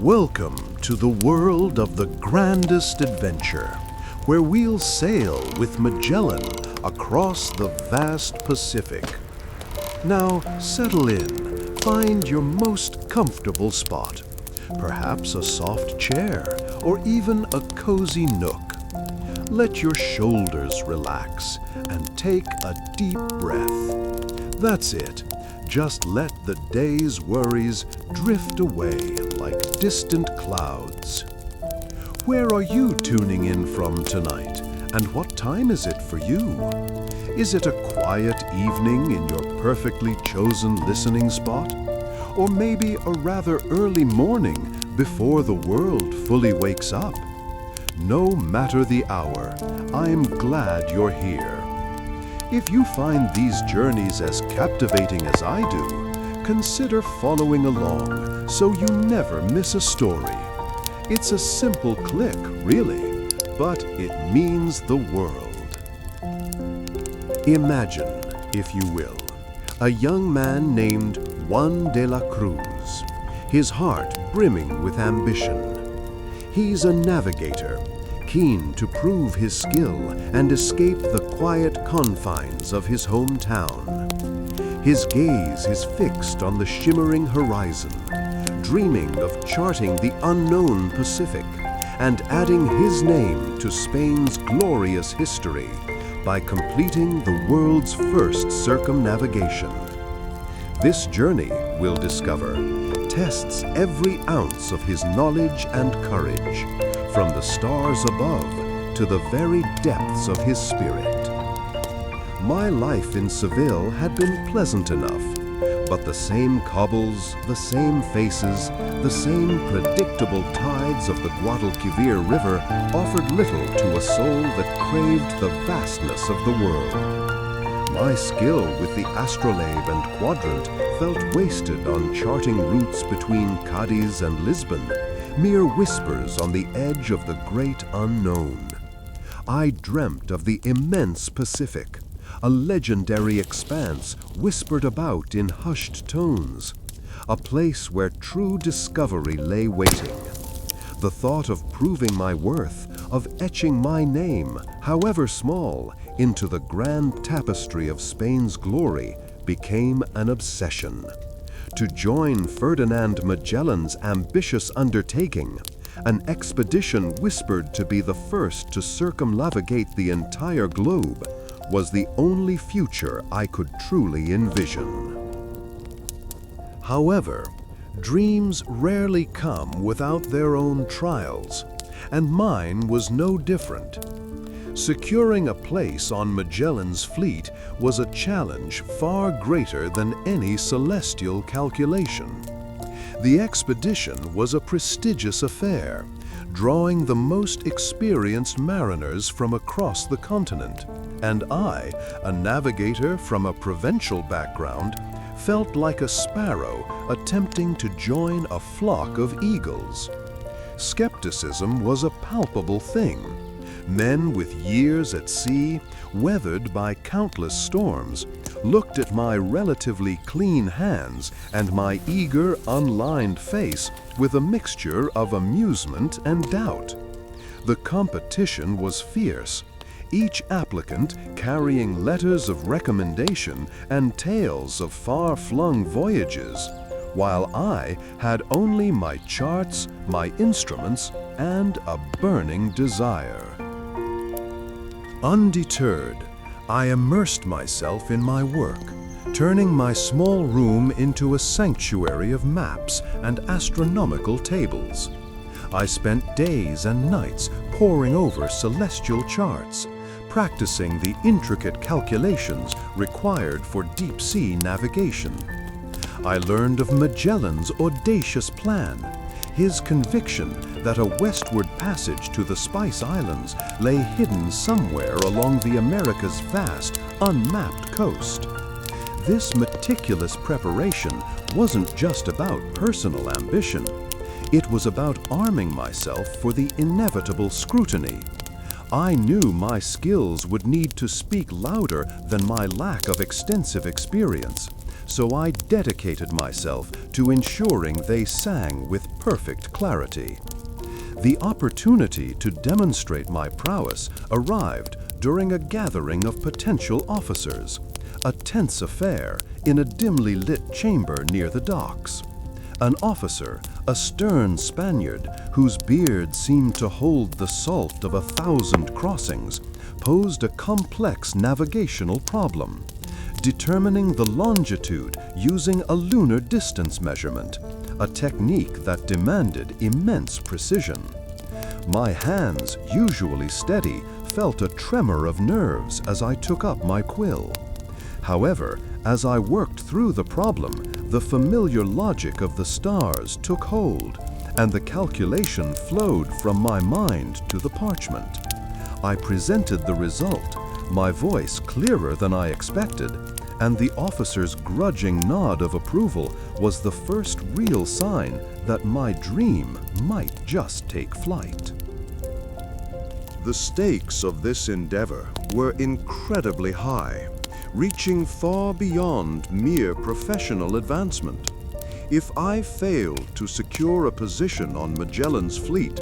Welcome to the world of the grandest adventure, where we'll sail with Magellan across the vast Pacific. Now settle in, find your most comfortable spot, perhaps a soft chair or even a cozy nook. Let your shoulders relax and take a deep breath. That's it. Just let the day's worries drift away like distant clouds. Where are you tuning in from tonight, and what time is it for you? Is it a quiet evening in your perfectly chosen listening spot? Or maybe a rather early morning before the world fully wakes up? No matter the hour, I'm glad you're here. If you find these journeys as captivating as I do, consider following along so you never miss a story. It's a simple click, really, but it means the world. Imagine, if you will, a young man named Juan de la Cruz, his heart brimming with ambition. He's a navigator, keen to prove his skill and escape the quiet confines of his hometown. His gaze is fixed on the shimmering horizon, dreaming of charting the unknown Pacific and adding his name to Spain's glorious history by completing the world's first circumnavigation. This journey, we'll discover, tests every ounce of his knowledge and courage, from the stars above to the very depths of his spirit. My life in Seville had been pleasant enough, but the same cobbles, the same faces, the same predictable tides of the Guadalquivir River offered little to a soul that craved the vastness of the world. My skill with the astrolabe and quadrant felt wasted on charting routes between Cadiz and Lisbon, mere whispers on the edge of the great unknown. I dreamt of the immense Pacific, a legendary expanse whispered about in hushed tones, a place where true discovery lay waiting. The thought of proving my worth, of etching my name, however small, into the grand tapestry of Spain's glory became an obsession. To join Ferdinand Magellan's ambitious undertaking, an expedition whispered to be the first to circumnavigate the entire globe, was the only future I could truly envision. However, dreams rarely come without their own trials, and mine was no different. Securing a place on Magellan's fleet was a challenge far greater than any celestial calculation. The expedition was a prestigious affair, drawing the most experienced mariners from across the continent, and I, a navigator from a provincial background, felt like a sparrow attempting to join a flock of eagles. Skepticism was a palpable thing. Men with years at sea, weathered by countless storms, looked at my relatively clean hands and my eager, unlined face with a mixture of amusement and doubt. The competition was fierce, each applicant carrying letters of recommendation and tales of far-flung voyages, while I had only my charts, my instruments, and a burning desire. Undeterred, I immersed myself in my work, turning my small room into a sanctuary of maps and astronomical tables. I spent days and nights poring over celestial charts, practicing the intricate calculations required for deep-sea navigation. I learned of Magellan's audacious plan, his conviction that a westward passage to the Spice Islands lay hidden somewhere along the Americas' vast, unmapped coast. This meticulous preparation wasn't just about personal ambition. It was about arming myself for the inevitable scrutiny. I knew my skills would need to speak louder than my lack of extensive experience, so I dedicated myself to ensuring they sang with perfect clarity. The opportunity to demonstrate my prowess arrived during a gathering of potential officers, a tense affair in a dimly lit chamber near the docks. An officer, a stern Spaniard whose beard seemed to hold the salt of 1,000 crossings, posed a complex navigational problem, determining the longitude using a lunar distance measurement, a technique that demanded immense precision. My hands, usually steady, felt a tremor of nerves as I took up my quill. However, as I worked through the problem, the familiar logic of the stars took hold, and the calculation flowed from my mind to the parchment. I presented the result, my voice clearer than I expected, and the officer's grudging nod of approval was the first real sign that my dream might just take flight. The stakes of this endeavor were incredibly high, reaching far beyond mere professional advancement. If I failed to secure a position on Magellan's fleet,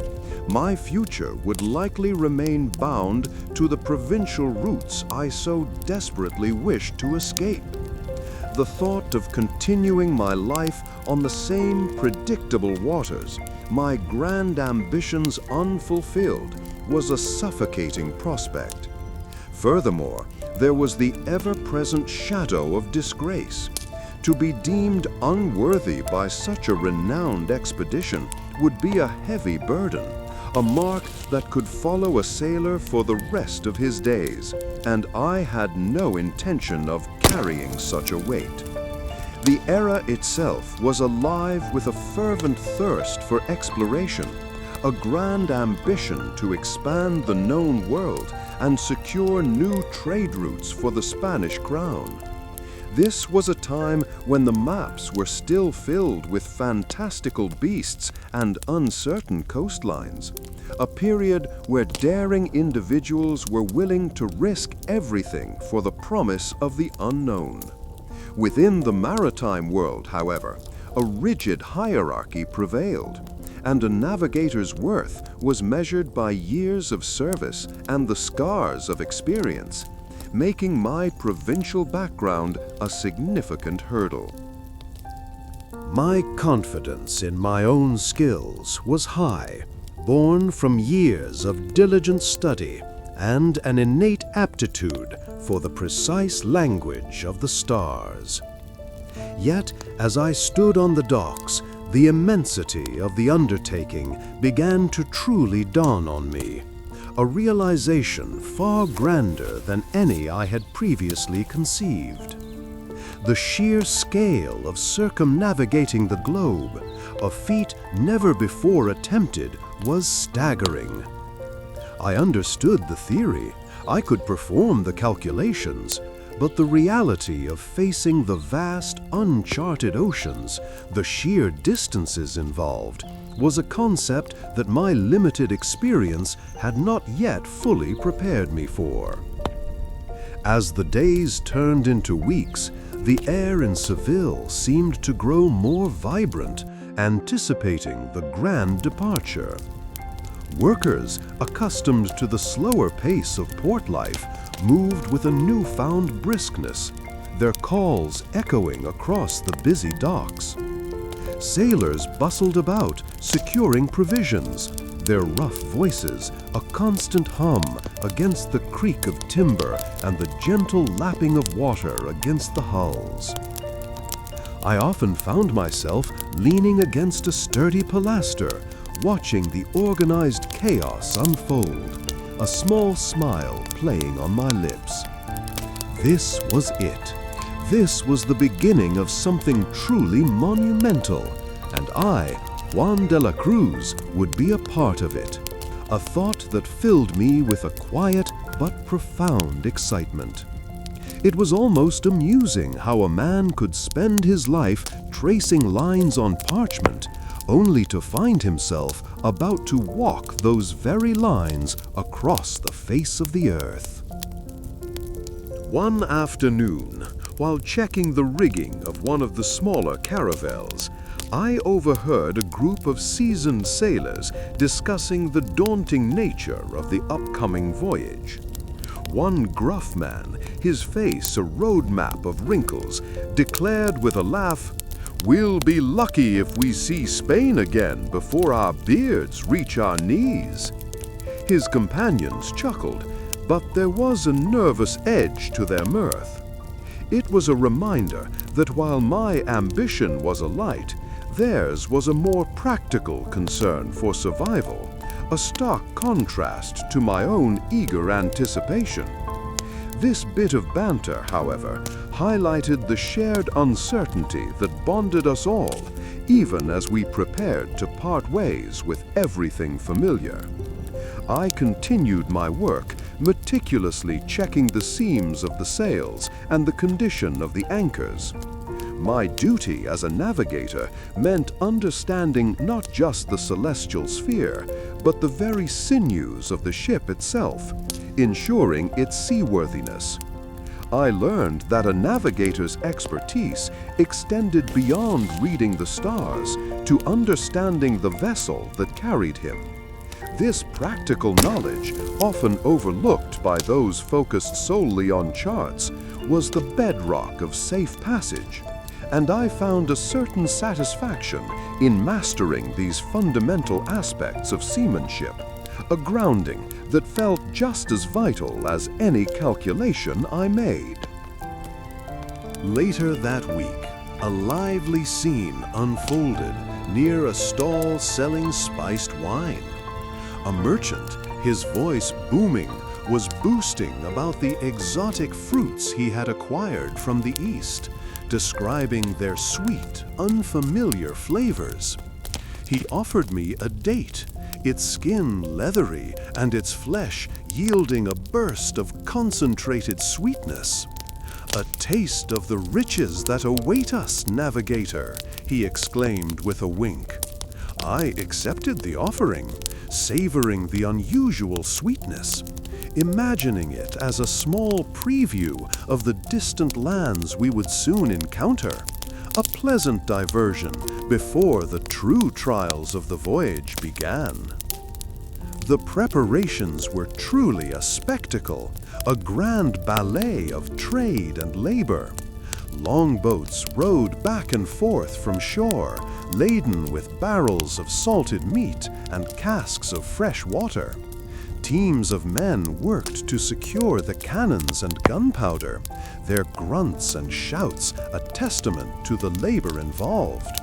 my future would likely remain bound to the provincial routes I so desperately wished to escape. The thought of continuing my life on the same predictable waters, my grand ambitions unfulfilled, was a suffocating prospect. Furthermore, there was the ever-present shadow of disgrace. To be deemed unworthy by such a renowned expedition would be a heavy burden, a mark that could follow a sailor for the rest of his days, and I had no intention of carrying such a weight. The era itself was alive with a fervent thirst for exploration, a grand ambition to expand the known world and secure new trade routes for the Spanish crown. This was a time when the maps were still filled with fantastical beasts and uncertain coastlines, a period where daring individuals were willing to risk everything for the promise of the unknown. Within the maritime world, however, a rigid hierarchy prevailed, and a navigator's worth was measured by years of service and the scars of experience, making my provincial background a significant hurdle. My confidence in my own skills was high, born from years of diligent study and an innate aptitude for the precise language of the stars. Yet, as I stood on the docks, the immensity of the undertaking began to truly dawn on me, a realization far grander than any I had previously conceived. The sheer scale of circumnavigating the globe, a feat never before attempted, was staggering. I understood the theory, I could perform the calculations, but the reality of facing the vast, uncharted oceans, the sheer distances involved, was a concept that my limited experience had not yet fully prepared me for. As the days turned into weeks, the air in Seville seemed to grow more vibrant, anticipating the grand departure. Workers, accustomed to the slower pace of port life, moved with a newfound briskness, their calls echoing across the busy docks. Sailors bustled about, securing provisions, their rough voices a constant hum against the creak of timber and the gentle lapping of water against the hulls. I often found myself leaning against a sturdy pilaster, watching the organized chaos unfold, a small smile playing on my lips. This was it. This was the beginning of something truly monumental, and I, Juan de la Cruz, would be a part of it, a thought that filled me with a quiet but profound excitement. It was almost amusing how a man could spend his life tracing lines on parchment, only to find himself about to walk those very lines across the face of the earth. One afternoon, While checking the rigging of one of the smaller caravels, I overheard a group of seasoned sailors discussing the daunting nature of the upcoming voyage. One gruff man, his face a roadmap of wrinkles, declared with a laugh, "We'll be lucky if we see Spain again before our beards reach our knees." His companions chuckled, but there was a nervous edge to their mirth. It was a reminder that while my ambition was alight, theirs was a more practical concern for survival, a stark contrast to my own eager anticipation. This bit of banter, however, highlighted the shared uncertainty that bonded us all, even as we prepared to part ways with everything familiar. I continued my work, meticulously checking the seams of the sails and the condition of the anchors. My duty as a navigator meant understanding not just the celestial sphere, but the very sinews of the ship itself, ensuring its seaworthiness. I learned that a navigator's expertise extended beyond reading the stars to understanding the vessel that carried him. This practical knowledge, often overlooked by those focused solely on charts, was the bedrock of safe passage, and I found a certain satisfaction in mastering these fundamental aspects of seamanship, a grounding that felt just as vital as any calculation I made. Later that week, a lively scene unfolded near a stall selling spiced wine. A merchant, his voice booming, was boasting about the exotic fruits he had acquired from the East, describing their sweet, unfamiliar flavors. He offered me a date, its skin leathery and its flesh yielding a burst of concentrated sweetness. "A taste of the riches that await us, navigator," he exclaimed with a wink. I accepted the offering, savoring the unusual sweetness, imagining it as a small preview of the distant lands we would soon encounter, a pleasant diversion before the true trials of the voyage began. The preparations were truly a spectacle, a grand ballet of trade and labor. Longboats rowed back and forth from shore, laden with barrels of salted meat and casks of fresh water. Teams of men worked to secure the cannons and gunpowder, their grunts and shouts a testament to the labor involved.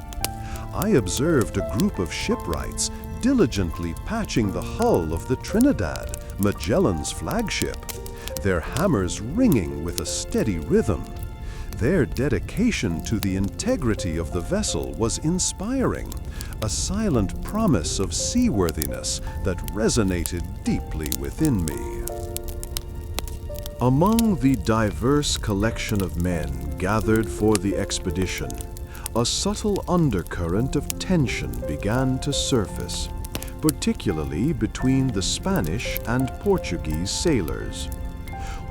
I observed a group of shipwrights diligently patching the hull of the Trinidad, Magellan's flagship, their hammers ringing with a steady rhythm. Their dedication to the integrity of the vessel was inspiring, a silent promise of seaworthiness that resonated deeply within me. Among the diverse collection of men gathered for the expedition, a subtle undercurrent of tension began to surface, particularly between the Spanish and Portuguese sailors.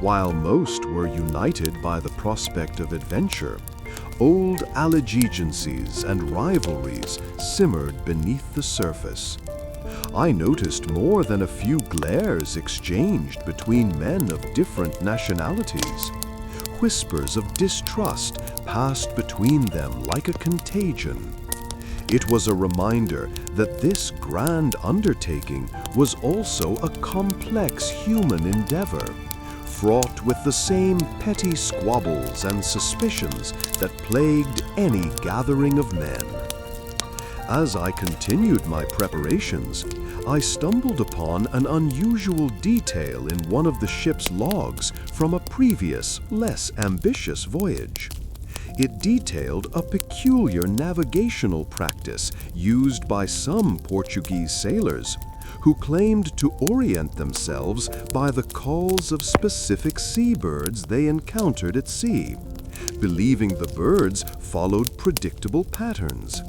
While most were united by the prospect of adventure, old allegiances and rivalries simmered beneath the surface. I noticed more than a few glares exchanged between men of different nationalities. Whispers of distrust passed between them like a contagion. It was a reminder that this grand undertaking was also a complex human endeavor, fraught with the same petty squabbles and suspicions that plagued any gathering of men. As I continued my preparations, I stumbled upon an unusual detail in one of the ship's logs from a previous, less ambitious voyage. It detailed a peculiar navigational practice used by some Portuguese sailors, who claimed to orient themselves by the calls of specific seabirds they encountered at sea, believing the birds followed predictable patterns.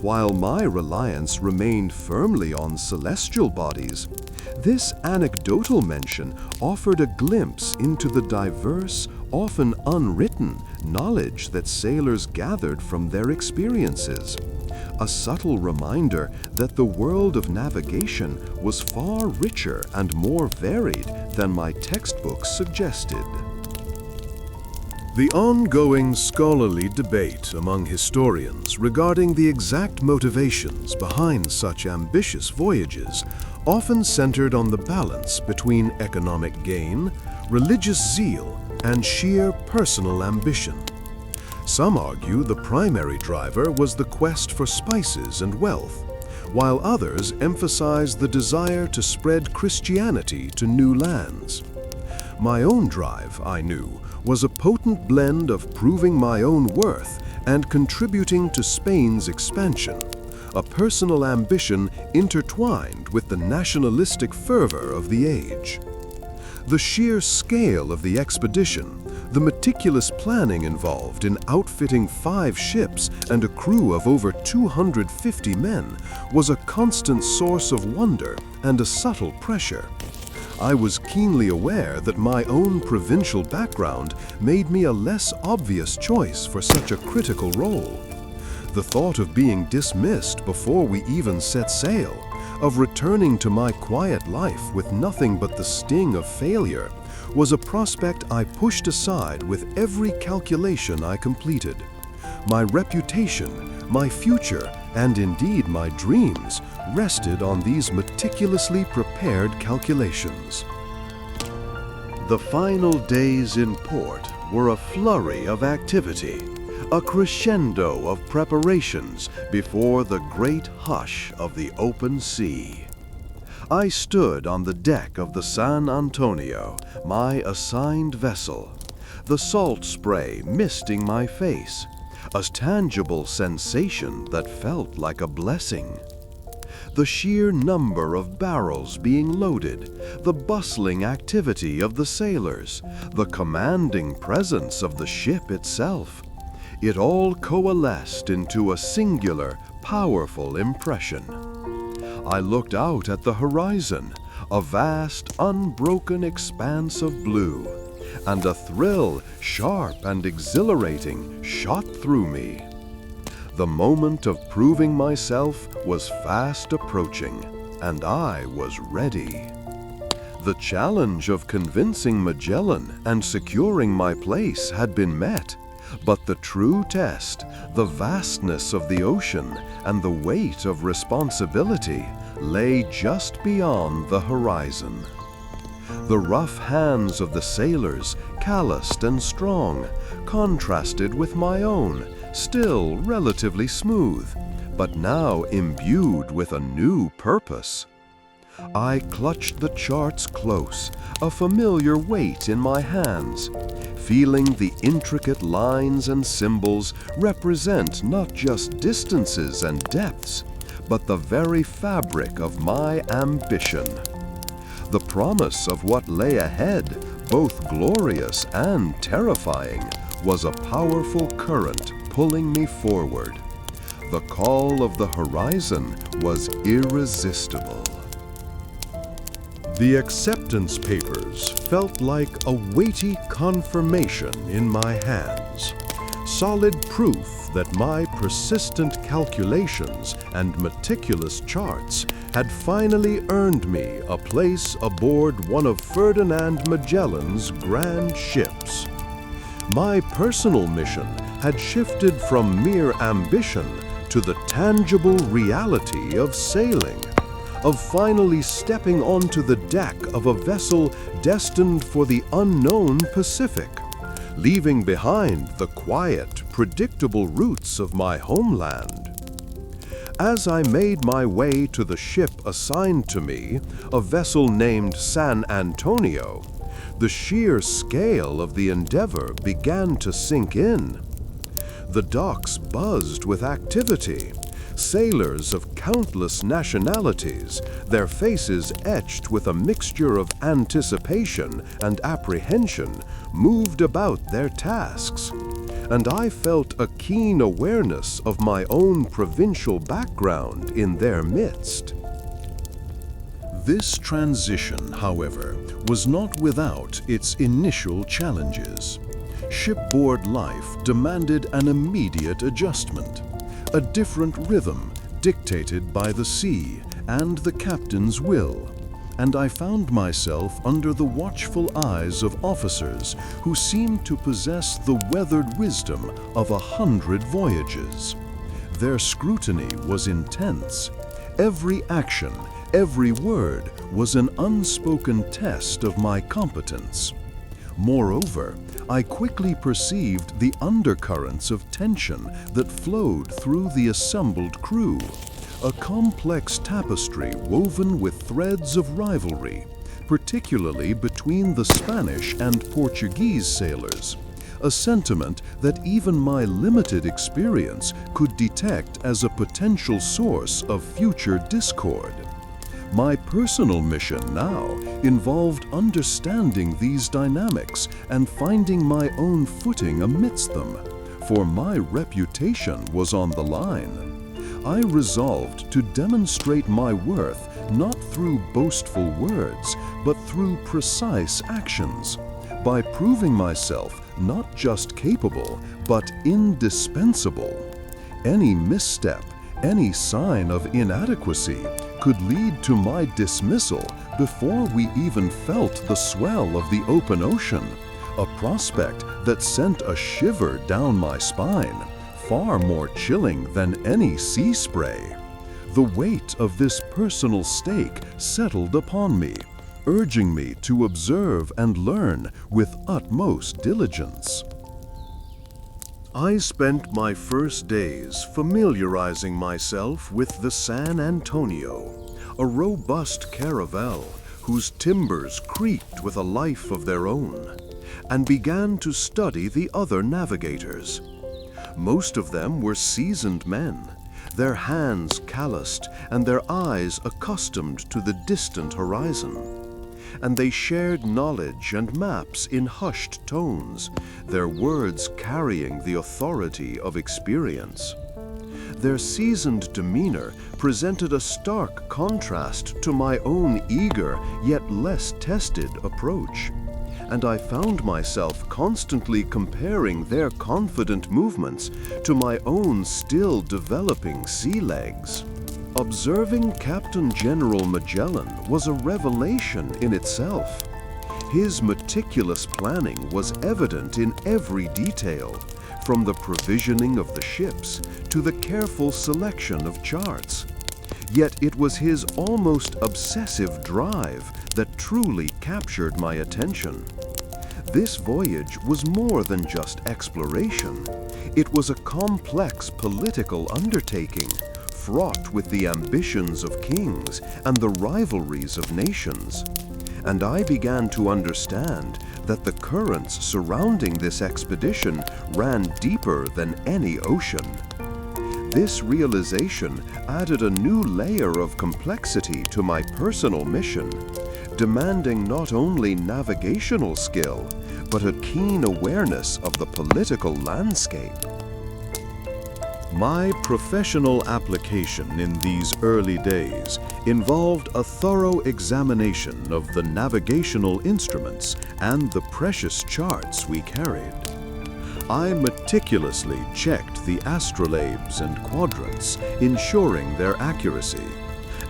While my reliance remained firmly on celestial bodies, this anecdotal mention offered a glimpse into the diverse, often unwritten, knowledge that sailors gathered from their experiences. A subtle reminder that the world of navigation was far richer and more varied than my textbooks suggested. The ongoing scholarly debate among historians regarding the exact motivations behind such ambitious voyages often centered on the balance between economic gain, religious zeal, and sheer personal ambition. Some argue the primary driver was the quest for spices and wealth, while others emphasize the desire to spread Christianity to new lands. My own drive, I knew, was a potent blend of proving my own worth and contributing to Spain's expansion, a personal ambition intertwined with the nationalistic fervor of the age. The sheer scale of the expedition, the meticulous planning involved in outfitting 5 ships and a crew of over 250 men, was a constant source of wonder and a subtle pressure. I was keenly aware that my own provincial background made me a less obvious choice for such a critical role. The thought of being dismissed before we even set sail, of returning to my quiet life with nothing but the sting of failure, was a prospect I pushed aside with every calculation I completed. My reputation, my future, and indeed my dreams rested on these meticulously prepared calculations. The final days in port were a flurry of activity, a crescendo of preparations before the great hush of the open sea. I stood on the deck of the San Antonio, my assigned vessel, the salt spray misting my face, a tangible sensation that felt like a blessing. The sheer number of barrels being loaded, the bustling activity of the sailors, the commanding presence of the ship itself, it all coalesced into a singular, powerful impression. I looked out at the horizon, a vast, unbroken expanse of blue, and a thrill, sharp and exhilarating, shot through me. The moment of proving myself was fast approaching, and I was ready. The challenge of convincing Magellan and securing my place had been met, but the true test, the vastness of the ocean and the weight of responsibility, lay just beyond the horizon. The rough hands of the sailors, calloused and strong, contrasted with my own, still relatively smooth, but now imbued with a new purpose. I clutched the charts close, a familiar weight in my hands, feeling the intricate lines and symbols represent not just distances and depths, but the very fabric of my ambition. The promise of what lay ahead, both glorious and terrifying, was a powerful current pulling me forward. The call of the horizon was irresistible. The acceptance papers felt like a weighty confirmation in my hands, solid proof that my persistent calculations and meticulous charts had finally earned me a place aboard one of Ferdinand Magellan's grand ships. My personal mission had shifted from mere ambition to the tangible reality of sailing, of finally stepping onto the deck of a vessel destined for the unknown Pacific, leaving behind the quiet, predictable roots of my homeland. As I made my way to the ship assigned to me, a vessel named San Antonio, the sheer scale of the endeavor began to sink in. The docks buzzed with activity. Sailors of countless nationalities, their faces etched with a mixture of anticipation and apprehension, moved about their tasks, and I felt a keen awareness of my own provincial background in their midst. This transition, however, was not without its initial challenges. Shipboard life demanded an immediate adjustment, a different rhythm dictated by the sea and the captain's will, and I found myself under the watchful eyes of officers who seemed to possess the weathered wisdom of 100 voyages. Their scrutiny was intense. Every action, every word was an unspoken test of my competence. Moreover, I quickly perceived the undercurrents of tension that flowed through the assembled crew, a complex tapestry woven with threads of rivalry, particularly between the Spanish and Portuguese sailors, a sentiment that even my limited experience could detect as a potential source of future discord. My personal mission now involved understanding these dynamics and finding my own footing amidst them, for my reputation was on the line. I resolved to demonstrate my worth not through boastful words, but through precise actions, by proving myself not just capable, but indispensable. Any misstep, any sign of inadequacy could lead to my dismissal before we even felt the swell of the open ocean, a prospect that sent a shiver down my spine, far more chilling than any sea spray. The weight of this personal stake settled upon me, urging me to observe and learn with utmost diligence. I spent my first days familiarizing myself with the San Antonio, a robust caravel whose timbers creaked with a life of their own, and began to study the other navigators. Most of them were seasoned men, their hands calloused and their eyes accustomed to the distant horizon. And they shared knowledge and maps in hushed tones, their words carrying the authority of experience. Their seasoned demeanor presented a stark contrast to my own eager yet less tested approach, and I found myself constantly comparing their confident movements to my own still developing sea legs. Observing Captain General Magellan was a revelation in itself. His meticulous planning was evident in every detail, from the provisioning of the ships to the careful selection of charts. Yet it was his almost obsessive drive that truly captured my attention. This voyage was more than just exploration. It was a complex political undertaking, fraught with the ambitions of kings and the rivalries of nations. And I began to understand that the currents surrounding this expedition ran deeper than any ocean. This realization added a new layer of complexity to my personal mission, demanding not only navigational skill, but a keen awareness of the political landscape. My professional application in these early days involved a thorough examination of the navigational instruments and the precious charts we carried. I meticulously checked the astrolabes and quadrants, ensuring their accuracy,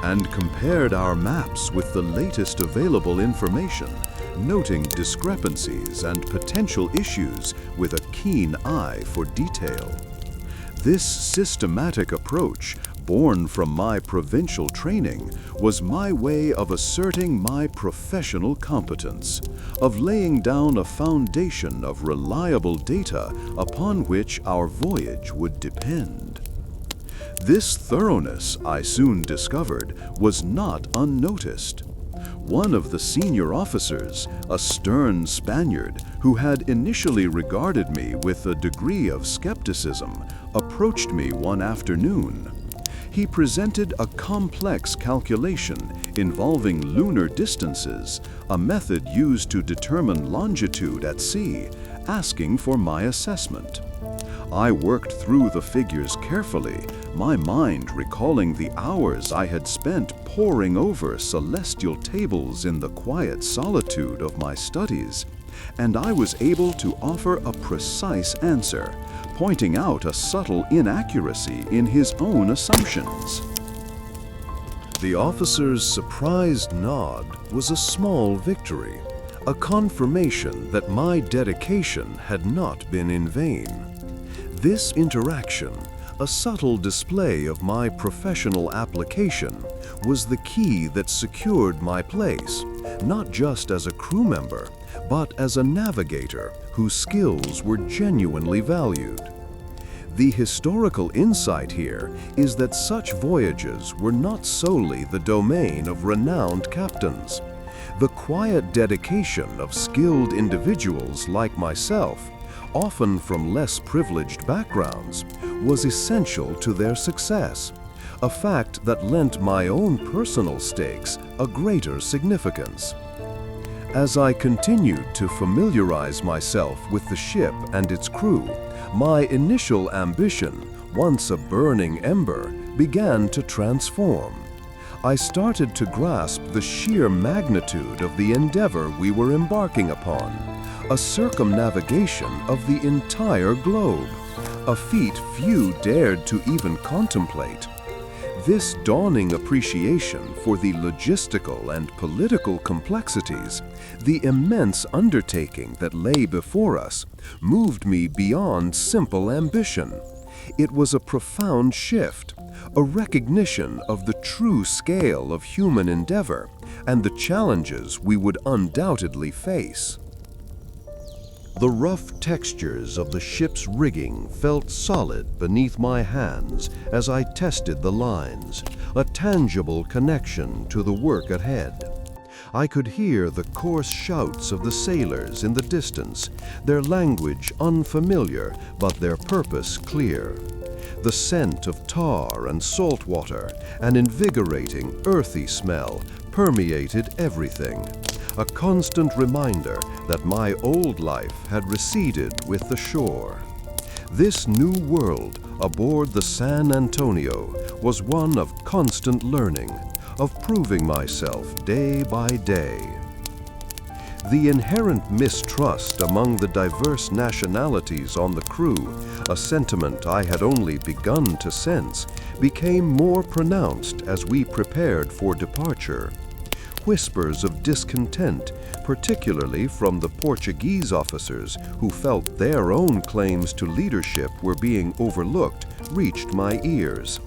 and compared our maps with the latest available information, noting discrepancies and potential issues with a keen eye for detail. This systematic approach, born from my provincial training, was my way of asserting my professional competence, of laying down a foundation of reliable data upon which our voyage would depend. This thoroughness, I soon discovered, was not unnoticed. One of the senior officers, a stern Spaniard who had initially regarded me with a degree of skepticism, approached me one afternoon. He presented a complex calculation involving lunar distances, a method used to determine longitude at sea, asking for my assessment. I worked through the figures carefully, my mind recalling the hours I had spent poring over celestial tables in the quiet solitude of my studies, and I was able to offer a precise answer, pointing out a subtle inaccuracy in his own assumptions. The officer's surprised nod was a small victory, a confirmation that my dedication had not been in vain. This interaction, a subtle display of my professional application, was the key that secured my place, not just as a crew member, but as a navigator whose skills were genuinely valued. The historical insight here is that such voyages were not solely the domain of renowned captains. The quiet dedication of skilled individuals like myself, often from less privileged backgrounds, was essential to their success, a fact that lent my own personal stakes a greater significance. As I continued to familiarize myself with the ship and its crew, my initial ambition, once a burning ember, began to transform. I started to grasp the sheer magnitude of the endeavor we were embarking upon, a circumnavigation of the entire globe, a feat few dared to even contemplate. This dawning appreciation for the logistical and political complexities, the immense undertaking that lay before us, moved me beyond simple ambition. It was a profound shift, a recognition of the true scale of human endeavor and the challenges we would undoubtedly face. The rough textures of the ship's rigging felt solid beneath my hands as I tested the lines, a tangible connection to the work ahead. I could hear the coarse shouts of the sailors in the distance, their language unfamiliar but their purpose clear. The scent of tar and salt water, an invigorating, earthy smell, permeated everything, a constant reminder that my old life had receded with the shore. This new world aboard the San Antonio was one of constant learning, of proving myself day by day. The inherent mistrust among the diverse nationalities on the crew, a sentiment I had only begun to sense, became more pronounced as we prepared for departure. Whispers of discontent, particularly from the Portuguese officers who felt their own claims to leadership were being overlooked, reached my ears.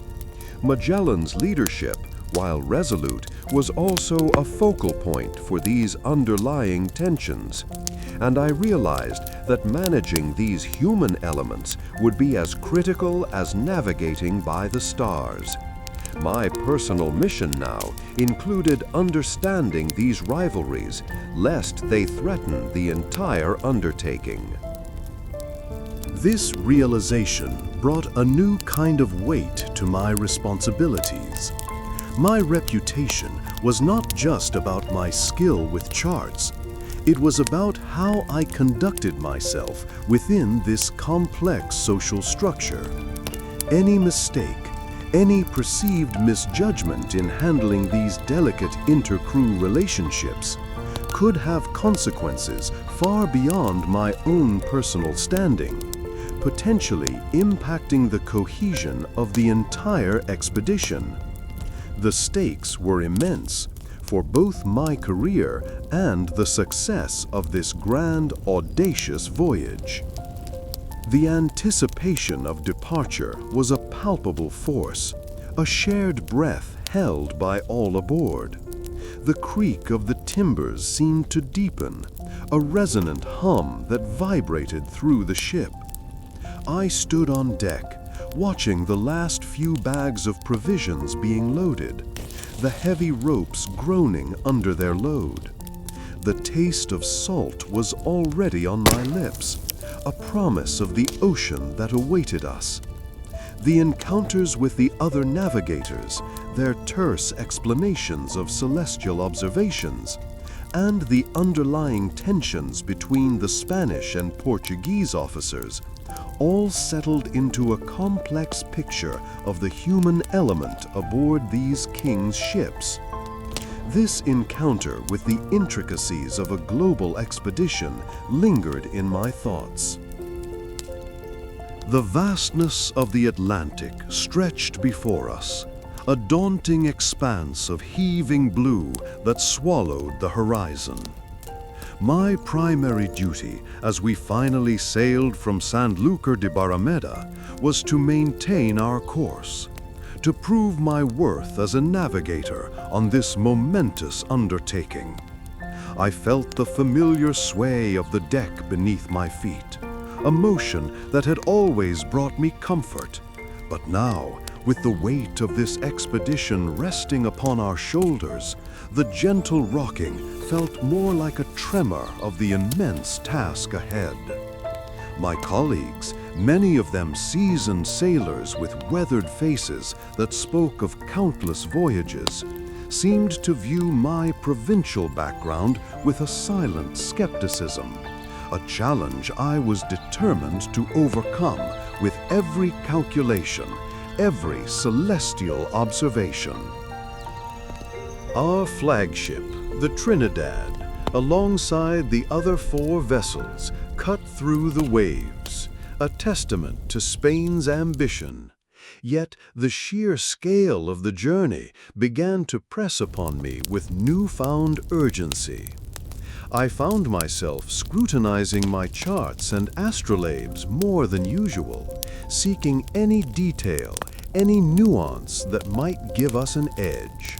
Magellan's leadership, while resolute, was also a focal point for these underlying tensions, and I realized that managing these human elements would be as critical as navigating by the stars. My personal mission now included understanding these rivalries, lest they threaten the entire undertaking. This realization brought a new kind of weight to my responsibilities. My reputation was not just about my skill with charts. It was about how I conducted myself within this complex social structure. Any mistake, any perceived misjudgment in handling these delicate inter-crew relationships could have consequences far beyond my own personal standing, potentially impacting the cohesion of the entire expedition. The stakes were immense for both my career and the success of this grand, audacious voyage. The anticipation of departure was a palpable force, a shared breath held by all aboard. The creak of the timbers seemed to deepen, a resonant hum that vibrated through the ship. I stood on deck, watching the last few bags of provisions being loaded, the heavy ropes groaning under their load. The taste of salt was already on my lips, a promise of the ocean that awaited us. The encounters with the other navigators, their terse explanations of celestial observations, and the underlying tensions between the Spanish and Portuguese officers all settled into a complex picture of the human element aboard these kings' ships. This encounter with the intricacies of a global expedition lingered in my thoughts. The vastness of the Atlantic stretched before us, a daunting expanse of heaving blue that swallowed the horizon. My primary duty as we finally sailed from Sanlúcar de Barrameda was to maintain our course, to prove my worth as a navigator on this momentous undertaking. I felt the familiar sway of the deck beneath my feet, a motion that had always brought me comfort, but now, with the weight of this expedition resting upon our shoulders, the gentle rocking felt more like a tremor of the immense task ahead. My colleagues, many of them seasoned sailors with weathered faces that spoke of countless voyages, seemed to view my provincial background with a silent skepticism, a challenge I was determined to overcome with every calculation, every celestial observation. Our flagship, the Trinidad, alongside the other 4 vessels, cut through the waves, a testament to Spain's ambition. Yet the sheer scale of the journey began to press upon me with newfound urgency. I found myself scrutinizing my charts and astrolabes more than usual, seeking any detail, any nuance that might give us an edge.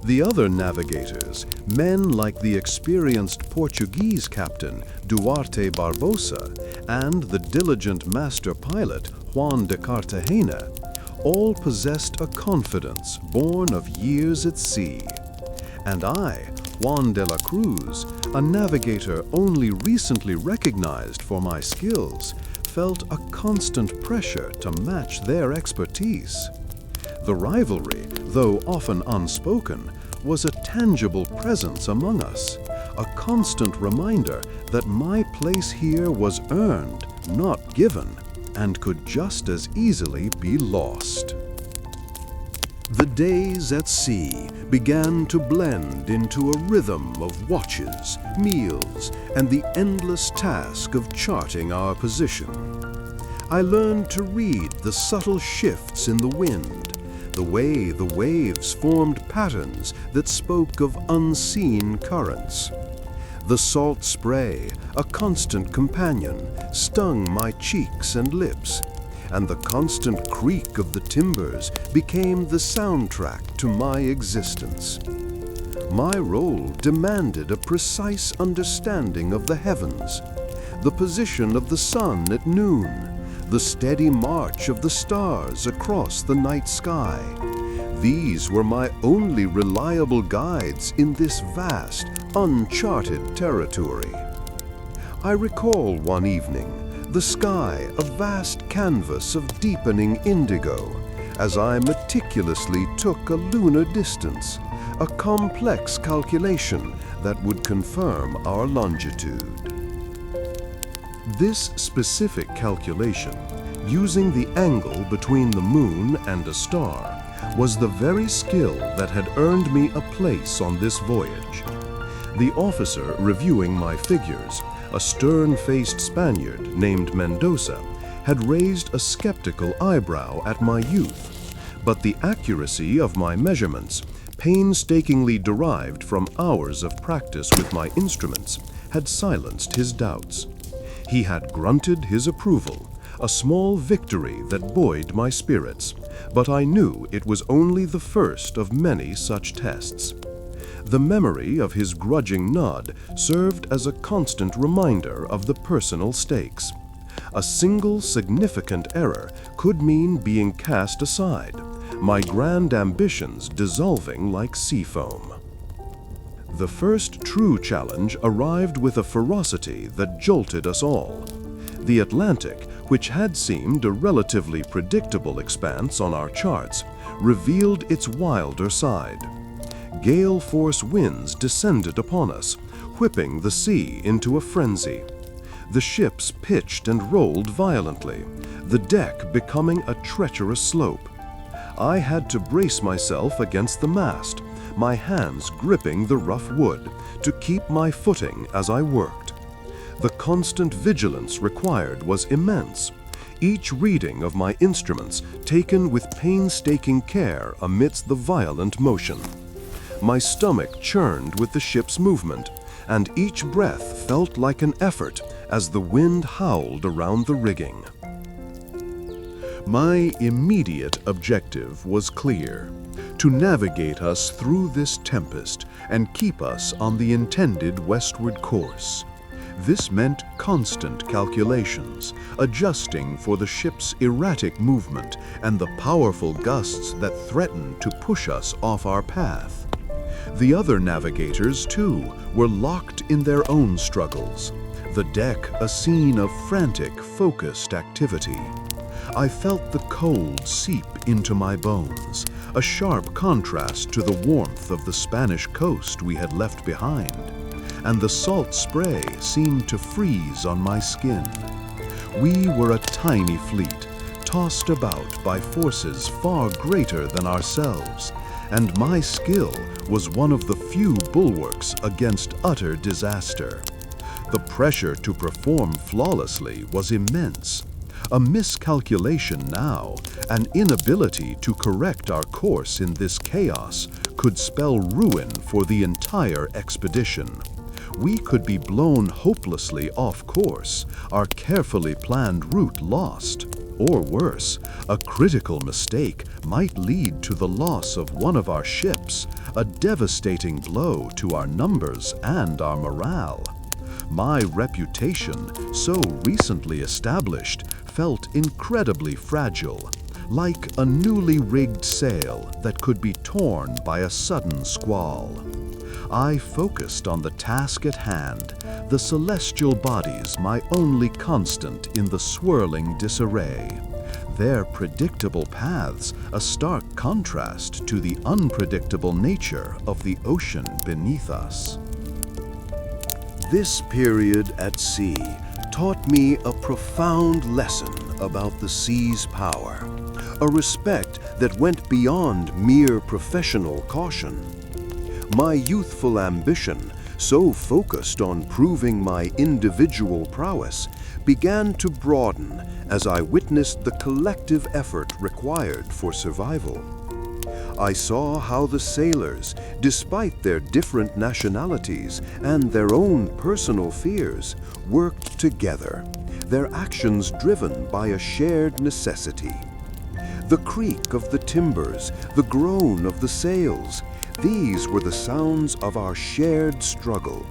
The other navigators, men like the experienced Portuguese captain Duarte Barbosa and the diligent master pilot Juan de Cartagena, all possessed a confidence born of years at sea. And I, Juan de la Cruz, a navigator only recently recognized for my skills, felt a constant pressure to match their expertise. The rivalry, though often unspoken, was a tangible presence among us, a constant reminder that my place here was earned, not given, and could just as easily be lost. The days at sea began to blend into a rhythm of watches, meals, and the endless task of charting our position. I learned to read the subtle shifts in the wind, the way the waves formed patterns that spoke of unseen currents. The salt spray, a constant companion, stung my cheeks and lips, and the constant creak of the timbers became the soundtrack to my existence. My role demanded a precise understanding of the heavens, the position of the sun at noon, the steady march of the stars across the night sky. These were my only reliable guides in this vast, uncharted territory. I recall one evening, the sky a vast canvas of deepening indigo, as I meticulously took a lunar distance, a complex calculation that would confirm our longitude. This specific calculation, using the angle between the moon and a star, was the very skill that had earned me a place on this voyage. The officer reviewing my figures, a stern-faced Spaniard named Mendoza, had raised a skeptical eyebrow at my youth, but the accuracy of my measurements, painstakingly derived from hours of practice with my instruments, had silenced his doubts. He had grunted his approval, a small victory that buoyed my spirits, but I knew it was only the first of many such tests. The memory of his grudging nod served as a constant reminder of the personal stakes. A single significant error could mean being cast aside, my grand ambitions dissolving like sea foam. The first true challenge arrived with a ferocity that jolted us all. The Atlantic, which had seemed a relatively predictable expanse on our charts, revealed its wilder side. Gale-force winds descended upon us, whipping the sea into a frenzy. The ships pitched and rolled violently, the deck becoming a treacherous slope. I had to brace myself against the mast, my hands gripping the rough wood to keep my footing as I worked. The constant vigilance required was immense, each reading of my instruments taken with painstaking care amidst the violent motion. My stomach churned with the ship's movement, and each breath felt like an effort as the wind howled around the rigging. My immediate objective was clear: to navigate us through this tempest and keep us on the intended westward course. This meant constant calculations, adjusting for the ship's erratic movement and the powerful gusts that threatened to push us off our path. The other navigators, too, were locked in their own struggles, the deck a scene of frantic, focused activity. I felt the cold seep into my bones, a sharp contrast to the warmth of the Spanish coast we had left behind, and the salt spray seemed to freeze on my skin. We were a tiny fleet, tossed about by forces far greater than ourselves, and my skill was one of the few bulwarks against utter disaster. The pressure to perform flawlessly was immense. A miscalculation now, an inability to correct our course in this chaos, could spell ruin for the entire expedition. We could be blown hopelessly off course, our carefully planned route lost. Or worse, a critical mistake might lead to the loss of one of our ships, a devastating blow to our numbers and our morale. My reputation, so recently established, felt incredibly fragile, like a newly rigged sail that could be torn by a sudden squall. I focused on the task at hand, the celestial bodies my only constant in the swirling disarray, their predictable paths a stark contrast to the unpredictable nature of the ocean beneath us. This period at sea taught me a profound lesson about the sea's power, a respect that went beyond mere professional caution. My youthful ambition, so focused on proving my individual prowess, began to broaden as I witnessed the collective effort required for survival. I saw how the sailors, despite their different nationalities and their own personal fears, worked together, their actions driven by a shared necessity. The creak of the timbers, the groan of the sails, these were the sounds of our shared struggle,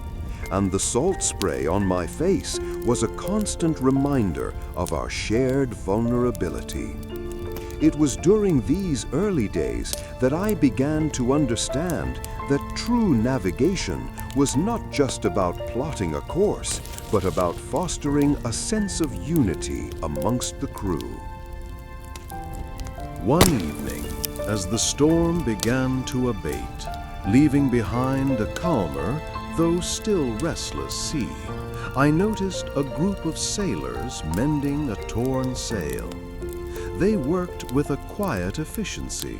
and the salt spray on my face was a constant reminder of our shared vulnerability. It was during these early days that I began to understand that true navigation was not just about plotting a course, but about fostering a sense of unity amongst the crew. One evening, as the storm began to abate, leaving behind a calmer, though still restless sea, I noticed a group of sailors mending a torn sail. They worked with a quiet efficiency,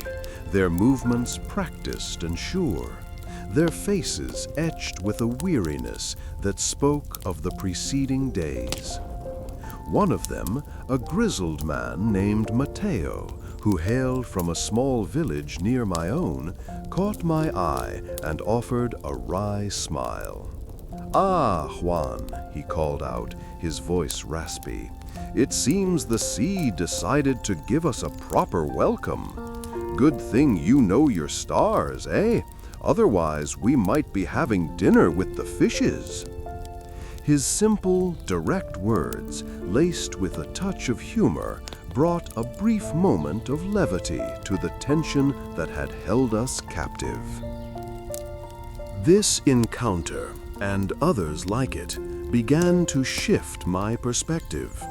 their movements practiced and sure, their faces etched with a weariness that spoke of the preceding days. One of them, a grizzled man named Mateo, who hailed from a small village near my own, caught my eye and offered a wry smile. "Ah, Juan," he called out, his voice raspy. "It seems the sea decided to give us a proper welcome. Good thing you know your stars, eh? Otherwise, we might be having dinner with the fishes." His simple, direct words, laced with a touch of humor, brought a brief moment of levity to the tension that had held us captive. This encounter, and others like it, began to shift my perspective.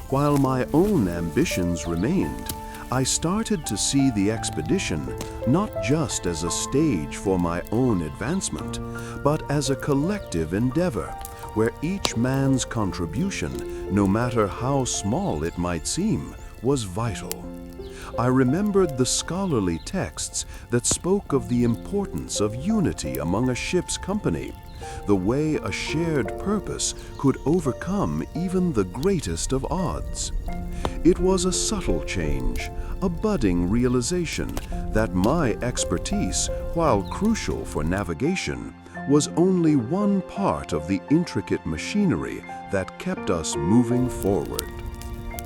While my own ambitions remained, I started to see the expedition not just as a stage for my own advancement, but as a collective endeavor, where each man's contribution, no matter how small it might seem, was vital. I remembered the scholarly texts that spoke of the importance of unity among a ship's company, the way a shared purpose could overcome even the greatest of odds. It was a subtle change, a budding realization that my expertise, while crucial for navigation, was only one part of the intricate machinery that kept us moving forward.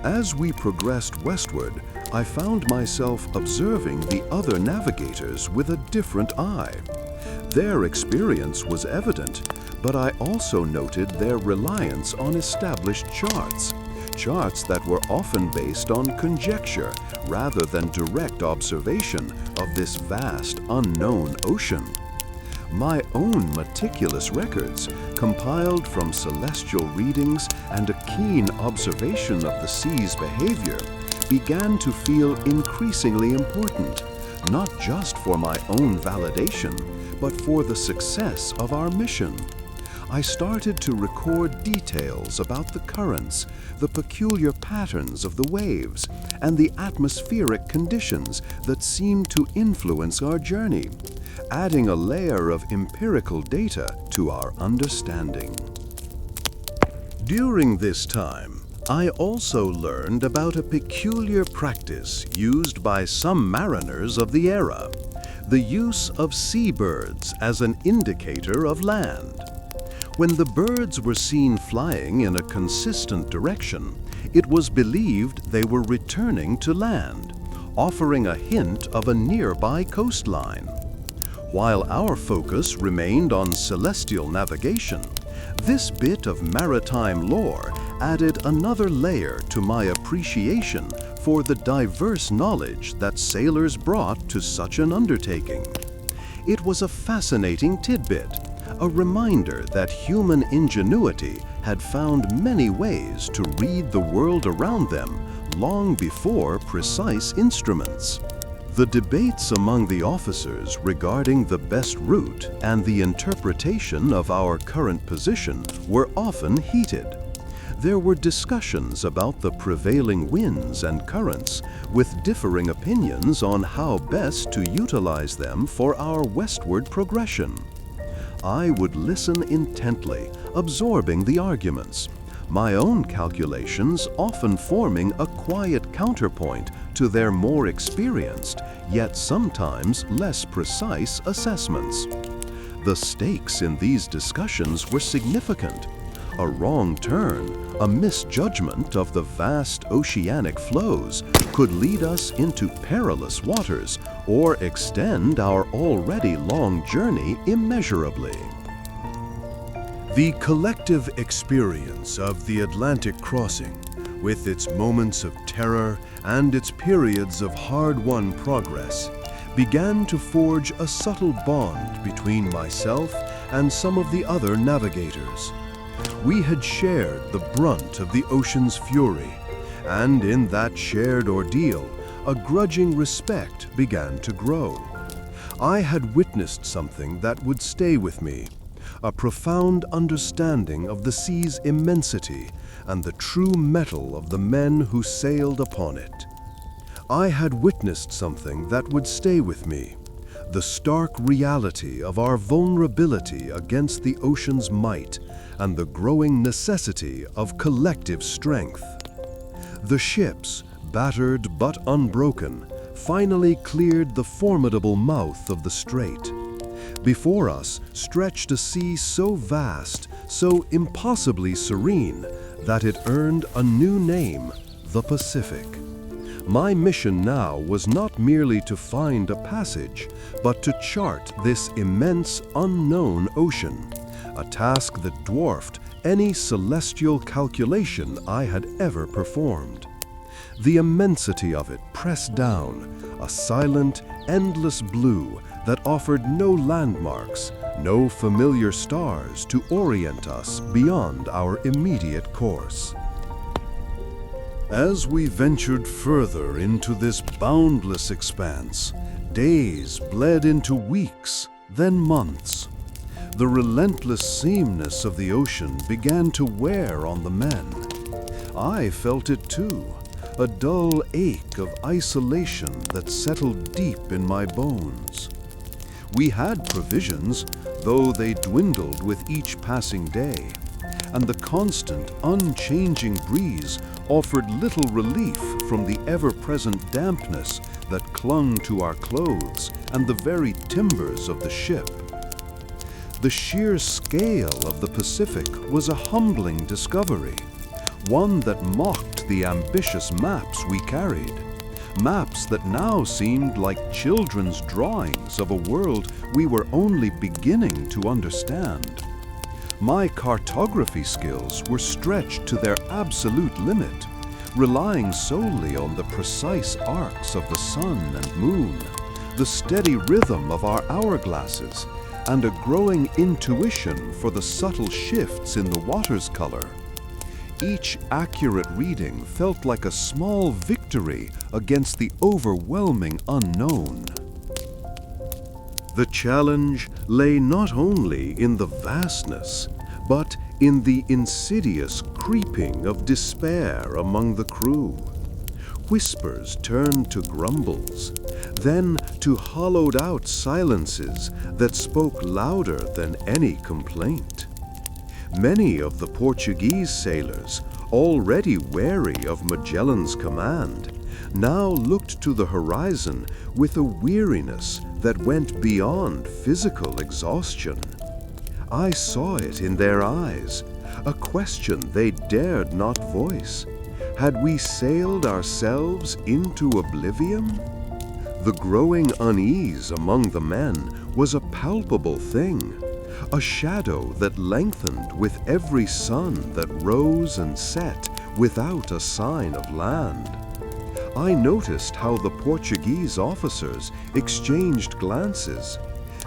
As we progressed westward, I found myself observing the other navigators with a different eye. Their experience was evident, but I also noted their reliance on established charts that were often based on conjecture rather than direct observation of this vast, unknown ocean. My own meticulous records, compiled from celestial readings and a keen observation of the sea's behavior, began to feel increasingly important, not just for my own validation, but for the success of our mission. I started to record details about the currents, the peculiar patterns of the waves, and the atmospheric conditions that seemed to influence our journey, adding a layer of empirical data to our understanding. During this time, I also learned about a peculiar practice used by some mariners of the era, the use of seabirds as an indicator of land. When the birds were seen flying in a consistent direction, it was believed they were returning to land, offering a hint of a nearby coastline. While our focus remained on celestial navigation, this bit of maritime lore added another layer to my appreciation for the diverse knowledge that sailors brought to such an undertaking. It was a fascinating tidbit, a reminder that human ingenuity had found many ways to read the world around them long before precise instruments. The debates among the officers regarding the best route and the interpretation of our current position were often heated. There were discussions about the prevailing winds and currents, with differing opinions on how best to utilize them for our westward progression. I would listen intently, absorbing the arguments, my own calculations often forming a quiet counterpoint to their more experienced, yet sometimes less precise assessments. The stakes in these discussions were significant. A wrong turn, a misjudgment of the vast oceanic flows could lead us into perilous waters or extend our already long journey immeasurably. The collective experience of the Atlantic crossing, with its moments of terror and its periods of hard-won progress, began to forge a subtle bond between myself and some of the other navigators. We had shared the brunt of the ocean's fury, and in that shared ordeal, a grudging respect began to grow. I had witnessed something that would stay with me, a profound understanding of the sea's immensity and the true mettle of the men who sailed upon it. I had witnessed something that would stay with me, the stark reality of our vulnerability against the ocean's might and the growing necessity of collective strength. The ships, battered but unbroken, finally cleared the formidable mouth of the strait. Before us stretched a sea so vast, so impossibly serene, that it earned a new name, the Pacific. My mission now was not merely to find a passage, but to chart this immense unknown ocean, a task that dwarfed any celestial calculation I had ever performed. The immensity of it pressed down, a silent, endless blue that offered no landmarks, no familiar stars to orient us beyond our immediate course. As we ventured further into this boundless expanse, days bled into weeks, then months. The relentless sameness of the ocean began to wear on the men. I felt it too, a dull ache of isolation that settled deep in my bones. We had provisions, though they dwindled with each passing day, and the constant, unchanging breeze offered little relief from the ever-present dampness that clung to our clothes and the very timbers of the ship. The sheer scale of the Pacific was a humbling discovery, one that mocked the ambitious maps we carried, maps that now seemed like children's drawings of a world we were only beginning to understand. My cartography skills were stretched to their absolute limit, relying solely on the precise arcs of the sun and moon, the steady rhythm of our hourglasses, and a growing intuition for the subtle shifts in the water's color. Each accurate reading felt like a small victory against the overwhelming unknown. The challenge lay not only in the vastness, but in the insidious creeping of despair among the crew. Whispers turned to grumbles, then to hollowed-out silences that spoke louder than any complaint. Many of the Portuguese sailors, already wary of Magellan's command, now looked to the horizon with a weariness that went beyond physical exhaustion. I saw it in their eyes, a question they dared not voice. Had we sailed ourselves into oblivion? The growing unease among the men was a palpable thing, a shadow that lengthened with every sun that rose and set without a sign of land. I noticed how the Portuguese officers exchanged glances,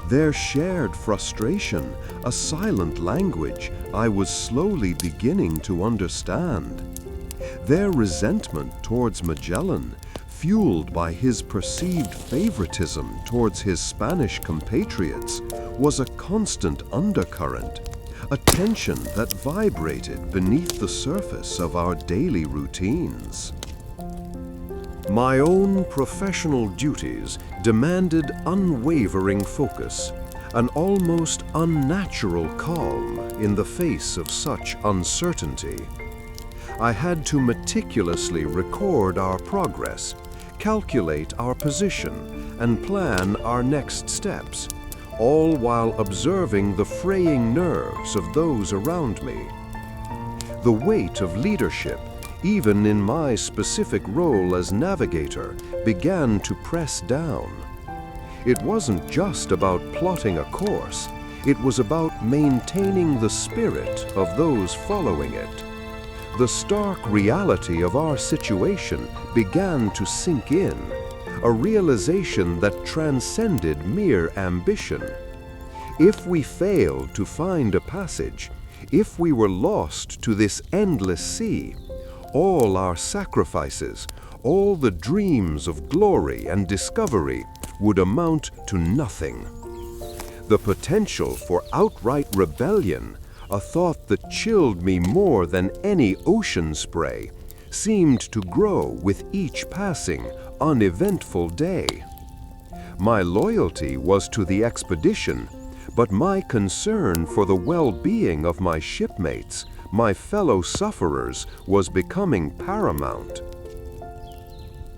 their shared frustration a silent language I was slowly beginning to understand. Their resentment towards Magellan, fueled by his perceived favoritism towards his Spanish compatriots, was a constant undercurrent, a tension that vibrated beneath the surface of our daily routines. My own professional duties demanded unwavering focus, an almost unnatural calm in the face of such uncertainty. I had to meticulously record our progress, calculate our position, and plan our next steps, all while observing the fraying nerves of those around me. The weight of leadership, even in my specific role as navigator, began to press down. It wasn't just about plotting a course, it was about maintaining the spirit of those following it. The stark reality of our situation began to sink in, a realization that transcended mere ambition. If we failed to find a passage, if we were lost to this endless sea, all our sacrifices, all the dreams of glory and discovery would amount to nothing. The potential for outright rebellion, a thought that chilled me more than any ocean spray, seemed to grow with each passing, uneventful day. My loyalty was to the expedition, but my concern for the well-being of my shipmates, my fellow sufferers, was becoming paramount.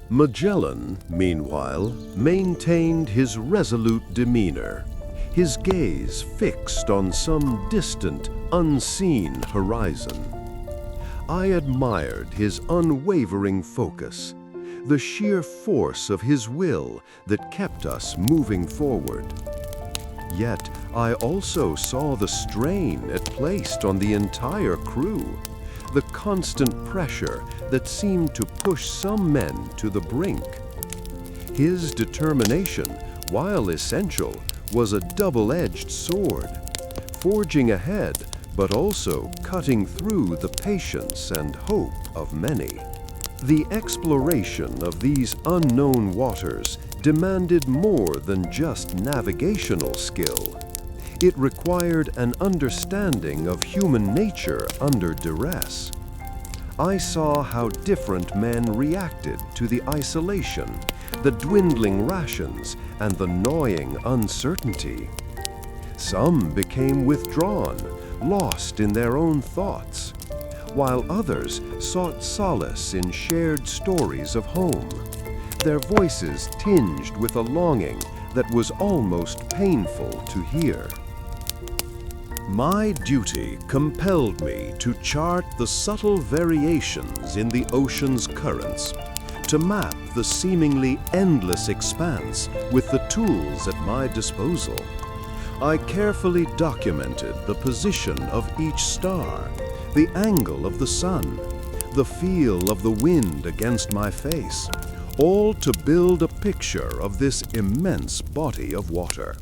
Magellan, meanwhile, maintained his resolute demeanor, his gaze fixed on some distant, unseen horizon. I admired his unwavering focus, the sheer force of his will that kept us moving forward. Yet I also saw the strain it placed on the entire crew, the constant pressure that seemed to push some men to the brink. His determination, while essential, was a double-edged sword, forging ahead but also cutting through the patience and hope of many. The exploration of these unknown waters demanded more than just navigational skill. It required an understanding of human nature under duress. I saw how different men reacted to the isolation, the dwindling rations, and the gnawing uncertainty. Some became withdrawn, lost in their own thoughts, while others sought solace in shared stories of home, their voices tinged with a longing that was almost painful to hear. My duty compelled me to chart the subtle variations in the ocean's currents, to map the seemingly endless expanse with the tools at my disposal. I carefully documented the position of each star, the angle of the sun, the feel of the wind against my face, all to build a picture of this immense body of water.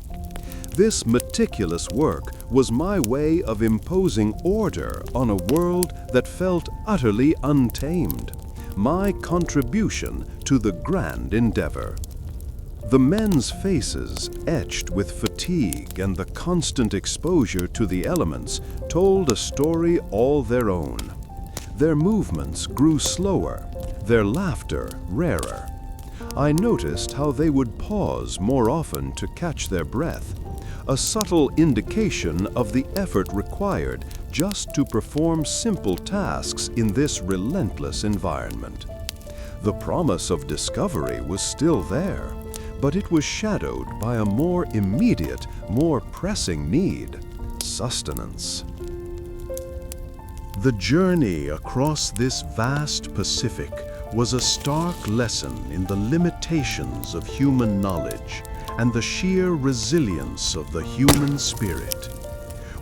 This meticulous work was my way of imposing order on a world that felt utterly untamed, my contribution to the grand endeavor. The men's faces, etched with fatigue and the constant exposure to the elements, told a story all their own. Their movements grew slower, their laughter rarer. I noticed how they would pause more often to catch their breath, a subtle indication of the effort required just to perform simple tasks in this relentless environment. The promise of discovery was still there, but it was shadowed by a more immediate, more pressing need: sustenance. The journey across this vast Pacific was a stark lesson in the limitations of human knowledge and the sheer resilience of the human spirit.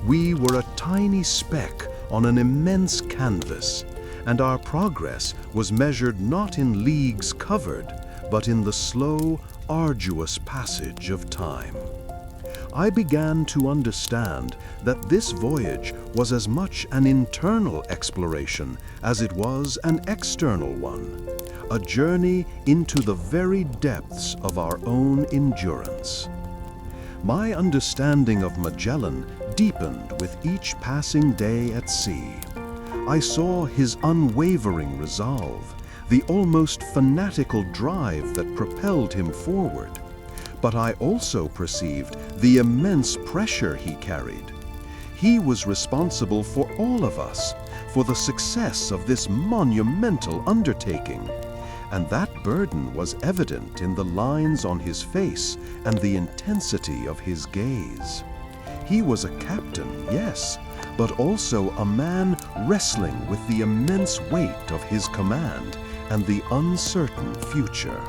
We were a tiny speck on an immense canvas, and our progress was measured not in leagues covered, but in the slow, arduous passage of time. I began to understand that this voyage was as much an internal exploration as it was an external one, a journey into the very depths of our own endurance. My understanding of Magellan deepened with each passing day at sea. I saw his unwavering resolve, the almost fanatical drive that propelled him forward. But I also perceived the immense pressure he carried. He was responsible for all of us, for the success of this monumental undertaking. And that burden was evident in the lines on his face and the intensity of his gaze. He was a captain, yes, but also a man wrestling with the immense weight of his command and the uncertain future.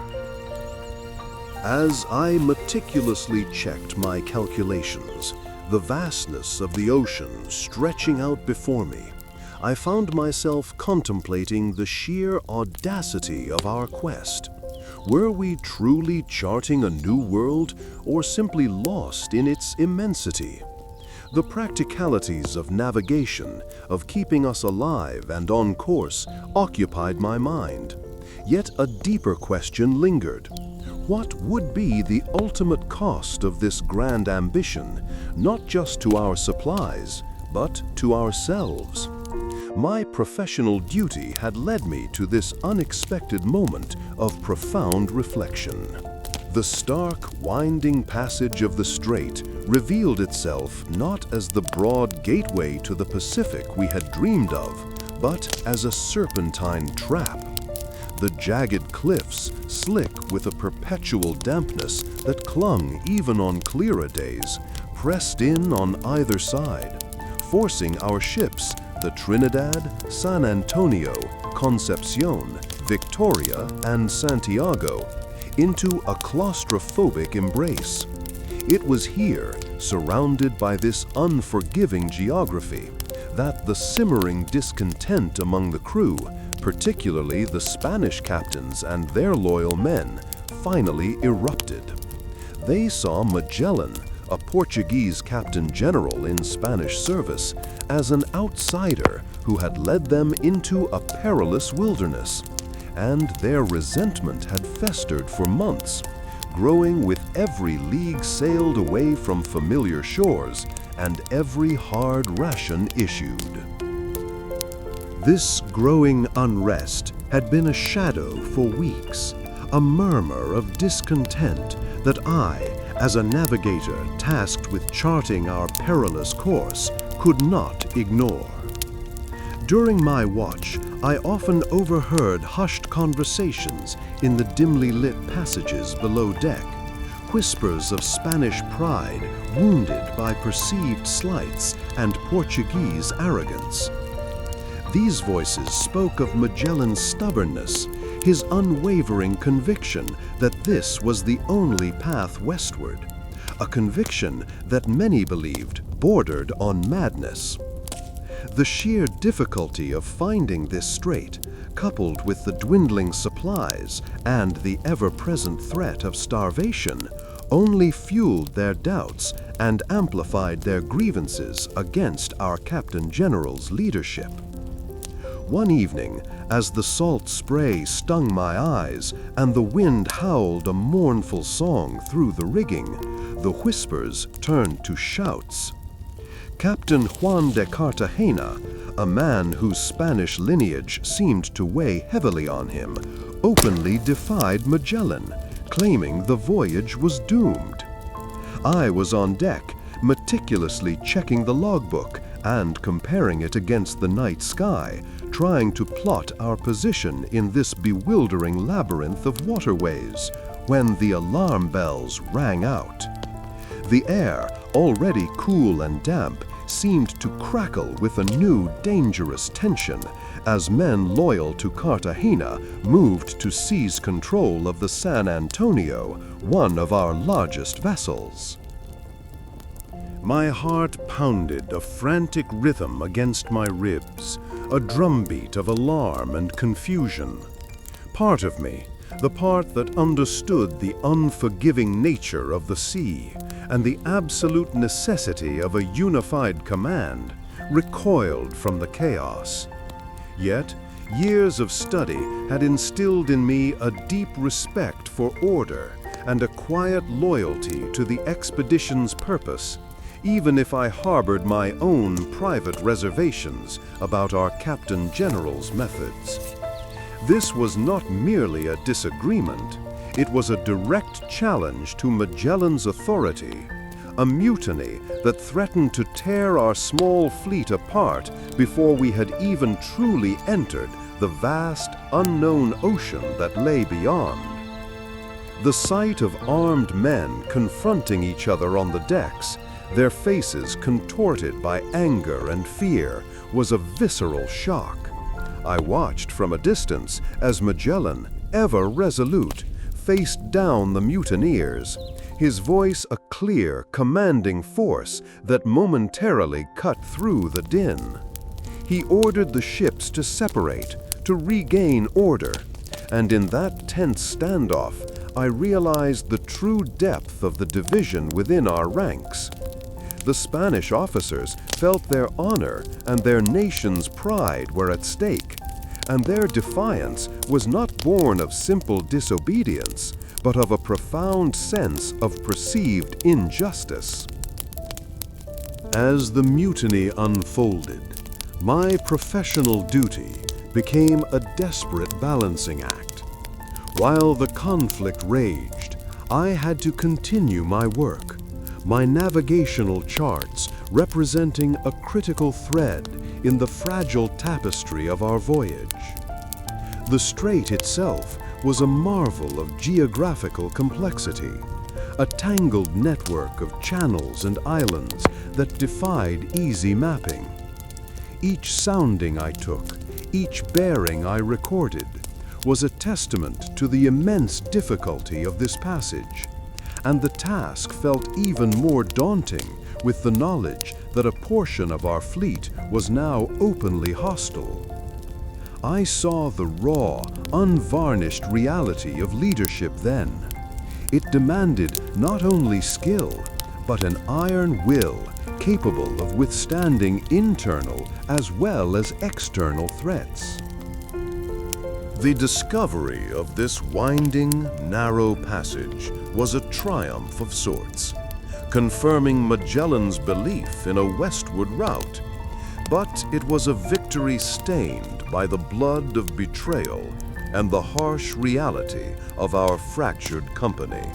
As I meticulously checked my calculations, the vastness of the ocean stretching out before me, I found myself contemplating the sheer audacity of our quest. Were we truly charting a new world, or simply lost in its immensity? The practicalities of navigation, of keeping us alive and on course, occupied my mind. Yet a deeper question lingered. What would be the ultimate cost of this grand ambition, not just to our supplies, but to ourselves? My professional duty had led me to this unexpected moment of profound reflection. The stark, winding passage of the strait revealed itself not as the broad gateway to the Pacific we had dreamed of, but as a serpentine trap. The jagged cliffs, slick with a perpetual dampness that clung even on clearer days, pressed in on either side, forcing our ships, the Trinidad, San Antonio, Concepcion, Victoria, and Santiago, into a claustrophobic embrace. It was here, surrounded by this unforgiving geography, that the simmering discontent among the crew, particularly the Spanish captains and their loyal men, finally erupted. They saw Magellan, a Portuguese captain general in Spanish service, as an outsider who had led them into a perilous wilderness, and their resentment had festered for months, growing with every league sailed away from familiar shores and every hard ration issued. This growing unrest had been a shadow for weeks, a murmur of discontent that I, as a navigator tasked with charting our perilous course, could not ignore. During my watch, I often overheard hushed conversations in the dimly lit passages below deck, whispers of Spanish pride wounded by perceived slights and Portuguese arrogance. These voices spoke of Magellan's stubbornness, his unwavering conviction that this was the only path westward, a conviction that many believed bordered on madness. The sheer difficulty of finding this strait, coupled with the dwindling supplies and the ever-present threat of starvation, only fueled their doubts and amplified their grievances against our Captain General's leadership. One evening, as the salt spray stung my eyes and the wind howled a mournful song through the rigging, the whispers turned to shouts. Captain Juan de Cartagena, a man whose Spanish lineage seemed to weigh heavily on him, openly defied Magellan, claiming the voyage was doomed. I was on deck, meticulously checking the logbook and comparing it against the night sky, trying to plot our position in this bewildering labyrinth of waterways, when the alarm bells rang out. The air, already cool and damp, seemed to crackle with a new dangerous tension as men loyal to Cartagena moved to seize control of the San Antonio, one of our largest vessels. My heart pounded a frantic rhythm against my ribs, a drumbeat of alarm and confusion. Part of me, the part that understood the unforgiving nature of the sea and the absolute necessity of a unified command, recoiled from the chaos. Yet, years of study had instilled in me a deep respect for order and a quiet loyalty to the expedition's purpose, even if I harbored my own private reservations about our Captain General's methods. This was not merely a disagreement, it was a direct challenge to Magellan's authority, a mutiny that threatened to tear our small fleet apart before we had even truly entered the vast, unknown ocean that lay beyond. The sight of armed men confronting each other on the decks, their faces contorted by anger and fear, was a visceral shock. I watched from a distance as Magellan, ever resolute, faced down the mutineers, his voice a clear, commanding force that momentarily cut through the din. He ordered the ships to separate, to regain order, and in that tense standoff, I realized the true depth of the division within our ranks. The Spanish officers felt their honor and their nation's pride were at stake, and their defiance was not born of simple disobedience, but of a profound sense of perceived injustice. As the mutiny unfolded, my professional duty became a desperate balancing act. While the conflict raged, I had to continue my work, my navigational charts representing a critical thread in the fragile tapestry of our voyage. The strait itself was a marvel of geographical complexity, a tangled network of channels and islands that defied easy mapping. Each sounding I took, each bearing I recorded, was a testament to the immense difficulty of this passage, and the task felt even more daunting with the knowledge that a portion of our fleet was now openly hostile. I saw the raw, unvarnished reality of leadership then. It demanded not only skill, but an iron will capable of withstanding internal as well as external threats. The discovery of this winding, narrow passage was a triumph of sorts, confirming Magellan's belief in a westward route. But it was a victory stained by the blood of betrayal and the harsh reality of our fractured company.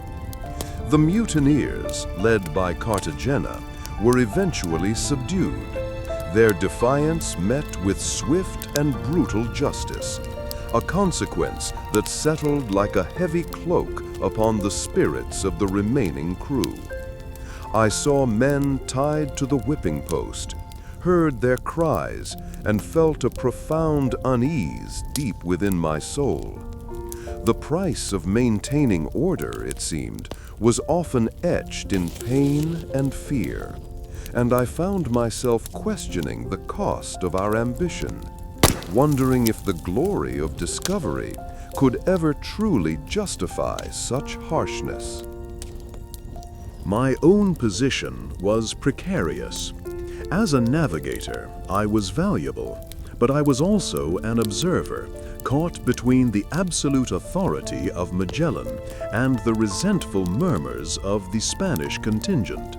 The mutineers, led by Cartagena, were eventually subdued, their defiance met with swift and brutal justice, a consequence that settled like a heavy cloak upon the spirits of the remaining crew. I saw men tied to the whipping post, heard their cries, and felt a profound unease deep within my soul. The price of maintaining order, it seemed, was often etched in pain and fear, and I found myself questioning the cost of our ambition, wondering if the glory of discovery could ever truly justify such harshness. My own position was precarious. As a navigator, I was valuable, but I was also an observer, caught between the absolute authority of Magellan and the resentful murmurs of the Spanish contingent.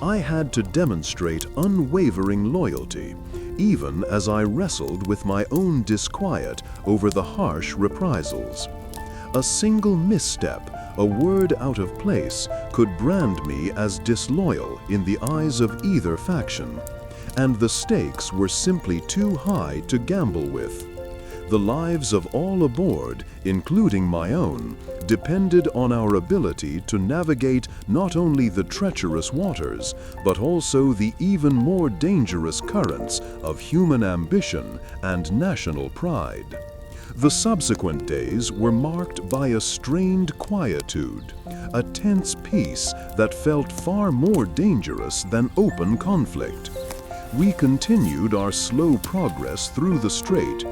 I had to demonstrate unwavering loyalty, even as I wrestled with my own disquiet over the harsh reprisals. A single misstep, a word out of place, could brand me as disloyal in the eyes of either faction, and the stakes were simply too high to gamble with. The lives of all aboard, including my own, depended on our ability to navigate not only the treacherous waters, but also the even more dangerous currents of human ambition and national pride. The subsequent days were marked by a strained quietude, a tense peace that felt far more dangerous than open conflict. We continued our slow progress through the strait,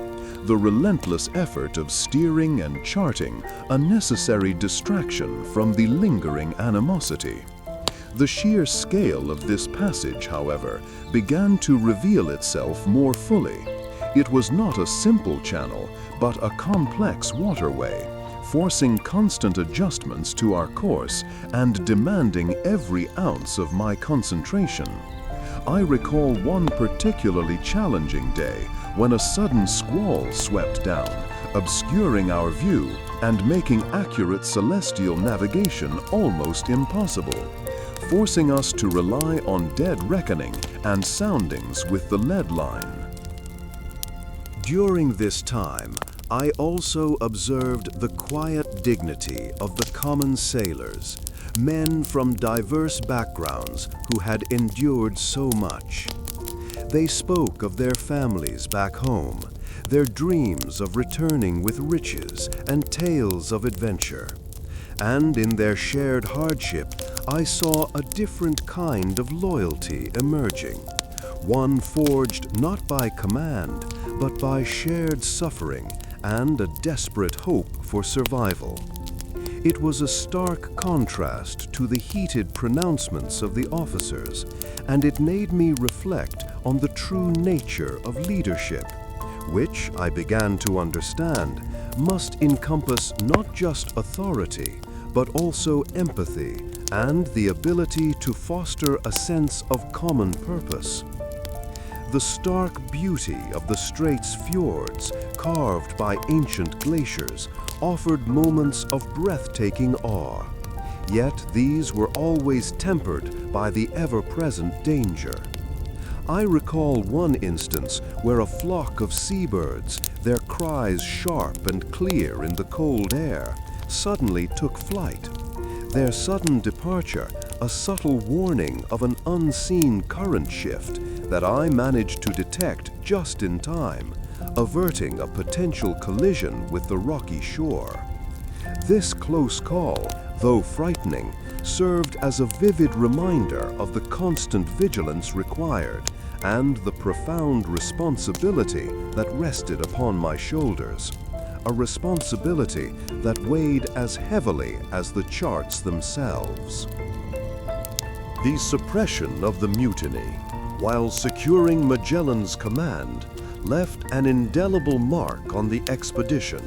the relentless effort of steering and charting a necessary distraction from the lingering animosity. The sheer scale of this passage, however, began to reveal itself more fully. It was not a simple channel, but a complex waterway, forcing constant adjustments to our course and demanding every ounce of my concentration. I recall one particularly challenging day when a sudden squall swept down, obscuring our view and making accurate celestial navigation almost impossible, forcing us to rely on dead reckoning and soundings with the lead line. During this time, I also observed the quiet dignity of the common sailors, men from diverse backgrounds who had endured so much. They spoke of their families back home, their dreams of returning with riches and tales of adventure. And in their shared hardship, I saw a different kind of loyalty emerging, one forged not by command, but by shared suffering and a desperate hope for survival. It was a stark contrast to the heated pronouncements of the officers, and it made me reflect on the true nature of leadership, which I began to understand must encompass not just authority, but also empathy and the ability to foster a sense of common purpose. The stark beauty of the strait's fjords, carved by ancient glaciers, offered moments of breathtaking awe. Yet these were always tempered by the ever-present danger. I recall one instance where a flock of seabirds, their cries sharp and clear in the cold air, suddenly took flight. Their sudden departure, a subtle warning of an unseen current shift that I managed to detect just in time, averting a potential collision with the rocky shore. This close call, though frightening, served as a vivid reminder of the constant vigilance required and the profound responsibility that rested upon my shoulders, a responsibility that weighed as heavily as the charts themselves. The suppression of the mutiny, while securing Magellan's command, left an indelible mark on the expedition.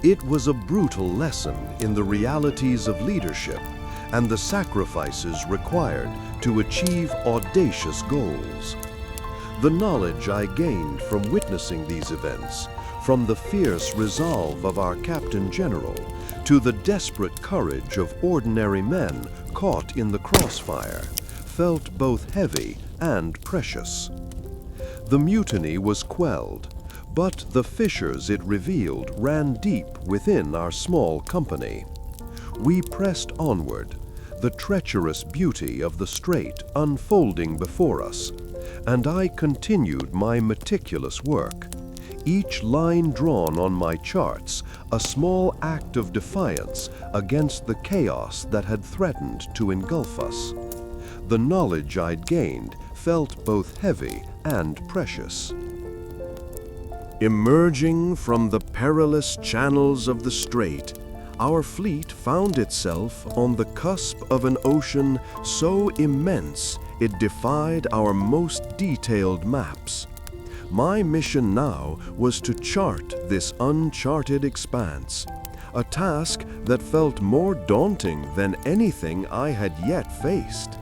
It was a brutal lesson in the realities of leadership and the sacrifices required to achieve audacious goals. The knowledge I gained from witnessing these events, from the fierce resolve of our Captain General to the desperate courage of ordinary men caught in the crossfire, felt both heavy and precious. The mutiny was quelled, but the fissures it revealed ran deep within our small company. We pressed onward, the treacherous beauty of the strait unfolding before us, and I continued my meticulous work, each line drawn on my charts a small act of defiance against the chaos that had threatened to engulf us. The knowledge I'd gained felt both heavy and precious. Emerging from the perilous channels of the strait, our fleet found itself on the cusp of an ocean so immense it defied our most detailed maps. My mission now was to chart this uncharted expanse, a task that felt more daunting than anything I had yet faced.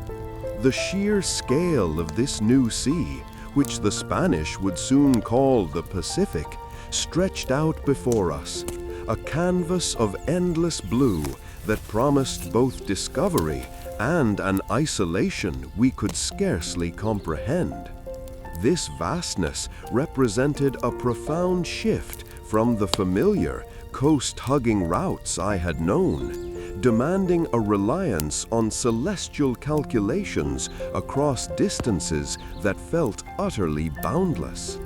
The sheer scale of this new sea, which the Spanish would soon call the Pacific, stretched out before us, a canvas of endless blue that promised both discovery and an isolation we could scarcely comprehend. This vastness represented a profound shift from the familiar, coast-hugging routes I had known, demanding a reliance on celestial calculations across distances that felt utterly boundless.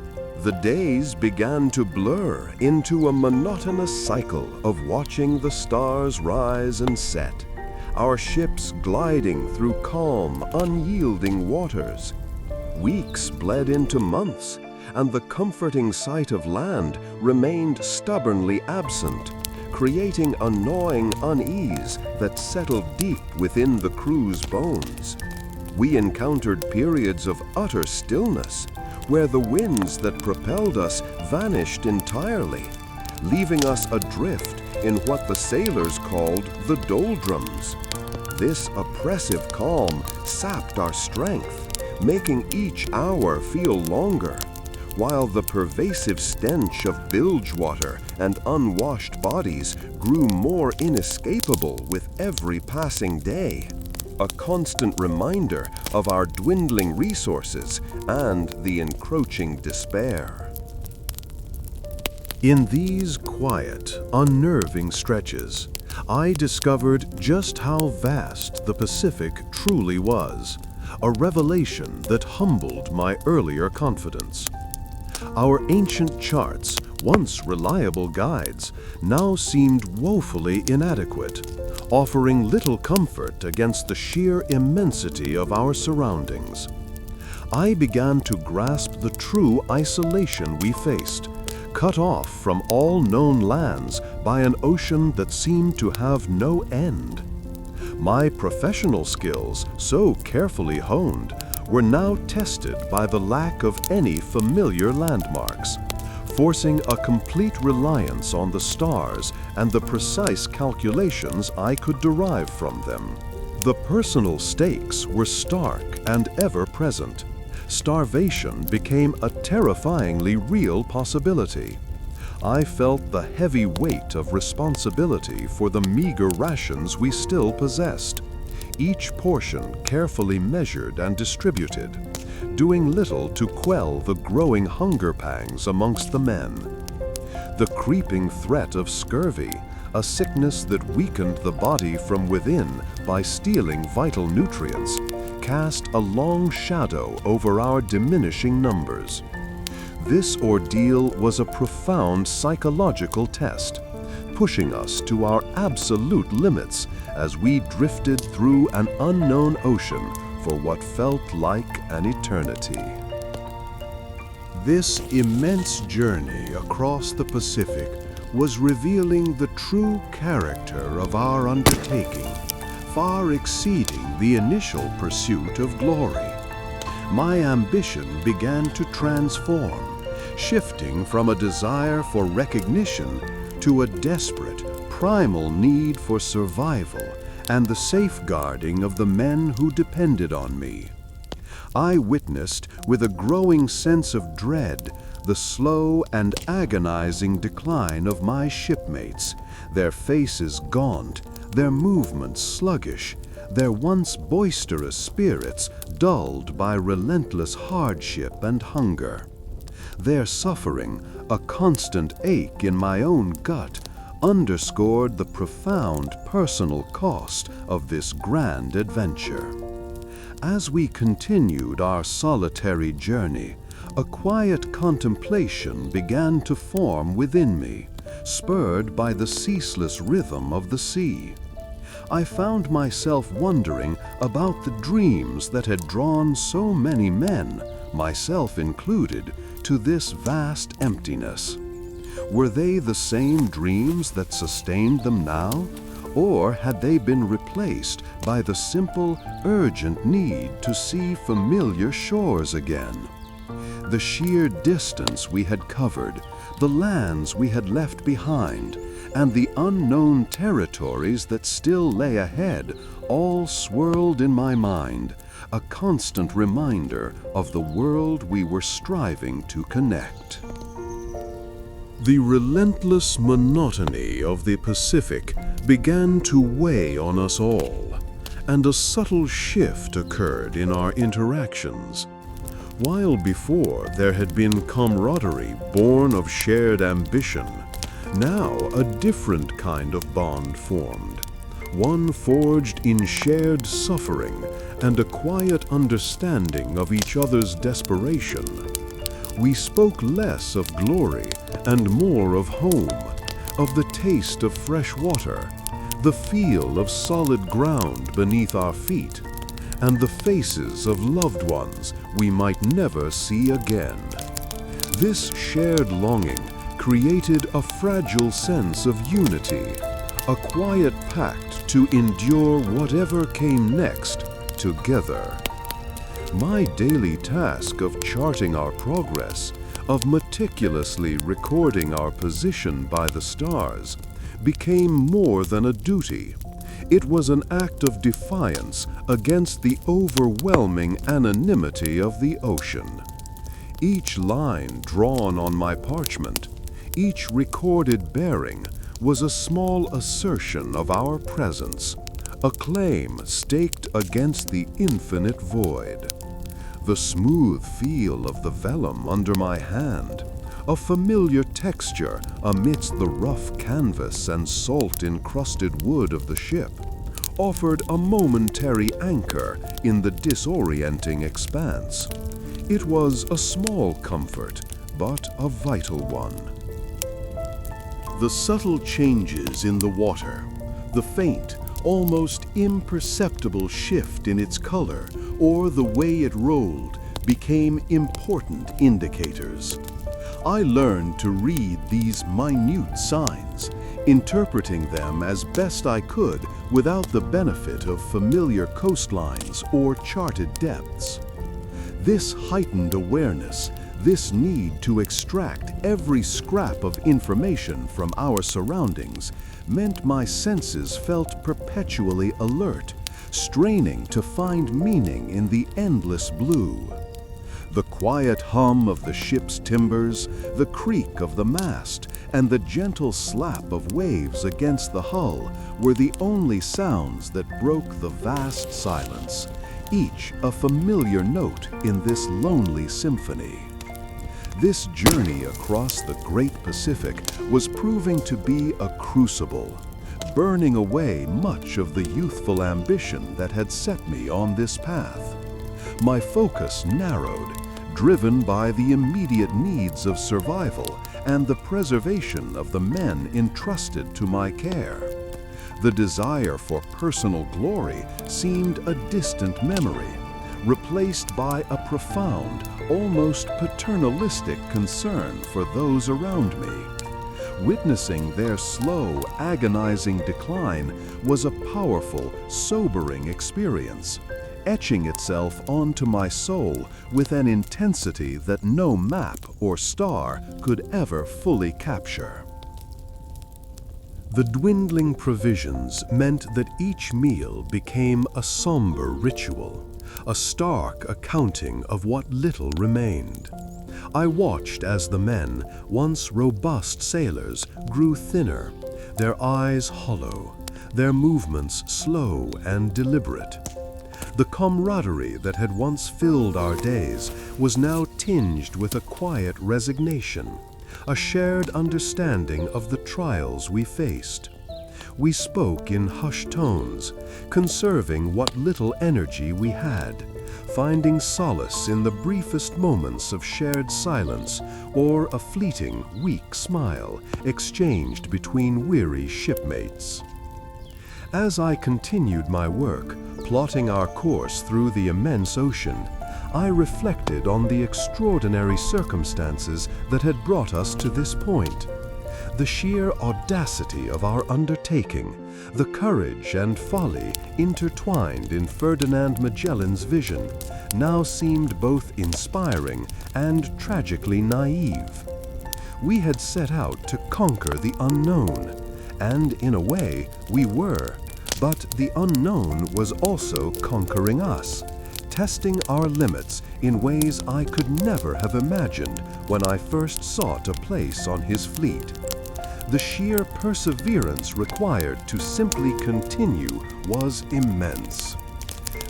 The days began to blur into a monotonous cycle of watching the stars rise and set, our ships gliding through calm, unyielding waters. Weeks bled into months, and the comforting sight of land remained stubbornly absent, creating a gnawing unease that settled deep within the crew's bones. We encountered periods of utter stillness, where the winds that propelled us vanished entirely, leaving us adrift in what the sailors called the doldrums. This oppressive calm sapped our strength, making each hour feel longer, while the pervasive stench of bilge water and unwashed bodies grew more inescapable with every passing day, a constant reminder of our dwindling resources and the encroaching despair. In these quiet, unnerving stretches, I discovered just how vast the Pacific truly was, a revelation that humbled my earlier confidence. Our ancient charts, once reliable guides, now seemed woefully inadequate, offering little comfort against the sheer immensity of our surroundings. I began to grasp the true isolation we faced, cut off from all known lands by an ocean that seemed to have no end. My professional skills, so carefully honed, were now tested by the lack of any familiar landmarks, forcing a complete reliance on the stars and the precise calculations I could derive from them. The personal stakes were stark and ever-present. Starvation became a terrifyingly real possibility. I felt the heavy weight of responsibility for the meager rations we still possessed, each portion carefully measured and distributed, doing little to quell the growing hunger pangs amongst the men. The creeping threat of scurvy, a sickness that weakened the body from within by stealing vital nutrients, cast a long shadow over our diminishing numbers. This ordeal was a profound psychological test, pushing us to our absolute limits as we drifted through an unknown ocean for what felt like an eternity. This immense journey across the Pacific was revealing the true character of our undertaking, far exceeding the initial pursuit of glory. My ambition began to transform, shifting from a desire for recognition to a desperate, primal need for survival and the safeguarding of the men who depended on me. I witnessed, with a growing sense of dread, the slow and agonizing decline of my shipmates, their faces gaunt, their movements sluggish, their once boisterous spirits dulled by relentless hardship and hunger. Their suffering, a constant ache in my own gut, underscored the profound personal cost of this grand adventure. As we continued our solitary journey, a quiet contemplation began to form within me, spurred by the ceaseless rhythm of the sea. I found myself wondering about the dreams that had drawn so many men, myself included, to this vast emptiness. Were they the same dreams that sustained them now, or had they been replaced by the simple, urgent need to see familiar shores again? The sheer distance we had covered, the lands we had left behind, and the unknown territories that still lay ahead all swirled in my mind, a constant reminder of the world we were striving to connect. The relentless monotony of the Pacific began to weigh on us all, and a subtle shift occurred in our interactions. While before there had been camaraderie born of shared ambition, now a different kind of bond formed, one forged in shared suffering and a quiet understanding of each other's desperation. We spoke less of glory and more of home, of the taste of fresh water, the feel of solid ground beneath our feet, and the faces of loved ones we might never see again. This shared longing created a fragile sense of unity, a quiet pact to endure whatever came next together. My daily task of charting our progress, of meticulously recording our position by the stars, became more than a duty. It was an act of defiance against the overwhelming anonymity of the ocean. Each line drawn on my parchment, each recorded bearing, was a small assertion of our presence, a claim staked against the infinite void. The smooth feel of the vellum under my hand, a familiar texture amidst the rough canvas and salt-encrusted wood of the ship, offered a momentary anchor in the disorienting expanse. It was a small comfort, but a vital one. The subtle changes in the water, the faint, almost imperceptible shift in its color, or the way it rolled, became important indicators. I learned to read these minute signs, interpreting them as best I could without the benefit of familiar coastlines or charted depths. This heightened awareness, this need to extract every scrap of information from our surroundings, meant my senses felt perpetually alert, straining to find meaning in the endless blue. The quiet hum of the ship's timbers, the creak of the mast, and the gentle slap of waves against the hull were the only sounds that broke the vast silence, each a familiar note in this lonely symphony. This journey across the Great Pacific was proving to be a crucible, burning away much of the youthful ambition that had set me on this path. My focus narrowed, driven by the immediate needs of survival and the preservation of the men entrusted to my care. The desire for personal glory seemed a distant memory, replaced by a profound, almost paternalistic concern for those around me. Witnessing their slow, agonizing decline was a powerful, sobering experience, etching itself onto my soul with an intensity that no map or star could ever fully capture. The dwindling provisions meant that each meal became a somber ritual, a stark accounting of what little remained. I watched as the men, once robust sailors, grew thinner, their eyes hollow, their movements slow and deliberate. The camaraderie that had once filled our days was now tinged with a quiet resignation, a shared understanding of the trials we faced. We spoke in hushed tones, conserving what little energy we had, finding solace in the briefest moments of shared silence or a fleeting, weak smile exchanged between weary shipmates. As I continued my work, plotting our course through the immense ocean, I reflected on the extraordinary circumstances that had brought us to this point. The sheer audacity of our undertaking, the courage and folly intertwined in Ferdinand Magellan's vision, now seemed both inspiring and tragically naive. We had set out to conquer the unknown, and in a way we were, but the unknown was also conquering us, testing our limits in ways I could never have imagined when I first sought a place on his fleet. The sheer perseverance required to simply continue was immense.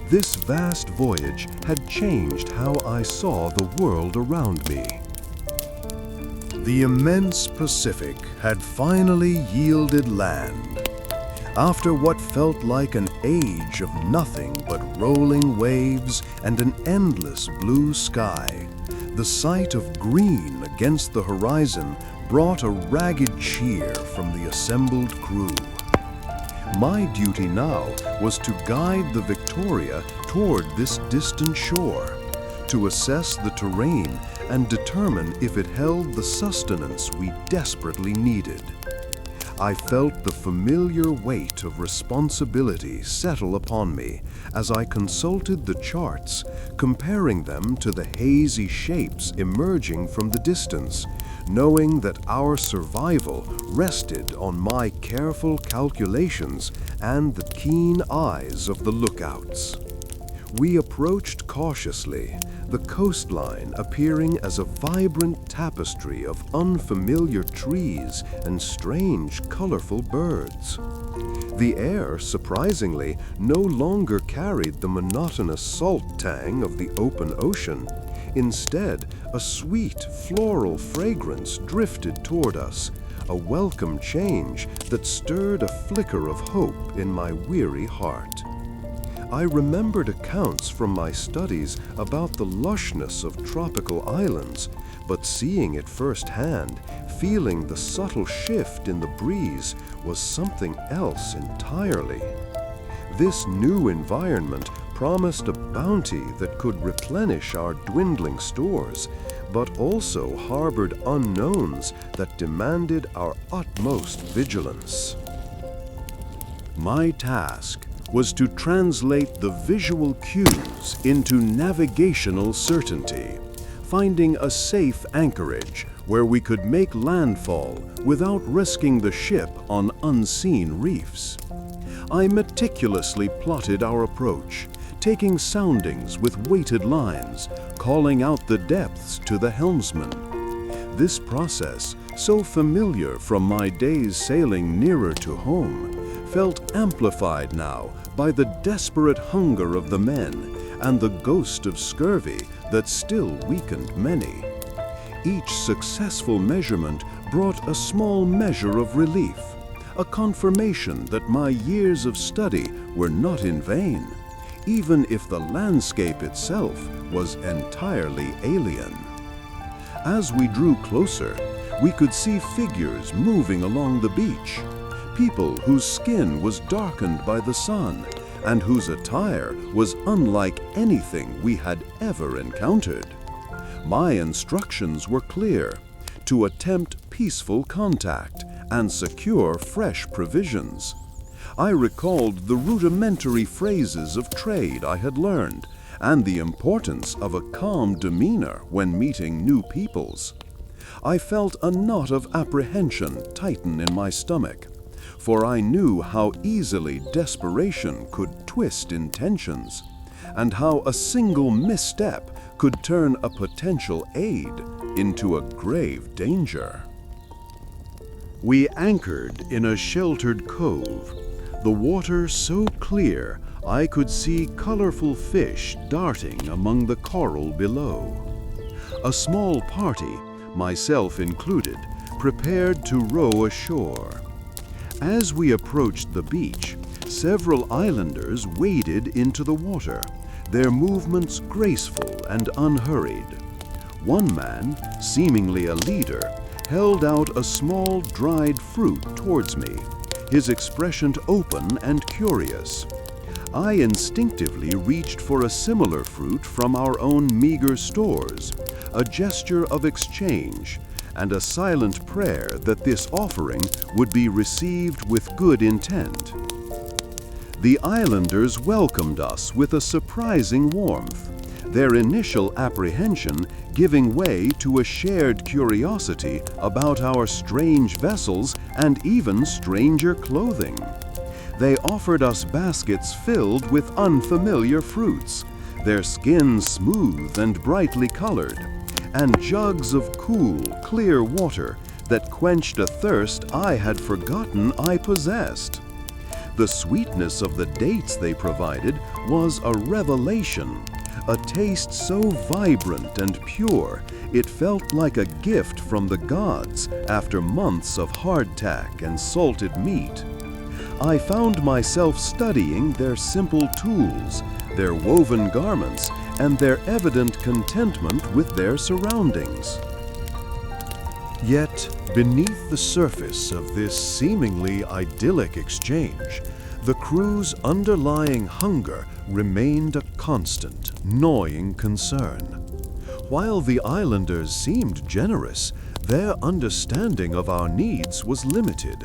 This vast voyage had changed how I saw the world around me. The immense Pacific had finally yielded land. After what felt like an age of nothing but rolling waves and an endless blue sky, the sight of green against the horizon brought a ragged cheer from the assembled crew. My duty now was to guide the Victoria toward this distant shore, to assess the terrain and determine if it held the sustenance we desperately needed. I felt the familiar weight of responsibility settle upon me as I consulted the charts, comparing them to the hazy shapes emerging from the distance, knowing that our survival rested on my careful calculations and the keen eyes of the lookouts. We approached cautiously, the coastline appearing as a vibrant tapestry of unfamiliar trees and strange, colorful birds. The air, surprisingly, no longer carried the monotonous salt tang of the open ocean. Instead, a sweet, floral fragrance drifted toward us, a welcome change that stirred a flicker of hope in my weary heart. I remembered accounts from my studies about the lushness of tropical islands, but seeing it firsthand, feeling the subtle shift in the breeze, was something else entirely. This new environment promised a bounty that could replenish our dwindling stores, but also harbored unknowns that demanded our utmost vigilance. My task was to translate the visual cues into navigational certainty, finding a safe anchorage where we could make landfall without risking the ship on unseen reefs. I meticulously plotted our approach, taking soundings with weighted lines, calling out the depths to the helmsman. This process, so familiar from my days sailing nearer to home, felt amplified now by the desperate hunger of the men and the ghost of scurvy that still weakened many. Each successful measurement brought a small measure of relief, a confirmation that my years of study were not in vain, even if the landscape itself was entirely alien. As we drew closer, we could see figures moving along the beach, people whose skin was darkened by the sun and whose attire was unlike anything we had ever encountered. My instructions were clear: to attempt peaceful contact and secure fresh provisions. I recalled the rudimentary phrases of trade I had learned and the importance of a calm demeanor when meeting new peoples. I felt a knot of apprehension tighten in my stomach, for I knew how easily desperation could twist intentions, and how a single misstep could turn a potential aid into a grave danger. We anchored in a sheltered cove, the water so clear I could see colorful fish darting among the coral below. A small party, myself included, prepared to row ashore. As we approached the beach, several islanders waded into the water, their movements graceful and unhurried. One man, seemingly a leader, held out a small dried fruit towards me, his expression open and curious. I instinctively reached for a similar fruit from our own meager stores, a gesture of exchange, and a silent prayer that this offering would be received with good intent. The islanders welcomed us with a surprising warmth, their initial apprehension giving way to a shared curiosity about our strange vessels and even stranger clothing. They offered us baskets filled with unfamiliar fruits, their skins smooth and brightly colored, and jugs of cool, clear water that quenched a thirst I had forgotten I possessed. The sweetness of the dates they provided was a revelation, a taste so vibrant and pure it felt like a gift from the gods after months of hardtack and salted meat. I found myself studying their simple tools, their woven garments, and their evident contentment with their surroundings. Yet, beneath the surface of this seemingly idyllic exchange, the crew's underlying hunger remained a constant, gnawing concern. While the islanders seemed generous, their understanding of our needs was limited,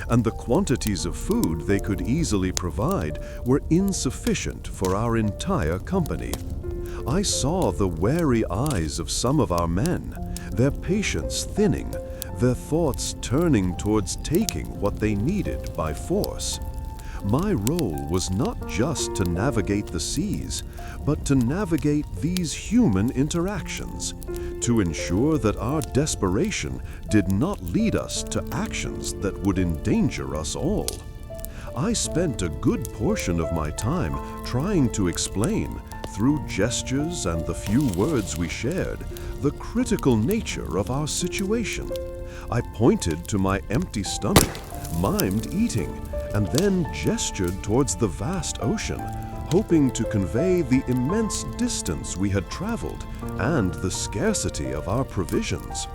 and the quantities of food they could easily provide were insufficient for our entire company. I saw the wary eyes of some of our men, their patience thinning, their thoughts turning towards taking what they needed by force. My role was not just to navigate the seas, but to navigate these human interactions, to ensure that our desperation did not lead us to actions that would endanger us all. I spent a good portion of my time trying to explain, through gestures and the few words we shared, the critical nature of our situation. I pointed to my empty stomach, mimed eating, and then gestured towards the vast ocean, hoping to convey the immense distance we had traveled and the scarcity of our provisions.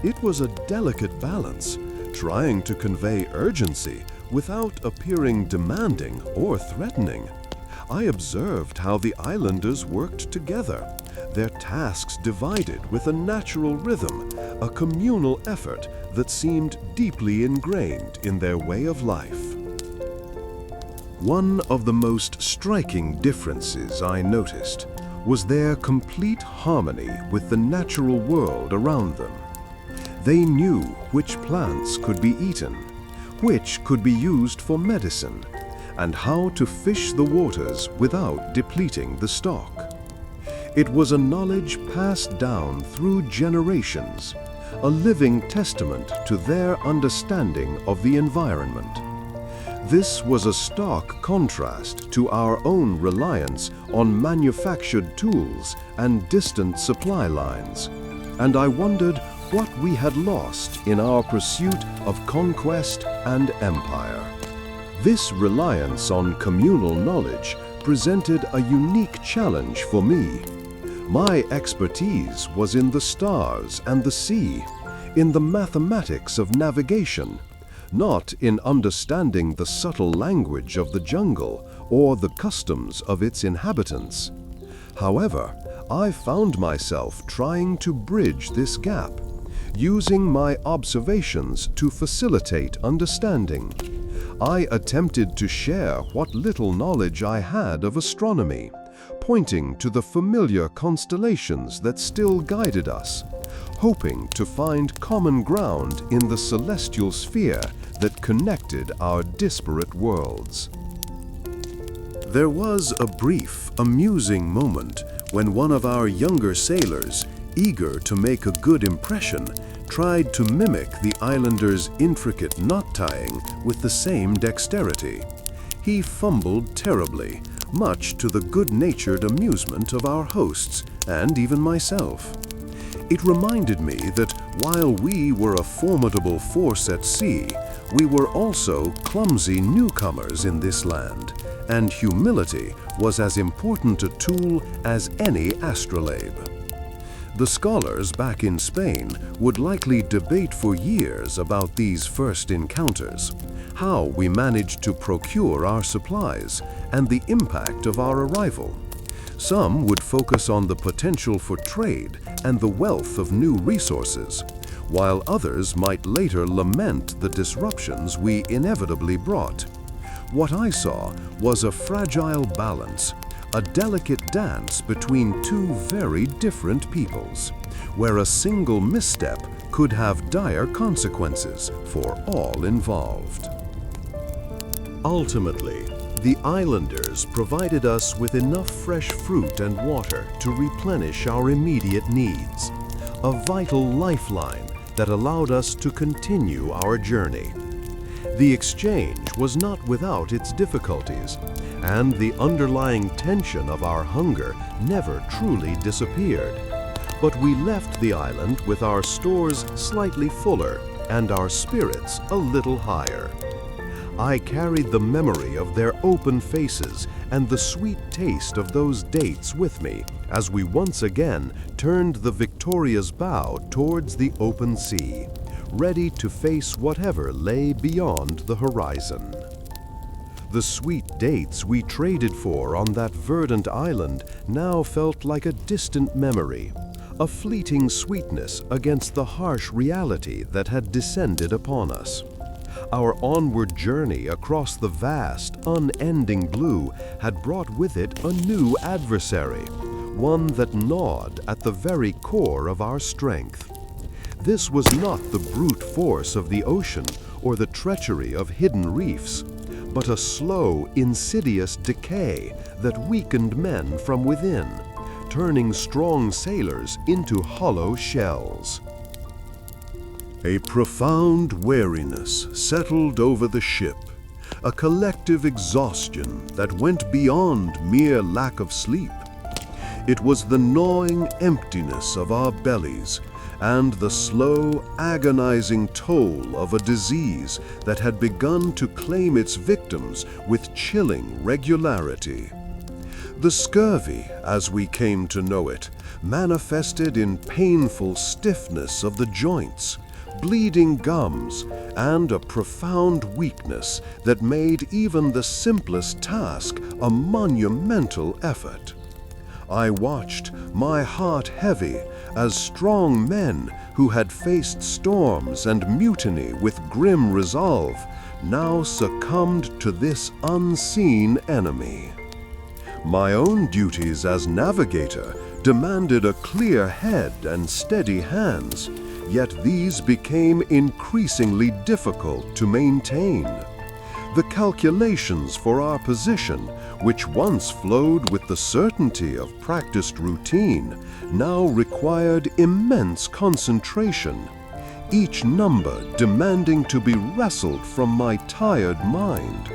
It was a delicate balance, trying to convey urgency without appearing demanding or threatening. I observed how the islanders worked together, their tasks divided with a natural rhythm, a communal effort that seemed deeply ingrained in their way of life. One of the most striking differences I noticed was their complete harmony with the natural world around them. They knew which plants could be eaten, which could be used for medicine, and how to fish the waters without depleting the stock. It was a knowledge passed down through generations, a living testament to their understanding of the environment. This was a stark contrast to our own reliance on manufactured tools and distant supply lines, and I wondered what we had lost in our pursuit of conquest and empire. This reliance on communal knowledge presented a unique challenge for me. My expertise was in the stars and the sea, in the mathematics of navigation, not in understanding the subtle language of the jungle or the customs of its inhabitants. However, I found myself trying to bridge this gap, using my observations to facilitate understanding. I attempted to share what little knowledge I had of astronomy, pointing to the familiar constellations that still guided us, hoping to find common ground in the celestial sphere that connected our disparate worlds. There was a brief, amusing moment when one of our younger sailors, eager to make a good impression, tried to mimic the islanders' intricate knot-tying with the same dexterity. He fumbled terribly, much to the good-natured amusement of our hosts and even myself. It reminded me that while we were a formidable force at sea, we were also clumsy newcomers in this land, and humility was as important a tool as any astrolabe. The scholars back in Spain would likely debate for years about these first encounters, how we managed to procure our supplies, and the impact of our arrival. Some would focus on the potential for trade and the wealth of new resources, while others might later lament the disruptions we inevitably brought. What I saw was a fragile balance, a delicate dance between two very different peoples, where a single misstep could have dire consequences for all involved. Ultimately, the islanders provided us with enough fresh fruit and water to replenish our immediate needs, a vital lifeline that allowed us to continue our journey. The exchange was not without its difficulties, and the underlying tension of our hunger never truly disappeared. But we left the island with our stores slightly fuller and our spirits a little higher. I carried the memory of their open faces and the sweet taste of those dates with me as we once again turned the Victoria's bow towards the open sea, ready to face whatever lay beyond the horizon. The sweet dates we traded for on that verdant island now felt like a distant memory, a fleeting sweetness against the harsh reality that had descended upon us. Our onward journey across the vast, unending blue had brought with it a new adversary, one that gnawed at the very core of our strength. This was not the brute force of the ocean or the treachery of hidden reefs, but a slow, insidious decay that weakened men from within, turning strong sailors into hollow shells. A profound weariness settled over the ship, a collective exhaustion that went beyond mere lack of sleep. It was the gnawing emptiness of our bellies and the slow, agonizing toll of a disease that had begun to claim its victims with chilling regularity. The scurvy, as we came to know it, manifested in painful stiffness of the joints, bleeding gums, and a profound weakness that made even the simplest task a monumental effort. I watched, my heart heavy, as strong men who had faced storms and mutiny with grim resolve now succumbed to this unseen enemy. My own duties as navigator demanded a clear head and steady hands, yet these became increasingly difficult to maintain. The calculations for our position, which once flowed with the certainty of practiced routine, now required immense concentration, each number demanding to be wrestled from my tired mind.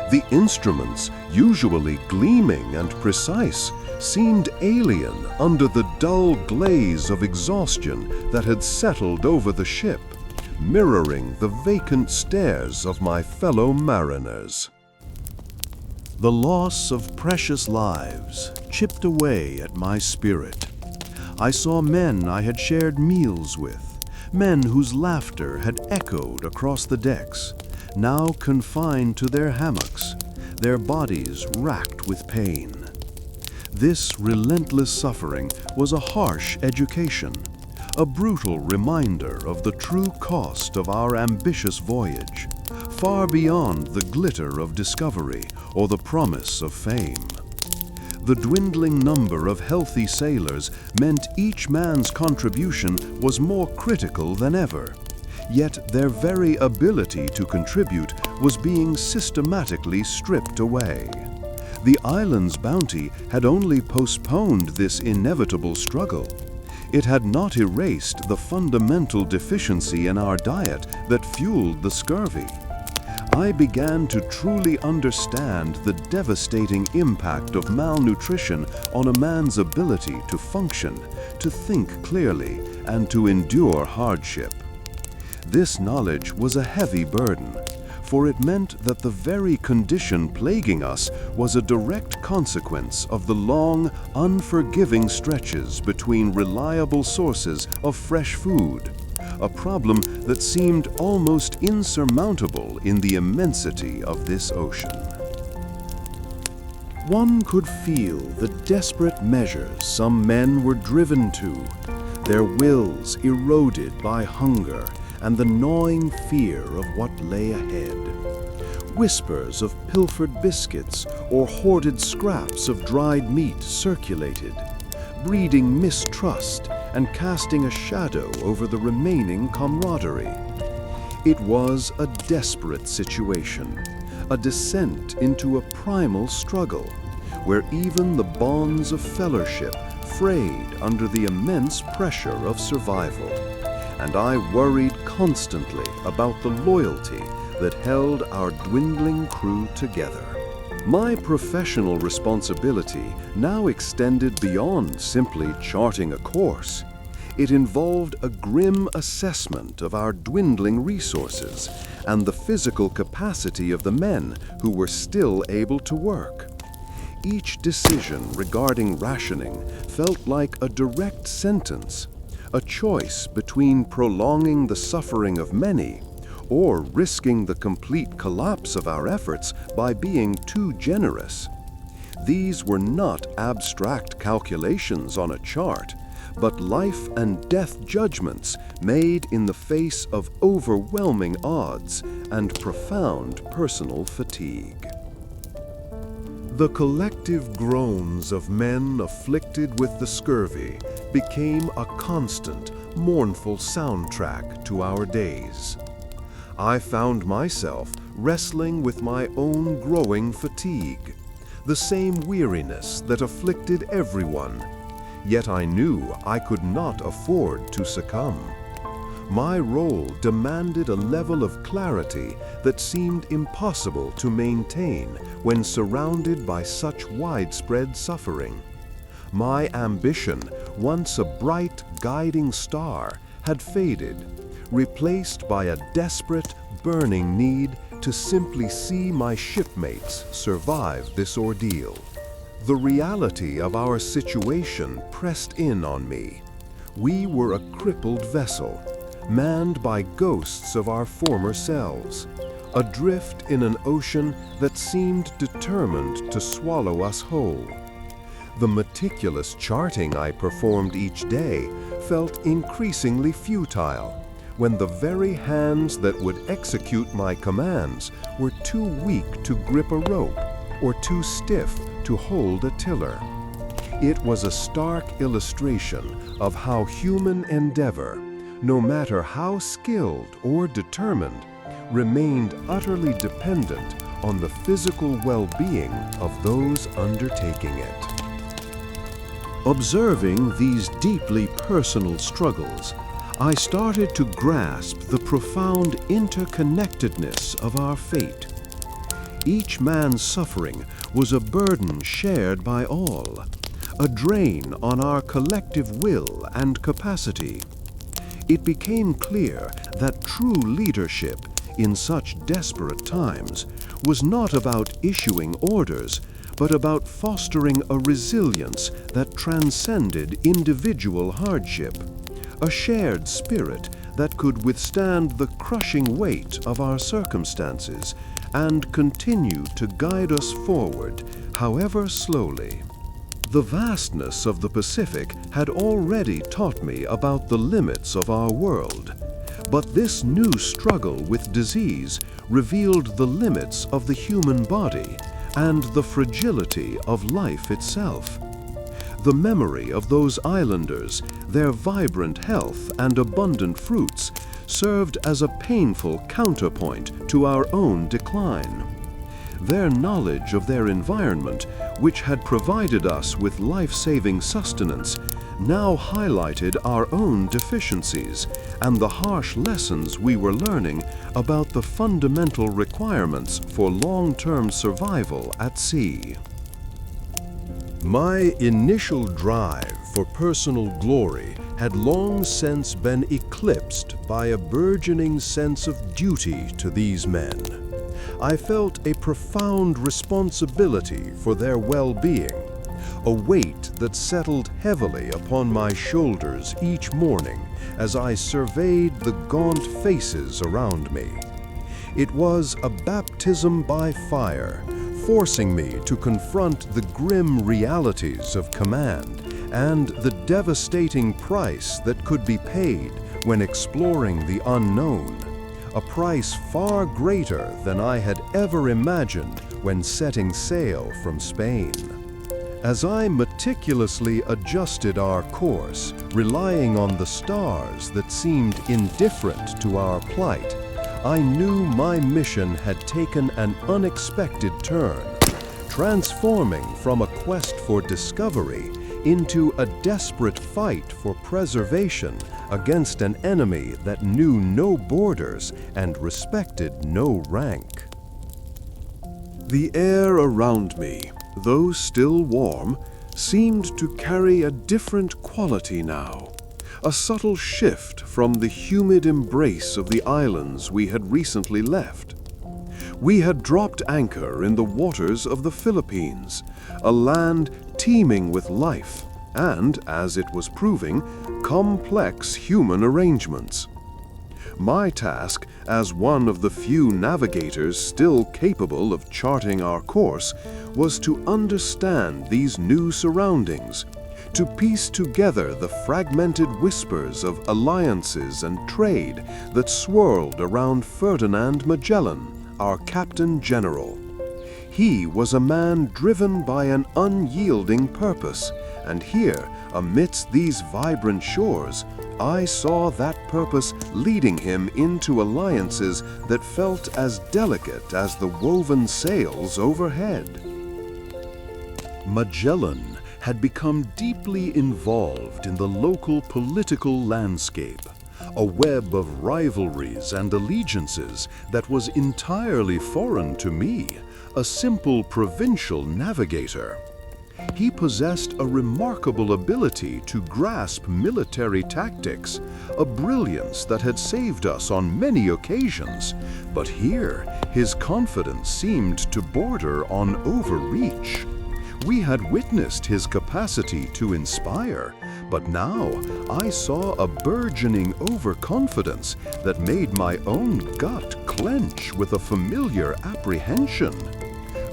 The instruments, usually gleaming and precise, seemed alien under the dull glaze of exhaustion that had settled over the ship, mirroring the vacant stares of my fellow mariners. The loss of precious lives chipped away at my spirit. I saw men I had shared meals with, men whose laughter had echoed across the decks, now confined to their hammocks, their bodies racked with pain. This relentless suffering was a harsh education, a brutal reminder of the true cost of our ambitious voyage, far beyond the glitter of discovery or the promise of fame. The dwindling number of healthy sailors meant each man's contribution was more critical than ever, yet their very ability to contribute was being systematically stripped away. The island's bounty had only postponed this inevitable struggle. It had not erased the fundamental deficiency in our diet that fueled the scurvy. I began to truly understand the devastating impact of malnutrition on a man's ability to function, to think clearly, and to endure hardship. This knowledge was a heavy burden, for it meant that the very condition plaguing us was a direct consequence of the long, unforgiving stretches between reliable sources of fresh food, a problem that seemed almost insurmountable in the immensity of this ocean. One could feel the desperate measures some men were driven to, their wills eroded by hunger and the gnawing fear of what lay ahead. Whispers of pilfered biscuits or hoarded scraps of dried meat circulated, breeding mistrust and casting a shadow over the remaining camaraderie. It was a desperate situation, a descent into a primal struggle, where even the bonds of fellowship frayed under the immense pressure of survival. And I worried constantly about the loyalty that held our dwindling crew together. My professional responsibility now extended beyond simply charting a course. It involved a grim assessment of our dwindling resources and the physical capacity of the men who were still able to work. Each decision regarding rationing felt like a direct sentence, a choice between prolonging the suffering of many or risking the complete collapse of our efforts by being too generous. These were not abstract calculations on a chart, but life and death judgments made in the face of overwhelming odds and profound personal fatigue. The collective groans of men afflicted with the scurvy became a constant, mournful soundtrack to our days. I found myself wrestling with my own growing fatigue, the same weariness that afflicted everyone, yet I knew I could not afford to succumb. My role demanded a level of clarity that seemed impossible to maintain when surrounded by such widespread suffering. My ambition, once a bright, guiding star, had faded, replaced by a desperate, burning need to simply see my shipmates survive this ordeal. The reality of our situation pressed in on me. We were a crippled vessel, manned by ghosts of our former selves, adrift in an ocean that seemed determined to swallow us whole. The meticulous charting I performed each day felt increasingly futile, when the very hands that would execute my commands were too weak to grip a rope or too stiff to hold a tiller. It was a stark illustration of how human endeavor, no matter how skilled or determined, remained utterly dependent on the physical well-being of those undertaking it. Observing these deeply personal struggles, I started to grasp the profound interconnectedness of our fate. Each man's suffering was a burden shared by all, a drain on our collective will and capacity. It became clear that true leadership in such desperate times was not about issuing orders, but about fostering a resilience that transcended individual hardship, a shared spirit that could withstand the crushing weight of our circumstances and continue to guide us forward, however slowly. The vastness of the Pacific had already taught me about the limits of our world, but this new struggle with disease revealed the limits of the human body and the fragility of life itself. The memory of those islanders, their vibrant health and abundant fruits, served as a painful counterpoint to our own decline. Their knowledge of their environment, which had provided us with life-saving sustenance, now highlighted our own deficiencies and the harsh lessons we were learning about the fundamental requirements for long-term survival at sea. My initial drive for personal glory had long since been eclipsed by a burgeoning sense of duty to these men. I felt a profound responsibility for their well-being, a weight that settled heavily upon my shoulders each morning as I surveyed the gaunt faces around me. It was a baptism by fire, forcing me to confront the grim realities of command and the devastating price that could be paid when exploring the unknown, a price far greater than I had ever imagined when setting sail from Spain. As I meticulously adjusted our course, relying on the stars that seemed indifferent to our plight, I knew my mission had taken an unexpected turn, transforming from a quest for discovery into a desperate fight for preservation against an enemy that knew no borders and respected no rank. The air around me, though still warm, seemed to carry a different quality now, a subtle shift from the humid embrace of the islands we had recently left. We had dropped anchor in the waters of the Philippines, a land teeming with life and, as it was proving, complex human arrangements. My task, as one of the few navigators still capable of charting our course, was to understand these new surroundings, to piece together the fragmented whispers of alliances and trade that swirled around Ferdinand Magellan, our Captain General. He was a man driven by an unyielding purpose, and here, amidst these vibrant shores, I saw that purpose leading him into alliances that felt as delicate as the woven sails overhead. Magellan had become deeply involved in the local political landscape, a web of rivalries and allegiances that was entirely foreign to me, a simple provincial navigator. He possessed a remarkable ability to grasp military tactics, a brilliance that had saved us on many occasions, but here his confidence seemed to border on overreach. We had witnessed his capacity to inspire, but now I saw a burgeoning overconfidence that made my own gut clench with a familiar apprehension.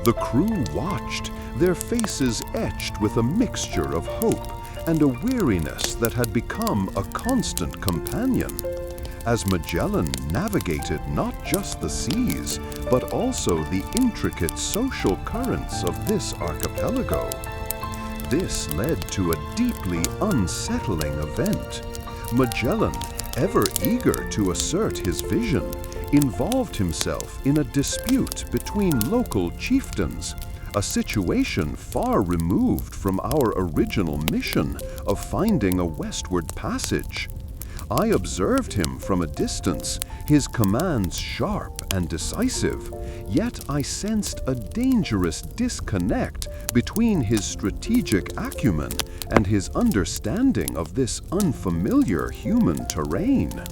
The crew watched, their faces etched with a mixture of hope and a weariness that had become a constant companion. As Magellan navigated not just the seas, but also the intricate social currents of this archipelago. This led to a deeply unsettling event. Magellan, ever eager to assert his vision, involved himself in a dispute between local chieftains, a situation far removed from our original mission of finding a westward passage. I observed him from a distance, his commands sharp and decisive, yet I sensed a dangerous disconnect between his strategic acumen and his understanding of this unfamiliar human terrain.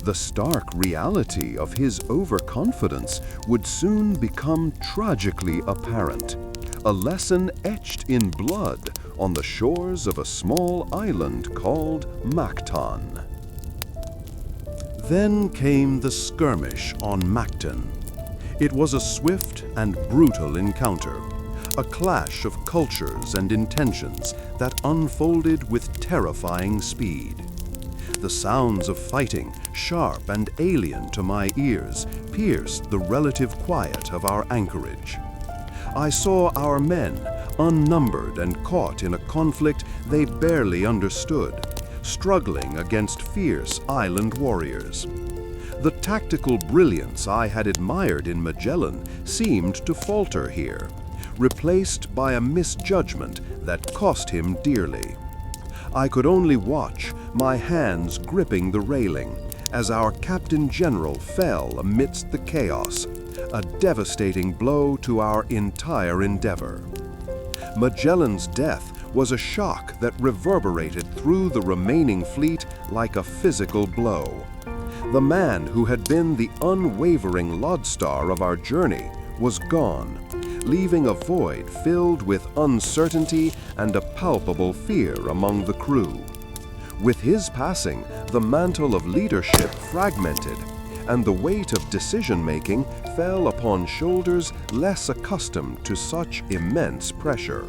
The stark reality of his overconfidence would soon become tragically apparent, a lesson etched in blood on the shores of a small island called Mactan. Then came the skirmish on Mactan. It was a swift and brutal encounter, a clash of cultures and intentions that unfolded with terrifying speed. The sounds of fighting, sharp and alien to my ears, pierced the relative quiet of our anchorage. I saw our men, unnumbered and caught in a conflict they barely understood, struggling against fierce island warriors. The tactical brilliance I had admired in Magellan seemed to falter here, replaced by a misjudgment that cost him dearly. I could only watch, my hands gripping the railing, as our Captain General fell amidst the chaos, a devastating blow to our entire endeavor. Magellan's death was a shock that reverberated through the remaining fleet like a physical blow. The man who had been the unwavering lodestar of our journey was gone, leaving a void filled with uncertainty and a palpable fear among the crew. With his passing, the mantle of leadership fragmented, and the weight of decision-making fell upon shoulders less accustomed to such immense pressure.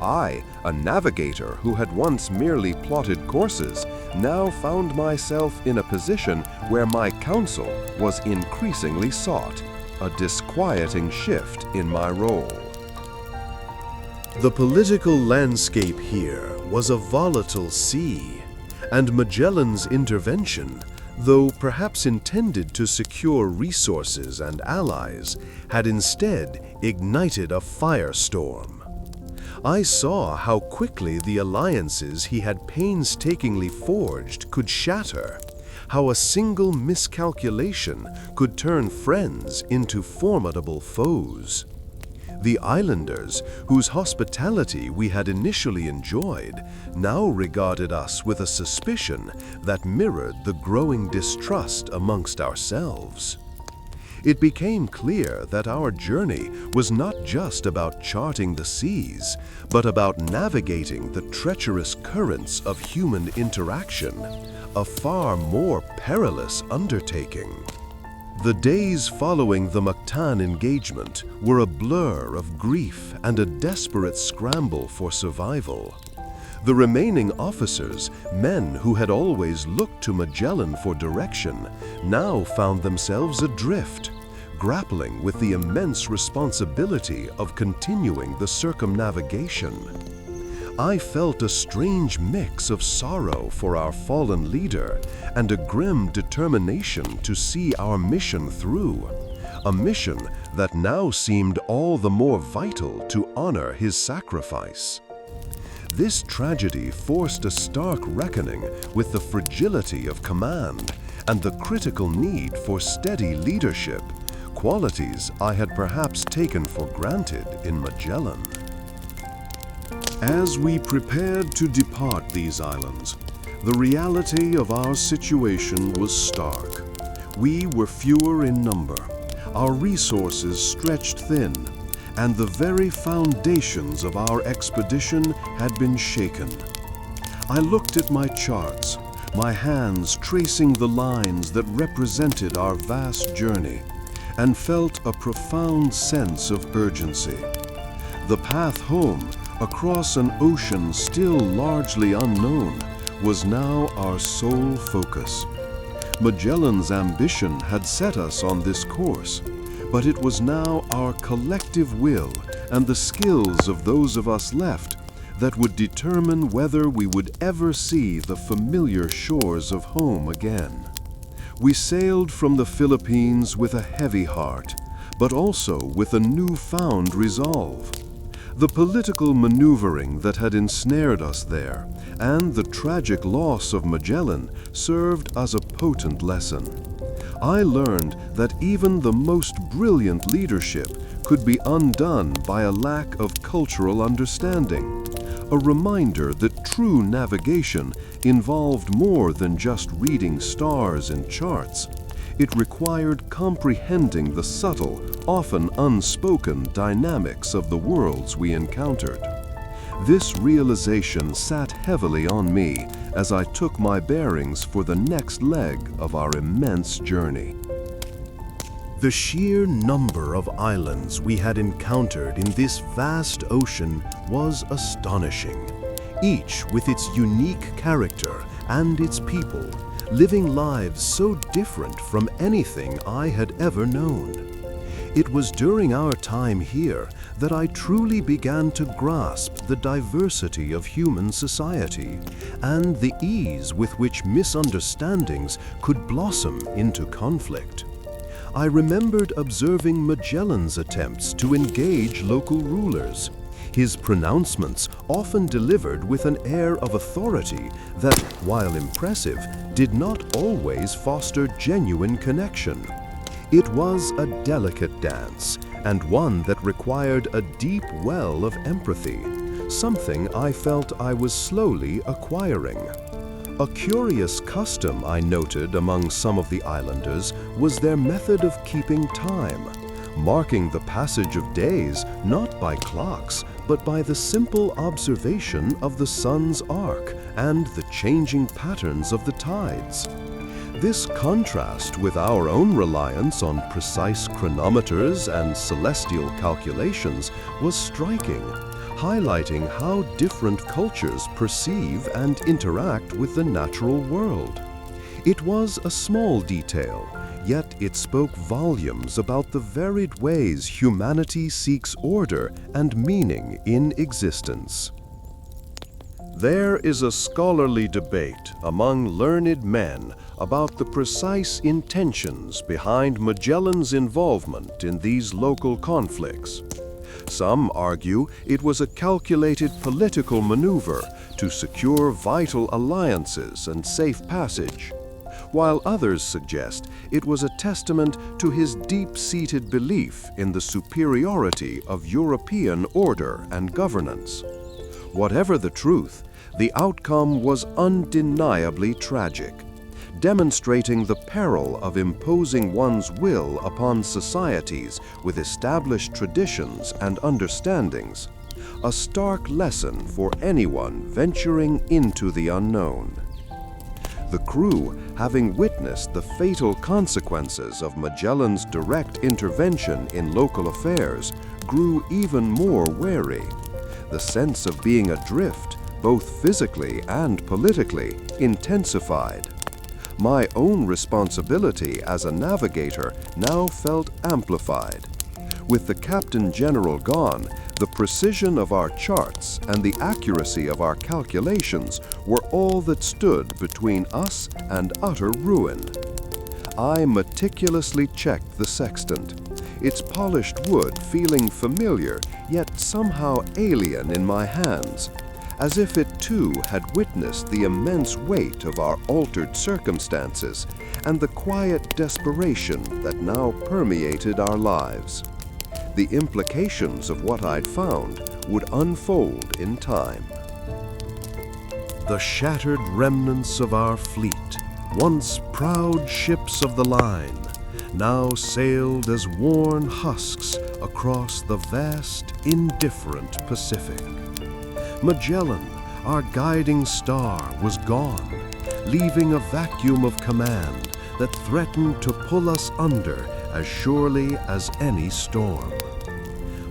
I, a navigator who had once merely plotted courses, now found myself in a position where my counsel was increasingly sought, a disquieting shift in my role. The political landscape here was a volatile sea, and Magellan's intervention, though perhaps intended to secure resources and allies, had instead ignited a firestorm. I saw how quickly the alliances he had painstakingly forged could shatter, how a single miscalculation could turn friends into formidable foes. The islanders, whose hospitality we had initially enjoyed, now regarded us with a suspicion that mirrored the growing distrust amongst ourselves. It became clear that our journey was not just about charting the seas, but about navigating the treacherous currents of human interaction, a far more perilous undertaking. The days following the Mactan engagement were a blur of grief and a desperate scramble for survival. The remaining officers, men who had always looked to Magellan for direction, now found themselves adrift, grappling with the immense responsibility of continuing the circumnavigation. I felt a strange mix of sorrow for our fallen leader and a grim determination to see our mission through, a mission that now seemed all the more vital to honor his sacrifice. This tragedy forced a stark reckoning with the fragility of command and the critical need for steady leadership, qualities I had perhaps taken for granted in Magellan. As we prepared to depart these islands, the reality of our situation was stark. We were fewer in number, our resources stretched thin, and the very foundations of our expedition had been shaken. I looked at my charts, my hands tracing the lines that represented our vast journey, and felt a profound sense of urgency. The path home, across an ocean still largely unknown, was now our sole focus. Magellan's ambition had set us on this course, but it was now our collective will and the skills of those of us left that would determine whether we would ever see the familiar shores of home again. We sailed from the Philippines with a heavy heart, but also with a newfound resolve. The political maneuvering that had ensnared us there, and the tragic loss of Magellan, served as a potent lesson. I learned that even the most brilliant leadership could be undone by a lack of cultural understanding, a reminder that true navigation involved more than just reading stars and charts. It required comprehending the subtle, often unspoken dynamics of the worlds we encountered. This realization sat heavily on me as I took my bearings for the next leg of our immense journey. The sheer number of islands we had encountered in this vast ocean was astonishing, each with its unique character and its people, living lives so different from anything I had ever known. It was during our time here that I truly began to grasp the diversity of human society and the ease with which misunderstandings could blossom into conflict. I remembered observing Magellan's attempts to engage local rulers. His pronouncements often delivered with an air of authority that, while impressive, did not always foster genuine connection. It was a delicate dance, and one that required a deep well of empathy, something I felt I was slowly acquiring. A curious custom I noted among some of the islanders was their method of keeping time, marking the passage of days not by clocks, but by the simple observation of the sun's arc and the changing patterns of the tides. This contrast with our own reliance on precise chronometers and celestial calculations was striking, highlighting how different cultures perceive and interact with the natural world. It was a small detail, yet it spoke volumes about the varied ways humanity seeks order and meaning in existence. There is a scholarly debate among learned men about the precise intentions behind Magellan's involvement in these local conflicts. Some argue it was a calculated political maneuver to secure vital alliances and safe passage, while others suggest it was a testament to his deep-seated belief in the superiority of European order and governance. Whatever the truth, the outcome was undeniably tragic, demonstrating the peril of imposing one's will upon societies with established traditions and understandings, a stark lesson for anyone venturing into the unknown. The crew, having witnessed the fatal consequences of Magellan's direct intervention in local affairs, grew even more wary. The sense of being adrift, both physically and politically, intensified. My own responsibility as a navigator now felt amplified. With the Captain General gone, the precision of our charts and the accuracy of our calculations were all that stood between us and utter ruin. I meticulously checked the sextant, its polished wood feeling familiar yet somehow alien in my hands, as if it too had witnessed the immense weight of our altered circumstances and the quiet desperation that now permeated our lives. The implications of what I'd found would unfold in time. The shattered remnants of our fleet, once proud ships of the line, now sailed as worn husks across the vast, indifferent Pacific. Magellan, our guiding star, was gone, leaving a vacuum of command that threatened to pull us under as surely as any storm.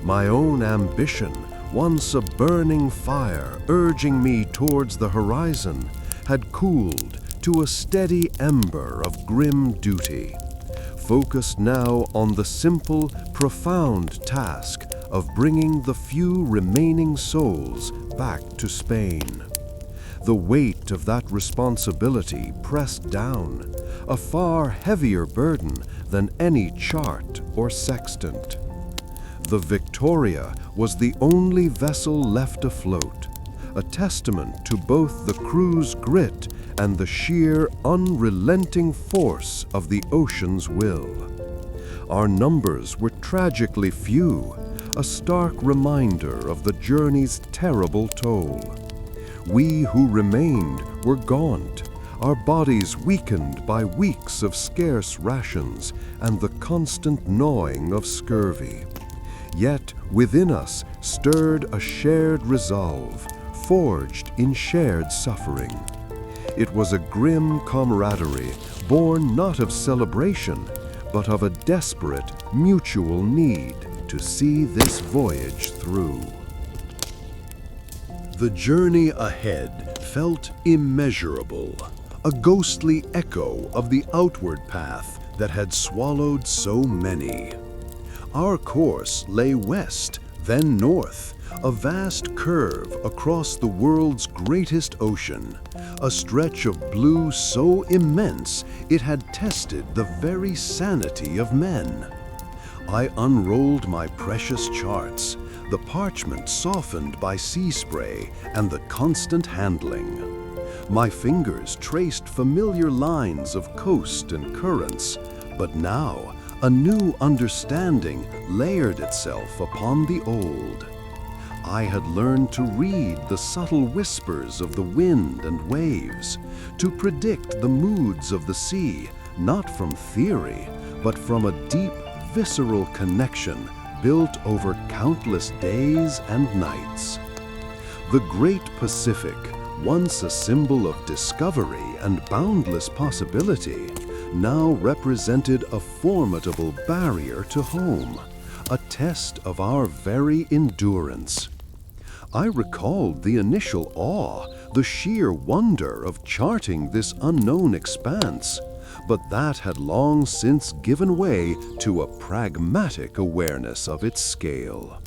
My own ambition, once a burning fire urging me towards the horizon, had cooled to a steady ember of grim duty, focused now on the simple, profound task of bringing the few remaining souls back to Spain. The weight of that responsibility pressed down, a far heavier burden than any chart or sextant. The Victoria was the only vessel left afloat, a testament to both the crew's grit and the sheer, unrelenting force of the ocean's will. Our numbers were tragically few, a stark reminder of the journey's terrible toll. We who remained were gaunt, our bodies weakened by weeks of scarce rations and the constant gnawing of scurvy. Yet within us stirred a shared resolve, forged in shared suffering. It was a grim camaraderie, born not of celebration, but of a desperate, mutual need to see this voyage through. The journey ahead felt immeasurable, a ghostly echo of the outward path that had swallowed so many. Our course lay west, then north, a vast curve across the world's greatest ocean, a stretch of blue so immense it had tested the very sanity of men. I unrolled my precious charts, the parchment softened by sea spray and the constant handling. My fingers traced familiar lines of coast and currents, but now a new understanding layered itself upon the old. I had learned to read the subtle whispers of the wind and waves, to predict the moods of the sea, not from theory, but from a deep, visceral connection built over countless days and nights. The great Pacific, once a symbol of discovery and boundless possibility, now represented a formidable barrier to home, a test of our very endurance. I recalled the initial awe, the sheer wonder of charting this unknown expanse, but that had long since given way to a pragmatic awareness of its scale.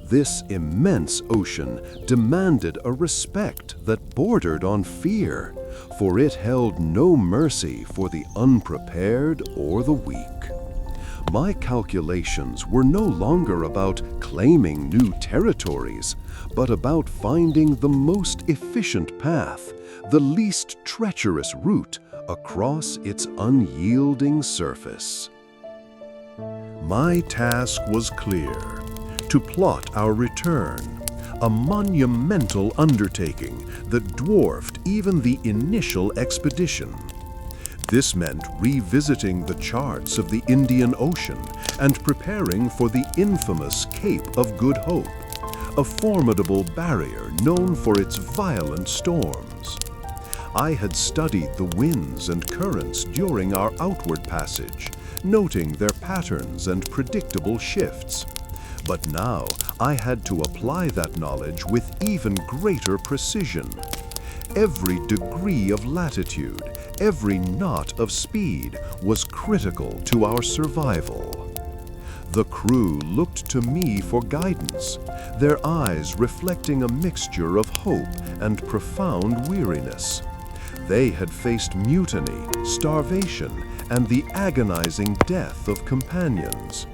This immense ocean demanded a respect that bordered on fear, for it held no mercy for the unprepared or the weak. My calculations were no longer about claiming new territories, but about finding the most efficient path, the least treacherous route across its unyielding surface. My task was clear: to plot our return, a monumental undertaking that dwarfed even the initial expedition. This meant revisiting the charts of the Indian Ocean and preparing for the infamous Cape of Good Hope, a formidable barrier known for its violent storms. I had studied the winds and currents during our outward passage, noting their patterns and predictable shifts. But now I had to apply that knowledge with even greater precision. Every degree of latitude, every knot of speed was critical to our survival. The crew looked to me for guidance, their eyes reflecting a mixture of hope and profound weariness. They had faced mutiny, starvation, and the agonizing death of companions.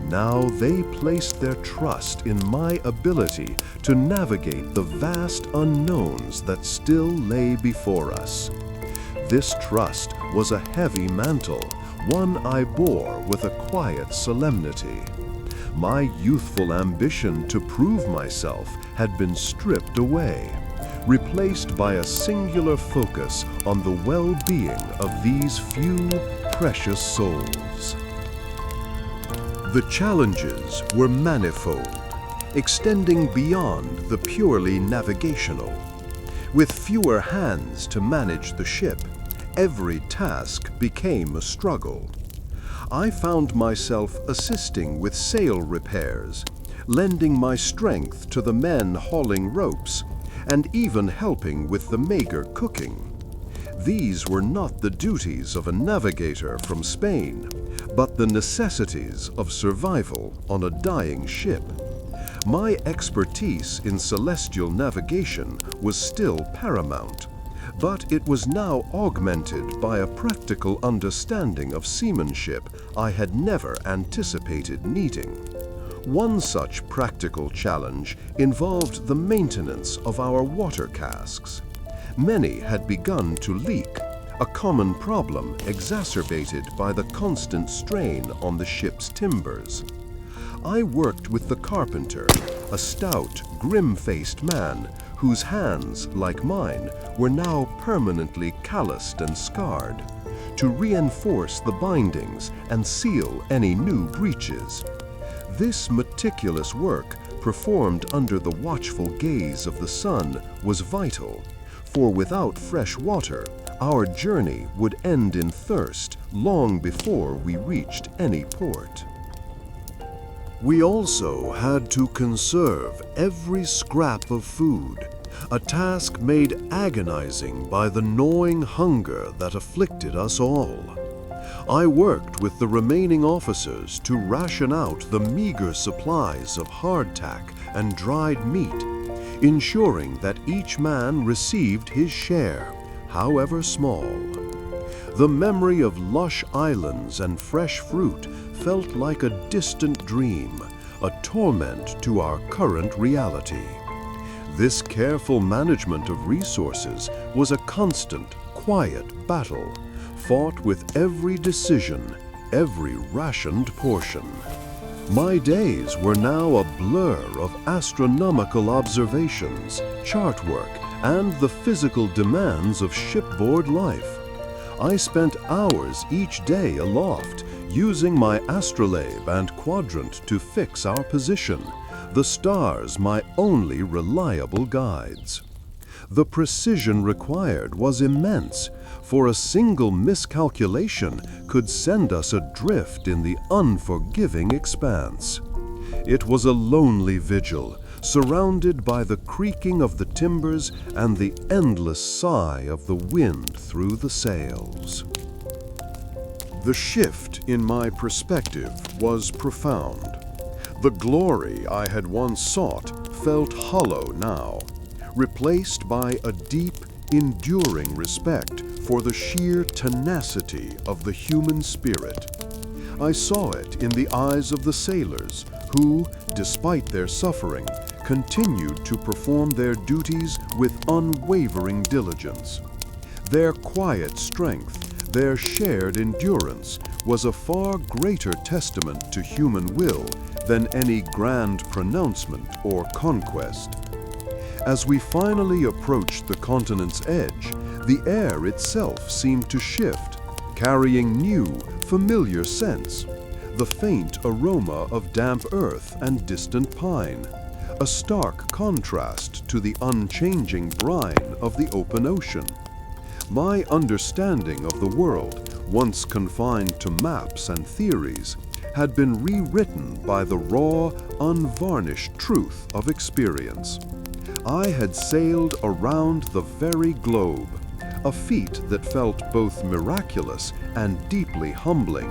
Now they placed their trust in my ability to navigate the vast unknowns that still lay before us. This trust was a heavy mantle, one I bore with a quiet solemnity. My youthful ambition to prove myself had been stripped away, replaced by a singular focus on the well-being of these few precious souls. The challenges were manifold, extending beyond the purely navigational. With fewer hands to manage the ship, every task became a struggle. I found myself assisting with sail repairs, lending my strength to the men hauling ropes, and even helping with the mager cooking. These were not the duties of a navigator from Spain, but the necessities of survival on a dying ship. My expertise in celestial navigation was still paramount, but it was now augmented by a practical understanding of seamanship I had never anticipated needing. One such practical challenge involved the maintenance of our water casks. Many had begun to leak, a common problem exacerbated by the constant strain on the ship's timbers. I worked with the carpenter, a stout, grim-faced man whose hands, like mine, were now permanently calloused and scarred, to reinforce the bindings and seal any new breaches. This meticulous work, performed under the watchful gaze of the sun, was vital, for without fresh water, our journey would end in thirst long before we reached any port. We also had to conserve every scrap of food, a task made agonizing by the gnawing hunger that afflicted us all. I worked with the remaining officers to ration out the meager supplies of hardtack and dried meat, ensuring that each man received his share, however small. The memory of lush islands and fresh fruit felt like a distant dream, a torment to our current reality. This careful management of resources was a constant, quiet battle, fought with every decision, every rationed portion. My days were now a blur of astronomical observations, chart work, and the physical demands of shipboard life. I spent hours each day aloft, using my astrolabe and quadrant to fix our position, the stars my only reliable guides. The precision required was immense, for a single miscalculation could send us adrift in the unforgiving expanse. It was a lonely vigil, surrounded by the creaking of the timbers and the endless sigh of the wind through the sails. The shift in my perspective was profound. The glory I had once sought felt hollow now, replaced by a deep, enduring respect for the sheer tenacity of the human spirit. I saw it in the eyes of the sailors who, despite their suffering, continued to perform their duties with unwavering diligence. Their quiet strength, their shared endurance, was a far greater testament to human will than any grand pronouncement or conquest. As we finally approached the continent's edge, the air itself seemed to shift, carrying new, familiar scents, the faint aroma of damp earth and distant pine, a stark contrast to the unchanging brine of the open ocean. My understanding of the world, once confined to maps and theories, had been rewritten by the raw, unvarnished truth of experience. I had sailed around the very globe, a feat that felt both miraculous and deeply humbling.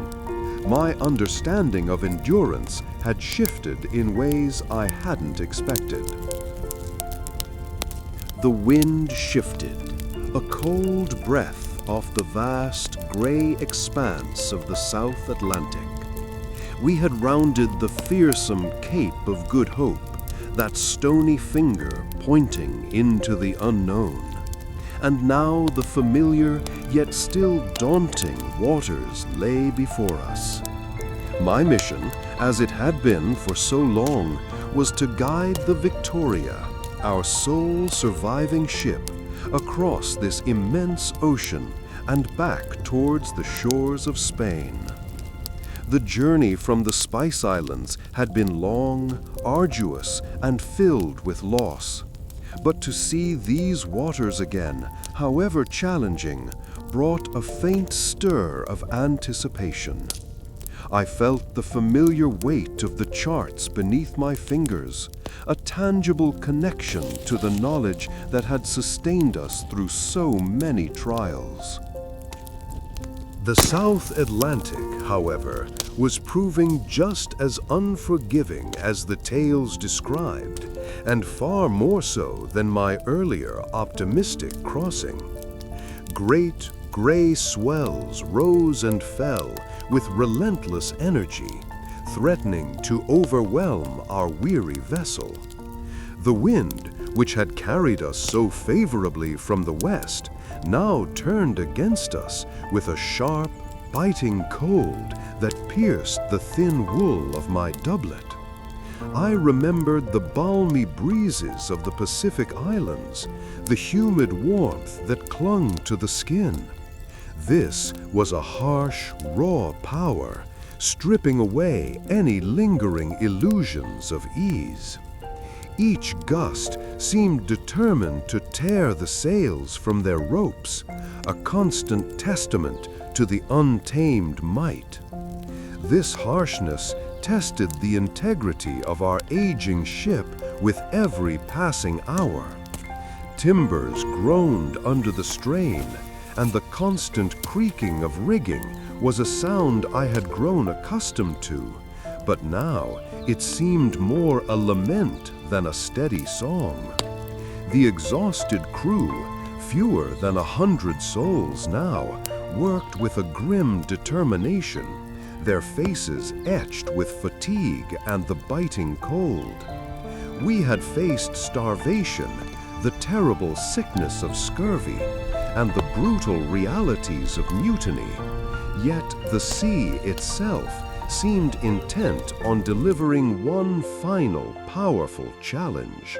My understanding of endurance had shifted in ways I hadn't expected. The wind shifted, a cold breath off the vast gray expanse of the South Atlantic. We had rounded the fearsome Cape of Good Hope, that stony finger pointing into the unknown. And now the familiar yet still daunting waters lay before us. My mission, as it had been for so long, was to guide the Victoria, our sole surviving ship, across this immense ocean and back towards the shores of Spain. The journey from the Spice Islands had been long, arduous, and filled with loss. But to see these waters again, however challenging, brought a faint stir of anticipation. I felt the familiar weight of the charts beneath my fingers, a tangible connection to the knowledge that had sustained us through so many trials. The South Atlantic, however, was proving just as unforgiving as the tales described, and far more so than my earlier optimistic crossing. Great gray swells rose and fell with relentless energy, threatening to overwhelm our weary vessel. The wind, which had carried us so favorably from the west, now turned against us with a sharp, biting cold that pierced the thin wool of my doublet. I remembered the balmy breezes of the Pacific Islands, the humid warmth that clung to the skin. This was a harsh, raw power, stripping away any lingering illusions of ease. Each gust seemed determined to tear the sails from their ropes, a constant testament to the untamed might. This harshness tested the integrity of our aging ship with every passing hour. Timbers groaned under the strain, and the constant creaking of rigging was a sound I had grown accustomed to, but now it seemed more a lament than a steady song. The exhausted crew, fewer than 100 souls now, worked with a grim determination, their faces etched with fatigue and the biting cold. We had faced starvation, the terrible sickness of scurvy, and the brutal realities of mutiny, yet the sea itself seemed intent on delivering one final, powerful challenge.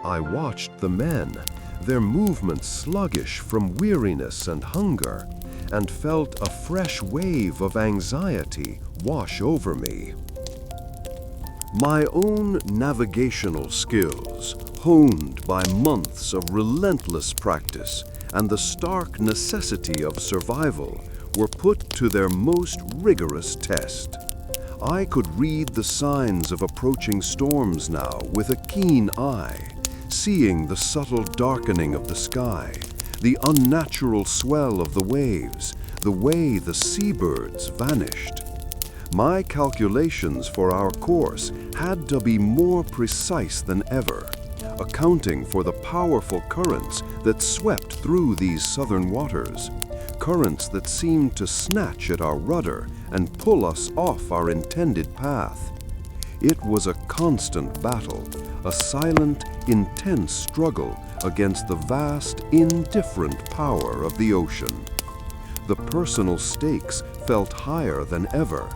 I watched the men, their movements sluggish from weariness and hunger, and felt a fresh wave of anxiety wash over me. My own navigational skills, honed by months of relentless practice and the stark necessity of survival, were put to their most rigorous test. I could read the signs of approaching storms now with a keen eye, seeing the subtle darkening of the sky, the unnatural swell of the waves, the way the seabirds vanished. My calculations for our course had to be more precise than ever, accounting for the powerful currents that swept through these southern waters, currents that seemed to snatch at our rudder and pull us off our intended path. It was a constant battle, a silent, intense struggle against the vast, indifferent power of the ocean. The personal stakes felt higher than ever.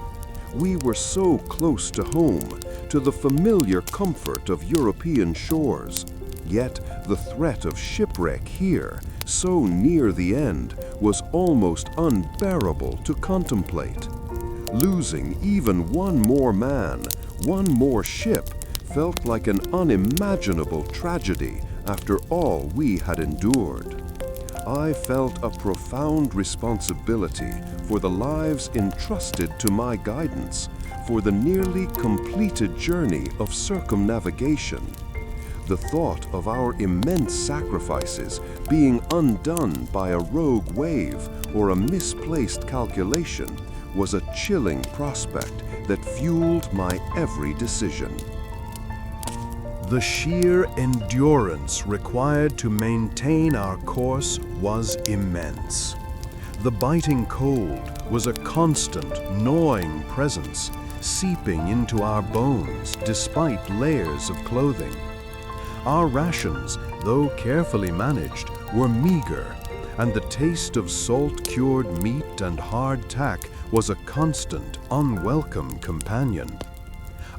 We were so close to home, to the familiar comfort of European shores, yet the threat of shipwreck here, so near the end, was almost unbearable to contemplate. Losing even one more man, one more ship, felt like an unimaginable tragedy after all we had endured. I felt a profound responsibility for the lives entrusted to my guidance, for the nearly completed journey of circumnavigation. The thought of our immense sacrifices being undone by a rogue wave or a misplaced calculation was a chilling prospect that fueled my every decision. The sheer endurance required to maintain our course was immense. The biting cold was a constant, gnawing presence, seeping into our bones despite layers of clothing. Our rations, though carefully managed, were meager, and the taste of salt-cured meat and hard tack was a constant, unwelcome companion.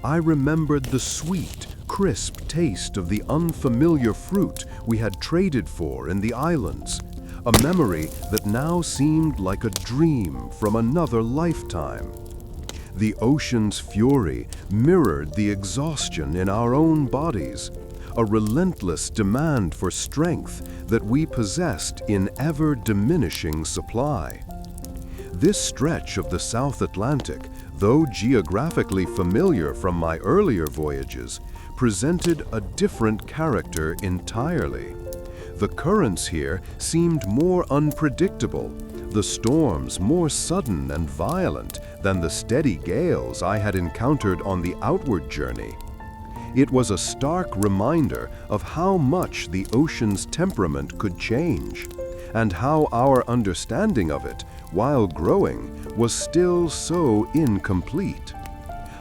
I remembered the sweet, crisp taste of the unfamiliar fruit we had traded for in the islands, a memory that now seemed like a dream from another lifetime. The ocean's fury mirrored the exhaustion in our own bodies, a relentless demand for strength that we possessed in ever-diminishing supply. This stretch of the South Atlantic, though geographically familiar from my earlier voyages, presented a different character entirely. The currents here seemed more unpredictable, the storms more sudden and violent than the steady gales I had encountered on the outward journey. It was a stark reminder of how much the ocean's temperament could change, and how our understanding of it, while growing, was still so incomplete.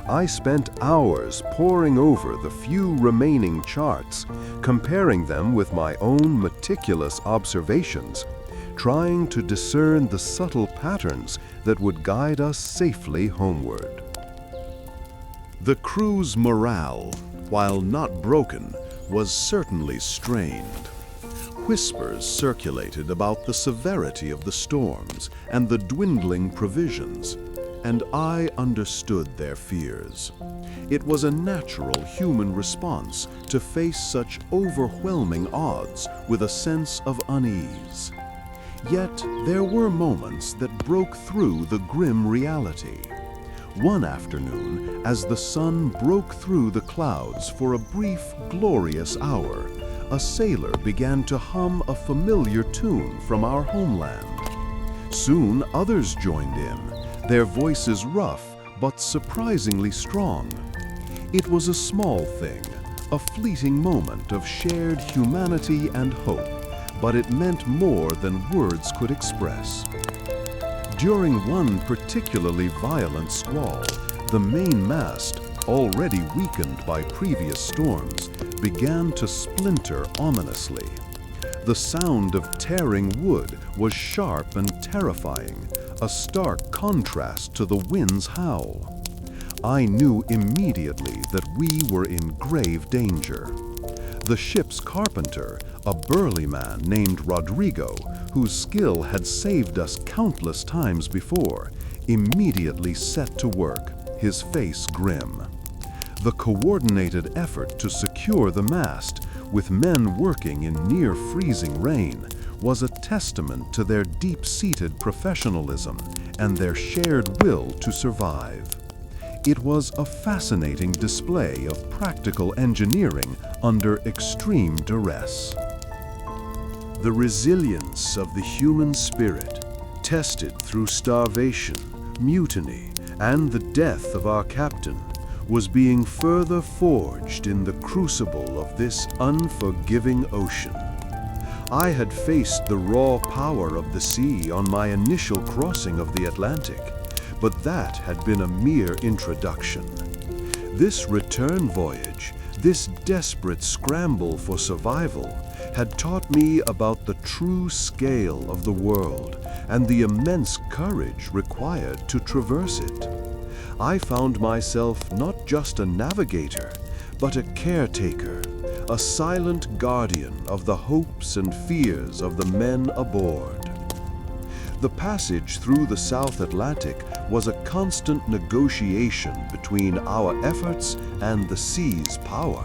I spent hours poring over the few remaining charts, comparing them with my own meticulous observations, trying to discern the subtle patterns that would guide us safely homeward. The crew's morale, while not broken, was certainly strained. Whispers circulated about the severity of the storms and the dwindling provisions, and I understood their fears. It was a natural human response to face such overwhelming odds with a sense of unease. Yet there were moments that broke through the grim reality. One afternoon, as the sun broke through the clouds for a brief, glorious hour, a sailor began to hum a familiar tune from our homeland. Soon others joined in, their voices rough but surprisingly strong. It was a small thing, a fleeting moment of shared humanity and hope, but it meant more than words could express. During one particularly violent squall, the mainmast, already weakened by previous storms, began to splinter ominously. The sound of tearing wood was sharp and terrifying, a stark contrast to the wind's howl. I knew immediately that we were in grave danger. The ship's carpenter, a burly man named Rodrigo, whose skill had saved us countless times before, immediately set to work, his face grim. The coordinated effort to secure the mast, with men working in near-freezing rain, was a testament to their deep-seated professionalism and their shared will to survive. It was a fascinating display of practical engineering under extreme duress. The resilience of the human spirit, tested through starvation, mutiny, and the death of our captain, was being further forged in the crucible of this unforgiving ocean. I had faced the raw power of the sea on my initial crossing of the Atlantic, but that had been a mere introduction. This return voyage, this desperate scramble for survival, had taught me about the true scale of the world and the immense courage required to traverse it. I found myself not just a navigator, but a caretaker, a silent guardian of the hopes and fears of the men aboard. The passage through the South Atlantic was a constant negotiation between our efforts and the sea's power.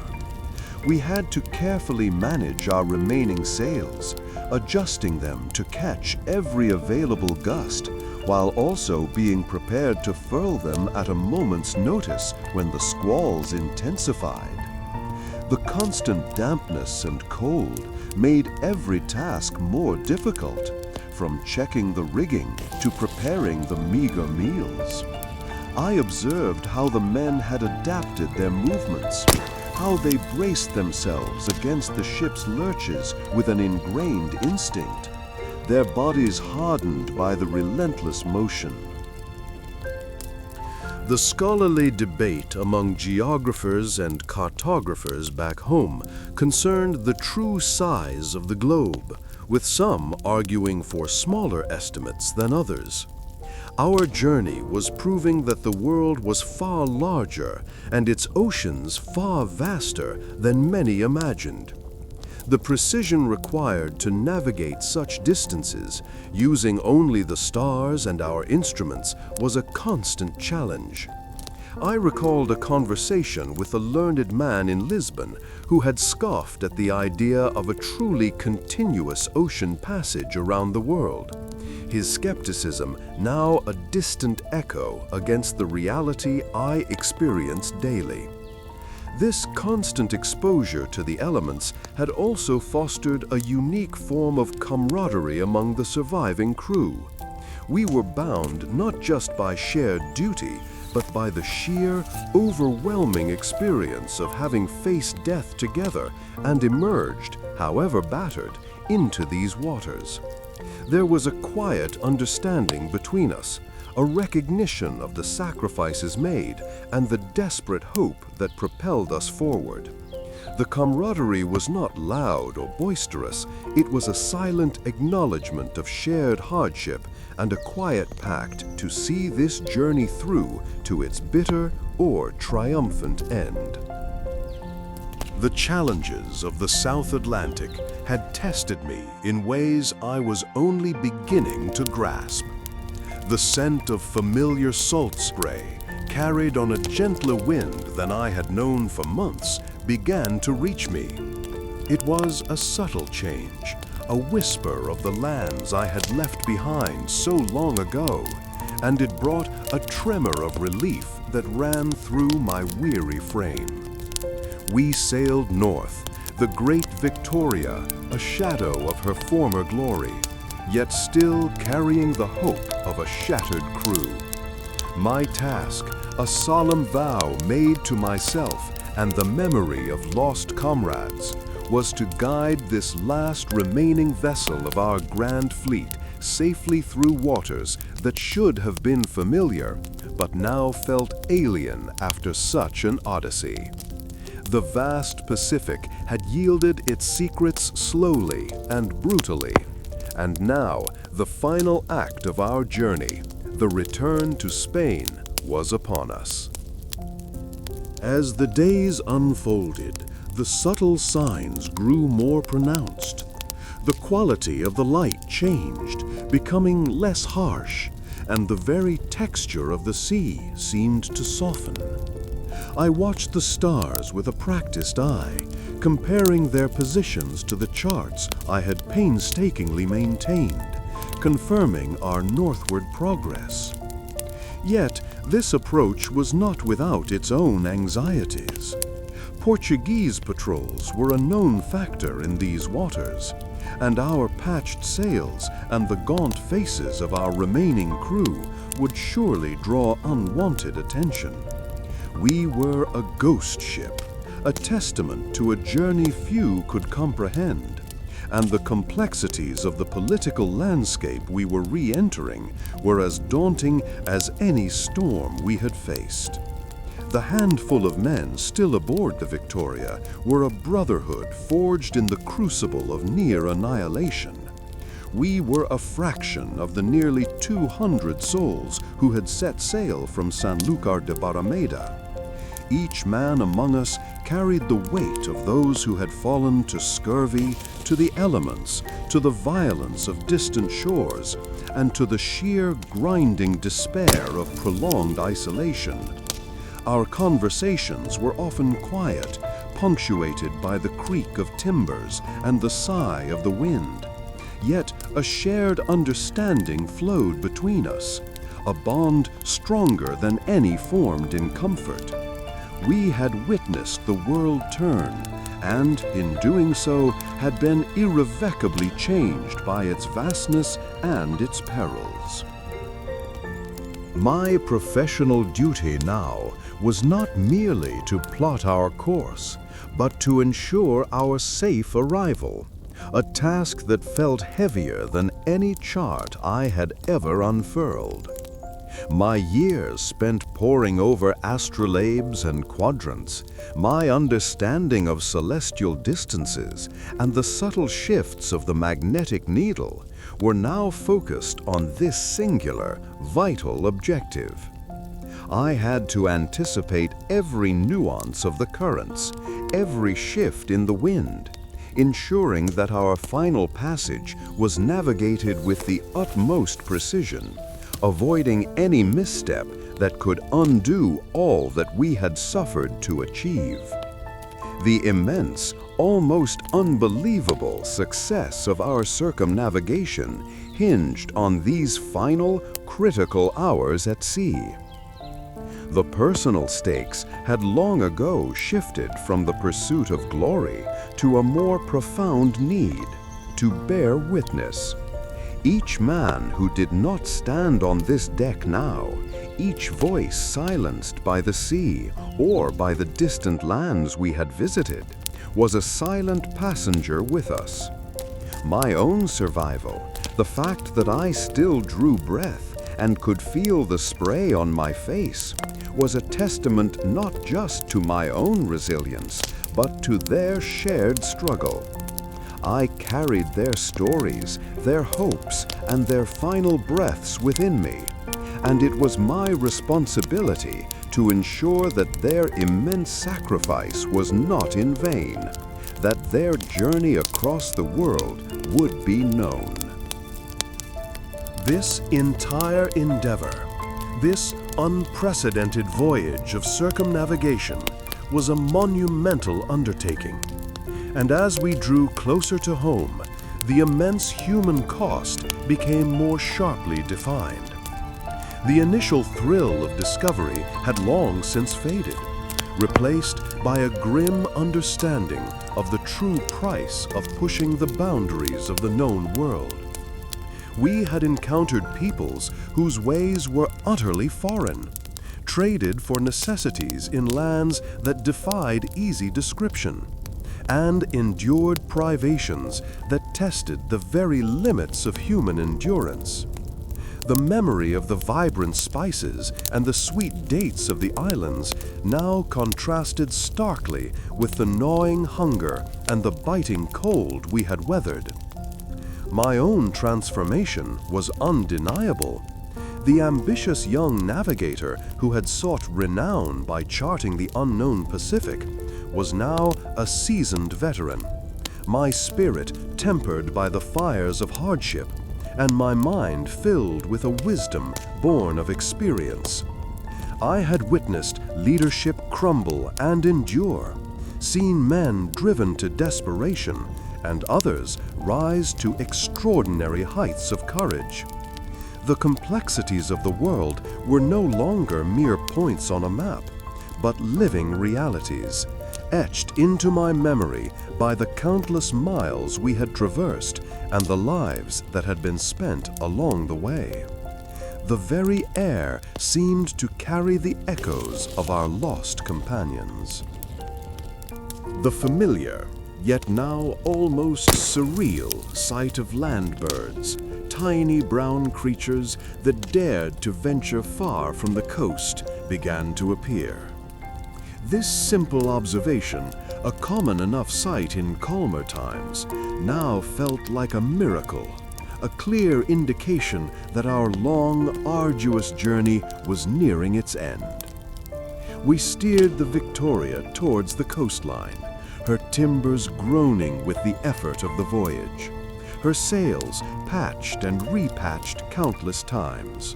We had to carefully manage our remaining sails, adjusting them to catch every available gust, while also being prepared to furl them at a moment's notice when the squalls intensified. The constant dampness and cold made every task more difficult, from checking the rigging to preparing the meager meals. I observed how the men had adapted their movements, how they braced themselves against the ship's lurches with an ingrained instinct, their bodies hardened by the relentless motion. The scholarly debate among geographers and cartographers back home concerned the true size of the globe, with some arguing for smaller estimates than others. Our journey was proving that the world was far larger and its oceans far vaster than many imagined. The precision required to navigate such distances, using only the stars and our instruments, was a constant challenge. I recalled a conversation with a learned man in Lisbon who had scoffed at the idea of a truly continuous ocean passage around the world, his skepticism now a distant echo against the reality I experienced daily. This constant exposure to the elements had also fostered a unique form of camaraderie among the surviving crew. We were bound not just by shared duty, but by the sheer, overwhelming experience of having faced death together and emerged, however battered, into these waters. There was a quiet understanding between us, a recognition of the sacrifices made and the desperate hope that propelled us forward. The camaraderie was not loud or boisterous, it was a silent acknowledgement of shared hardship and a quiet pact to see this journey through to its bitter or triumphant end. The challenges of the South Atlantic had tested me in ways I was only beginning to grasp. The scent of familiar salt spray, carried on a gentler wind than I had known for months, began to reach me. It was a subtle change, a whisper of the lands I had left behind so long ago, and it brought a tremor of relief that ran through my weary frame. We sailed north, the great Victoria, a shadow of her former glory, yet still carrying the hope of a shattered crew. My task, a solemn vow made to myself and the memory of lost comrades, was to guide this last remaining vessel of our grand fleet safely through waters that should have been familiar, but now felt alien after such an odyssey. The vast Pacific had yielded its secrets slowly and brutally, and now the final act of our journey, the return to Spain, was upon us. As the days unfolded, the subtle signs grew more pronounced. The quality of the light changed, becoming less harsh, and the very texture of the sea seemed to soften. I watched the stars with a practiced eye, comparing their positions to the charts I had painstakingly maintained, confirming our northward progress. Yet, this approach was not without its own anxieties. Portuguese patrols were a known factor in these waters, and our patched sails and the gaunt faces of our remaining crew would surely draw unwanted attention. We were a ghost ship, a testament to a journey few could comprehend, and the complexities of the political landscape we were re-entering were as daunting as any storm we had faced. The handful of men still aboard the Victoria were a brotherhood forged in the crucible of near annihilation. We were a fraction of the nearly 200 souls who had set sail from Sanlúcar de Barrameda. Each man among us carried the weight of those who had fallen to scurvy, to the elements, to the violence of distant shores, and to the sheer grinding despair of prolonged isolation. Our conversations were often quiet, punctuated by the creak of timbers and the sigh of the wind. Yet a shared understanding flowed between us, a bond stronger than any formed in comfort. We had witnessed the world turn, and in doing so had been irrevocably changed by its vastness and its perils. My professional duty now was not merely to plot our course, but to ensure our safe arrival, a task that felt heavier than any chart I had ever unfurled. My years spent poring over astrolabes and quadrants, my understanding of celestial distances, and the subtle shifts of the magnetic needle were now focused on this singular, vital objective. I had to anticipate every nuance of the currents, every shift in the wind, ensuring that our final passage was navigated with the utmost precision, avoiding any misstep that could undo all that we had suffered to achieve. The immense, almost unbelievable success of our circumnavigation hinged on these final, critical hours at sea. The personal stakes had long ago shifted from the pursuit of glory to a more profound need to bear witness. Each man who did not stand on this deck now, each voice silenced by the sea or by the distant lands we had visited, was a silent passenger with us. My own survival, the fact that I still drew breath and could feel the spray on my face, was a testament not just to my own resilience, but to their shared struggle. I carried their stories, their hopes, and their final breaths within me, and it was my responsibility to ensure that their immense sacrifice was not in vain, that their journey across the world would be known. This entire endeavor, this unprecedented voyage of circumnavigation, was a monumental undertaking. And as we drew closer to home, the immense human cost became more sharply defined. The initial thrill of discovery had long since faded. replaced by a grim understanding of the true price of pushing the boundaries of the known world. We had encountered peoples whose ways were utterly foreign, traded for necessities in lands that defied easy description, and endured privations that tested the very limits of human endurance. The memory of the vibrant spices and the sweet dates of the islands now contrasted starkly with the gnawing hunger and the biting cold we had weathered. My own transformation was undeniable. The ambitious young navigator who had sought renown by charting the unknown Pacific was now a seasoned veteran, my spirit tempered by the fires of hardship, and my mind filled with a wisdom born of experience. I had witnessed leadership crumble and endure, seen men driven to desperation, and others rise to extraordinary heights of courage. The complexities of the world were no longer mere points on a map, but living realities, etched into my memory by the countless miles we had traversed and the lives that had been spent along the way. The very air seemed to carry the echoes of our lost companions. The familiar, yet now almost surreal sight of land birds, tiny brown creatures that dared to venture far from the coast, began to appear. This simple observation, a common enough sight in calmer times, now felt like a miracle, a clear indication that our long, arduous journey was nearing its end. We steered the Victoria towards the coastline, her timbers groaning with the effort of the voyage, her sails patched and repatched countless times.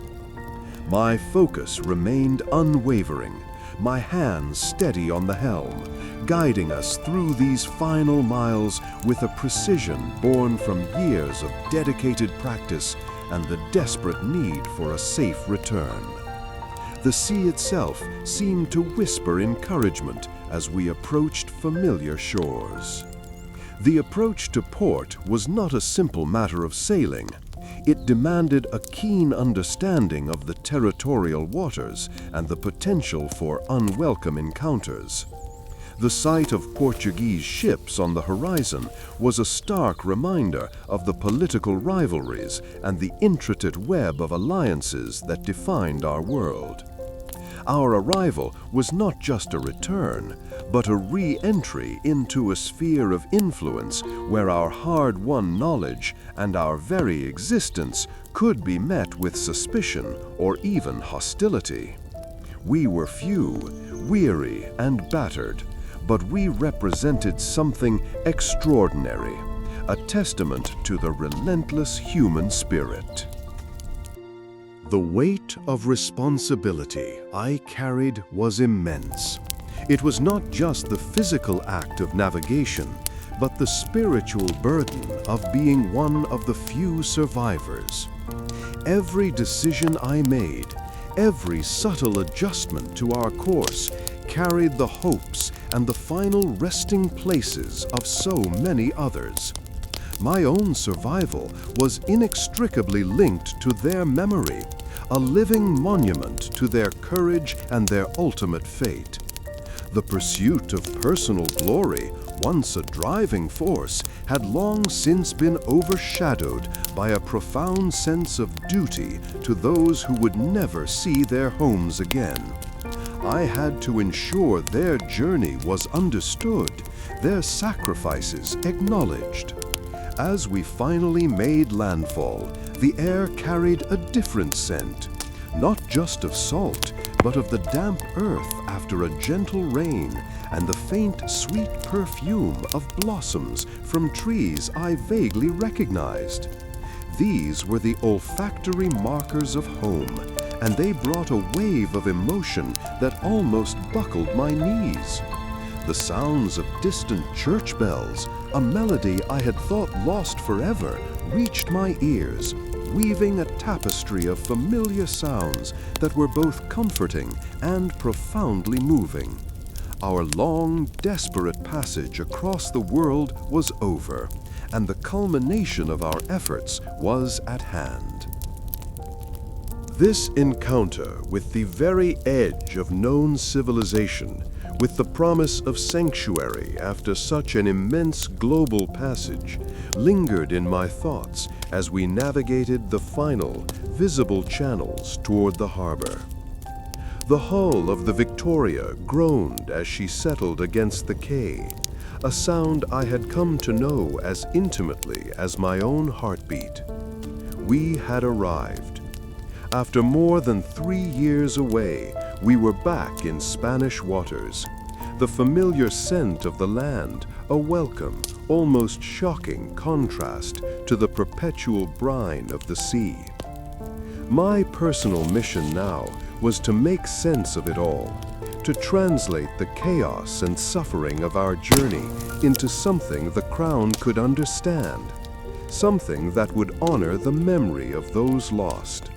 My focus remained unwavering, my hands steady on the helm, guiding us through these final miles with a precision born from years of dedicated practice and the desperate need for a safe return. The sea itself seemed to whisper encouragement as we approached familiar shores. The approach to port was not a simple matter of sailing. It demanded a keen understanding of the territorial waters and the potential for unwelcome encounters. The sight of Portuguese ships on the horizon was a stark reminder of the political rivalries and the intricate web of alliances that defined our world. Our arrival was not just a return, but a re-entry into a sphere of influence where our hard-won knowledge and our very existence could be met with suspicion or even hostility. We were few, weary, and battered, but we represented something extraordinary, a testament to the relentless human spirit. The weight of responsibility I carried was immense. It was not just the physical act of navigation, but the spiritual burden of being one of the few survivors. Every decision I made, every subtle adjustment to our course, carried the hopes and the final resting places of so many others. My own survival was inextricably linked to their memory, a living monument to their courage and their ultimate fate. The pursuit of personal glory, once a driving force, had long since been overshadowed by a profound sense of duty to those who would never see their homes again. I had to ensure their journey was understood, their sacrifices acknowledged. As we finally made landfall, the air carried a different scent, not just of salt, but of the damp earth after a gentle rain and the faint, sweet perfume of blossoms from trees I vaguely recognized. These were the olfactory markers of home, and they brought a wave of emotion that almost buckled my knees. The sounds of distant church bells, a melody I had thought lost forever, reached my ears, weaving a tapestry of familiar sounds that were both comforting and profoundly moving. Our long, desperate passage across the world was over, and the culmination of our efforts was at hand. This encounter with the very edge of known civilization, with the promise of sanctuary after such an immense global passage, lingered in my thoughts as we navigated the final, visible channels toward the harbor. The hull of the Victoria groaned as she settled against the quay, a sound I had come to know as intimately as my own heartbeat. We had arrived. After more than 3 years away, we were back in Spanish waters. The familiar scent of the land, a welcome, almost shocking contrast to the perpetual brine of the sea. My personal mission now was to make sense of it all, to translate the chaos and suffering of our journey into something the Crown could understand, something that would honor the memory of those lost.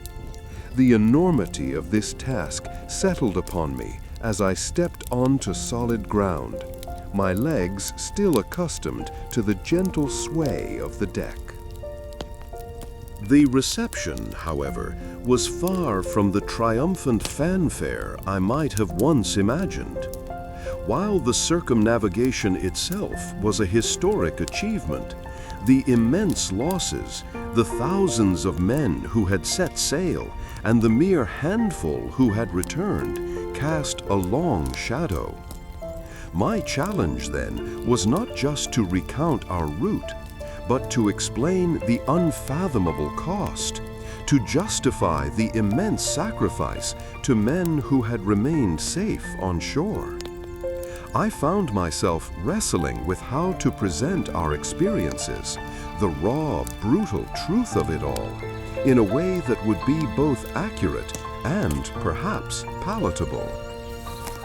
The enormity of this task settled upon me as I stepped onto solid ground, my legs still accustomed to the gentle sway of the deck. The reception, however, was far from the triumphant fanfare I might have once imagined. While the circumnavigation itself was a historic achievement, the immense losses, the thousands of men who had set sail, and the mere handful who had returned cast a long shadow. My challenge then was not just to recount our route, but to explain the unfathomable cost, to justify the immense sacrifice to men who had remained safe on shore. I found myself wrestling with how to present our experiences, the raw, brutal truth of it all, in a way that would be both accurate and perhaps palatable.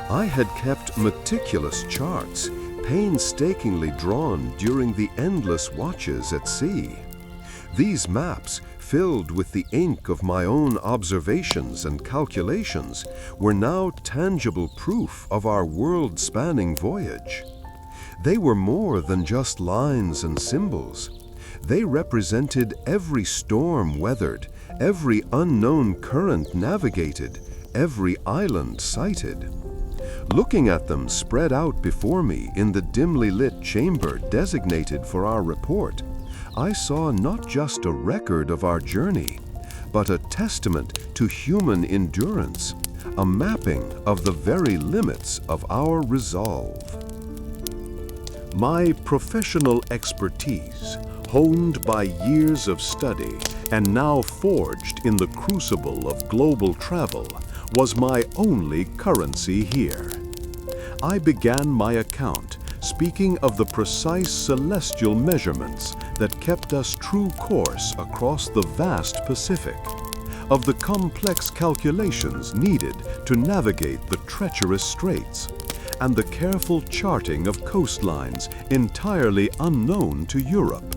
I had kept meticulous charts, painstakingly drawn during the endless watches at sea. These maps, filled with the ink of my own observations and calculations, were now tangible proof of our world-spanning voyage. They were more than just lines and symbols. They represented every storm weathered, every unknown current navigated, every island sighted. Looking at them spread out before me in the dimly lit chamber designated for our report, I saw not just a record of our journey, but a testament to human endurance, a mapping of the very limits of our resolve. My professional expertise, honed by years of study and now forged in the crucible of global travel, was my only currency here. I began my account speaking of the precise celestial measurements that kept us true course across the vast Pacific, of the complex calculations needed to navigate the treacherous straits, and the careful charting of coastlines entirely unknown to Europe.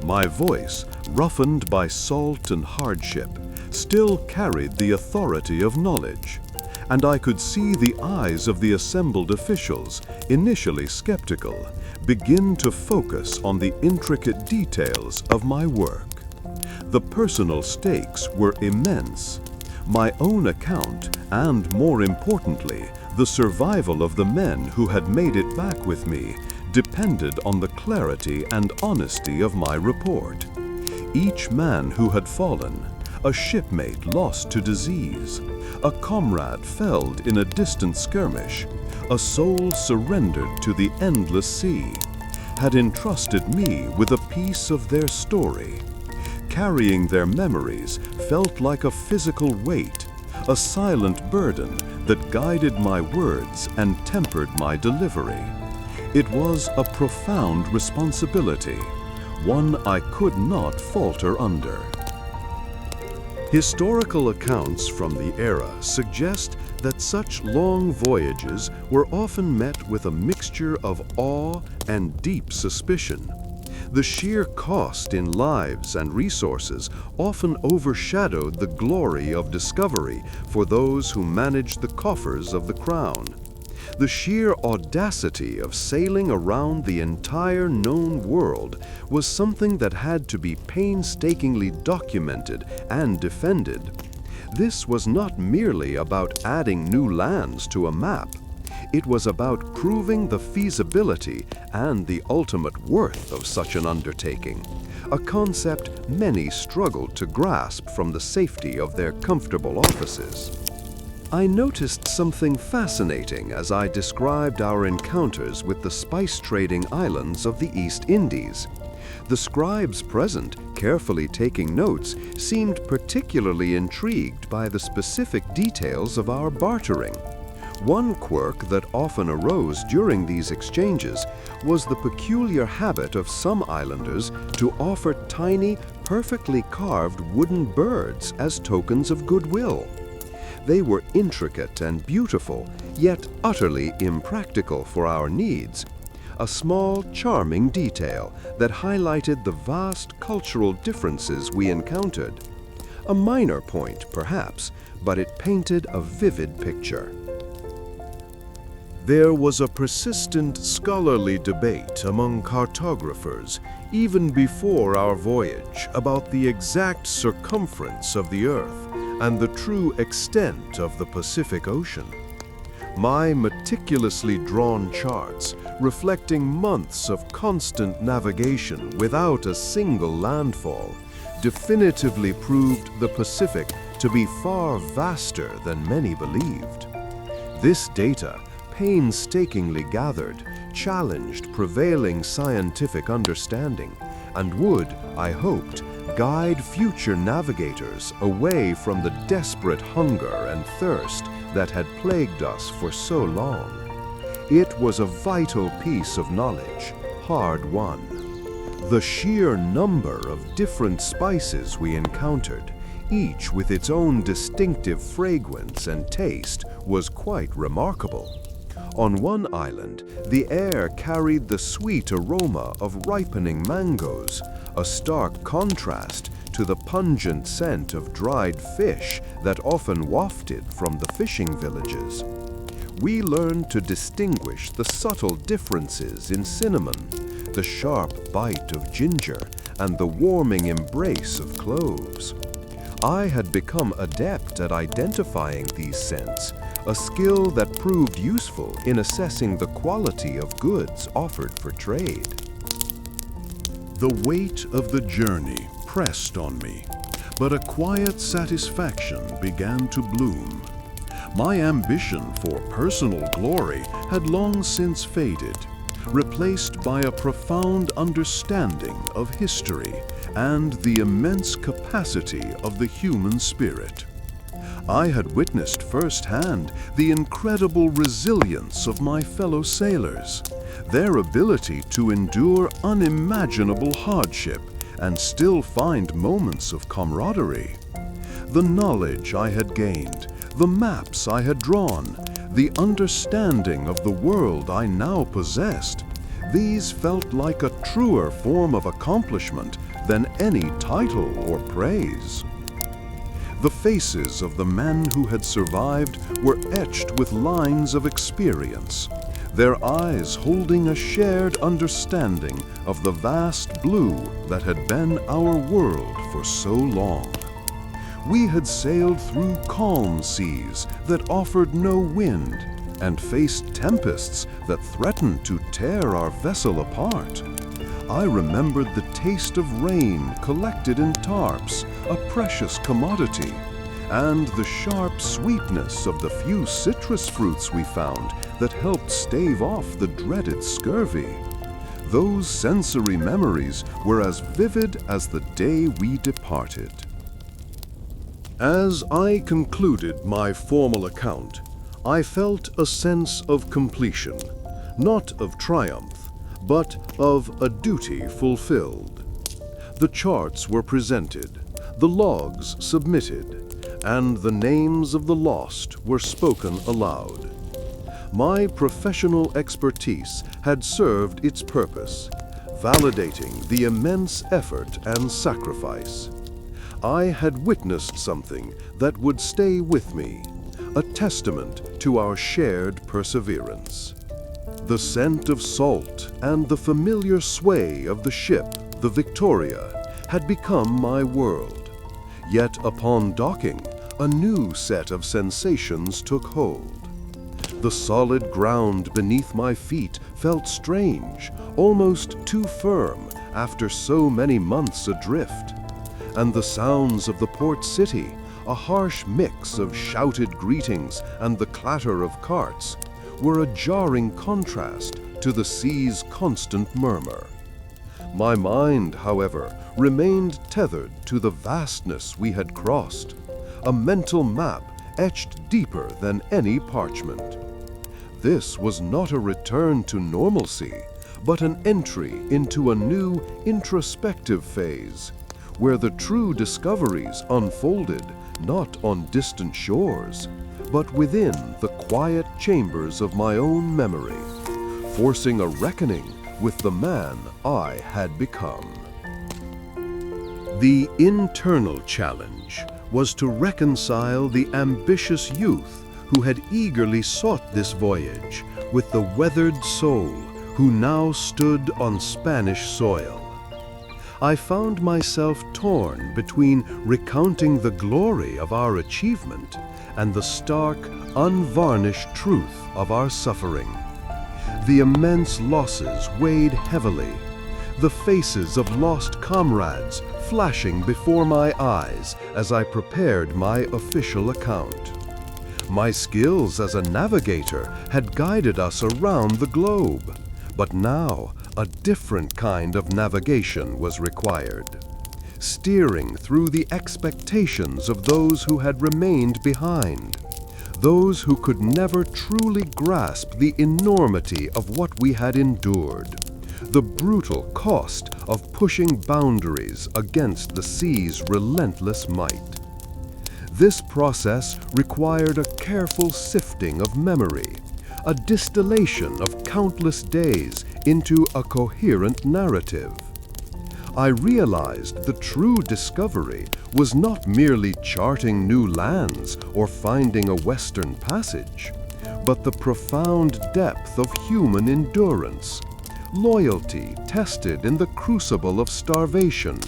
My voice, roughened by salt and hardship, still carried the authority of knowledge, and I could see the eyes of the assembled officials, initially skeptical, begin to focus on the intricate details of my work. The personal stakes were immense. My own account, and more importantly, the survival of the men who had made it back with me, depended on the clarity and honesty of my report. Each man who had fallen, a shipmate lost to disease, a comrade felled in a distant skirmish, a soul surrendered to the endless sea, had entrusted me with a piece of their story. Carrying their memories felt like a physical weight, a silent burden that guided my words and tempered my delivery. It was a profound responsibility, one I could not falter under. Historical accounts from the era suggest that such long voyages were often met with a mixture of awe and deep suspicion. The sheer cost in lives and resources often overshadowed the glory of discovery for those who managed the coffers of the crown. The sheer audacity of sailing around the entire known world was something that had to be painstakingly documented and defended. This was not merely about adding new lands to a map. It was about proving the feasibility and the ultimate worth of such an undertaking, a concept many struggled to grasp from the safety of their comfortable offices. I noticed something fascinating as I described our encounters with the spice-trading islands of the East Indies. The scribes present, carefully taking notes, seemed particularly intrigued by the specific details of our bartering. One quirk that often arose during these exchanges was the peculiar habit of some islanders to offer tiny, perfectly carved wooden birds as tokens of goodwill. They were intricate and beautiful, yet utterly impractical for our needs. A small, charming detail that highlighted the vast cultural differences we encountered. A minor point, perhaps, but it painted a vivid picture. There was a persistent scholarly debate among cartographers, even before our voyage, about the exact circumference of the Earth and the true extent of the Pacific Ocean. My meticulously drawn charts, reflecting months of constant navigation without a single landfall, definitively proved the Pacific to be far vaster than many believed. This data, painstakingly gathered, challenged prevailing scientific understanding and would, I hoped, guide future navigators away from the desperate hunger and thirst that had plagued us for so long. It was a vital piece of knowledge, hard won. The sheer number of different spices we encountered, each with its own distinctive fragrance and taste, was quite remarkable. On one island, the air carried the sweet aroma of ripening mangoes, a stark contrast to the pungent scent of dried fish that often wafted from the fishing villages. We learned to distinguish the subtle differences in cinnamon, the sharp bite of ginger, and the warming embrace of cloves. I had become adept at identifying these scents, a skill that proved useful in assessing the quality of goods offered for trade. The weight of the journey pressed on me, but a quiet satisfaction began to bloom. My ambition for personal glory had long since faded, replaced by a profound understanding of history and the immense capacity of the human spirit. I had witnessed firsthand the incredible resilience of my fellow sailors, their ability to endure unimaginable hardship and still find moments of camaraderie. The knowledge I had gained, the maps I had drawn, the understanding of the world I now possessed, these felt like a truer form of accomplishment than any title or praise. The faces of the men who had survived were etched with lines of experience, their eyes holding a shared understanding of the vast blue that had been our world for so long. We had sailed through calm seas that offered no wind and faced tempests that threatened to tear our vessel apart. I remembered the taste of rain collected in tarps, a precious commodity, and the sharp sweetness of the few citrus fruits we found that helped stave off the dreaded scurvy. Those sensory memories were as vivid as the day we departed. As I concluded my formal account, I felt a sense of completion, not of triumph, but of a duty fulfilled. The charts were presented, the logs submitted, and the names of the lost were spoken aloud. My professional expertise had served its purpose, validating the immense effort and sacrifice. I had witnessed something that would stay with me, a testament to our shared perseverance. The scent of salt and the familiar sway of the ship, the Victoria, had become my world. Yet upon docking, a new set of sensations took hold. The solid ground beneath my feet felt strange, almost too firm after so many months adrift. And the sounds of the port city, a harsh mix of shouted greetings and the clatter of carts, were a jarring contrast to the sea's constant murmur. My mind, however, remained tethered to the vastness we had crossed, a mental map etched deeper than any parchment. This was not a return to normalcy, but an entry into a new introspective phase, where the true discoveries unfolded not on distant shores, but within the quiet chambers of my own memory, forcing a reckoning with the man I had become. The internal challenge was to reconcile the ambitious youth who had eagerly sought this voyage with the weathered soul who now stood on Spanish soil. I found myself torn between recounting the glory of our achievement and the stark, unvarnished truth of our suffering. The immense losses weighed heavily, the faces of lost comrades flashing before my eyes as I prepared my official account. My skills as a navigator had guided us around the globe, but now a different kind of navigation was required, steering through the expectations of those who had remained behind, those who could never truly grasp the enormity of what we had endured, the brutal cost of pushing boundaries against the sea's relentless might. This process required a careful sifting of memory, a distillation of countless days into a coherent narrative. I realized the true discovery was not merely charting new lands or finding a western passage, but the profound depth of human endurance, loyalty tested in the crucible of starvation,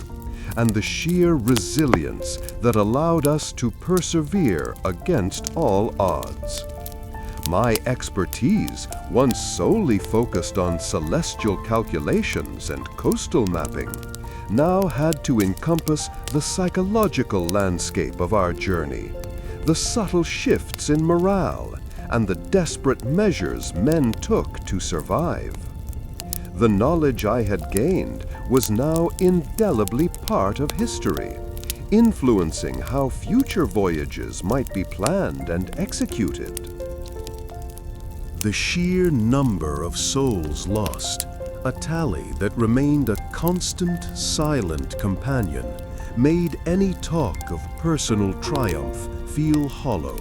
and the sheer resilience that allowed us to persevere against all odds. My expertise, once solely focused on celestial calculations and coastal mapping, now had to encompass the psychological landscape of our journey, the subtle shifts in morale, and the desperate measures men took to survive. The knowledge I had gained was now indelibly part of history, influencing how future voyages might be planned and executed. The sheer number of souls lost, a tally that remained a constant, silent companion, made any talk of personal triumph feel hollow.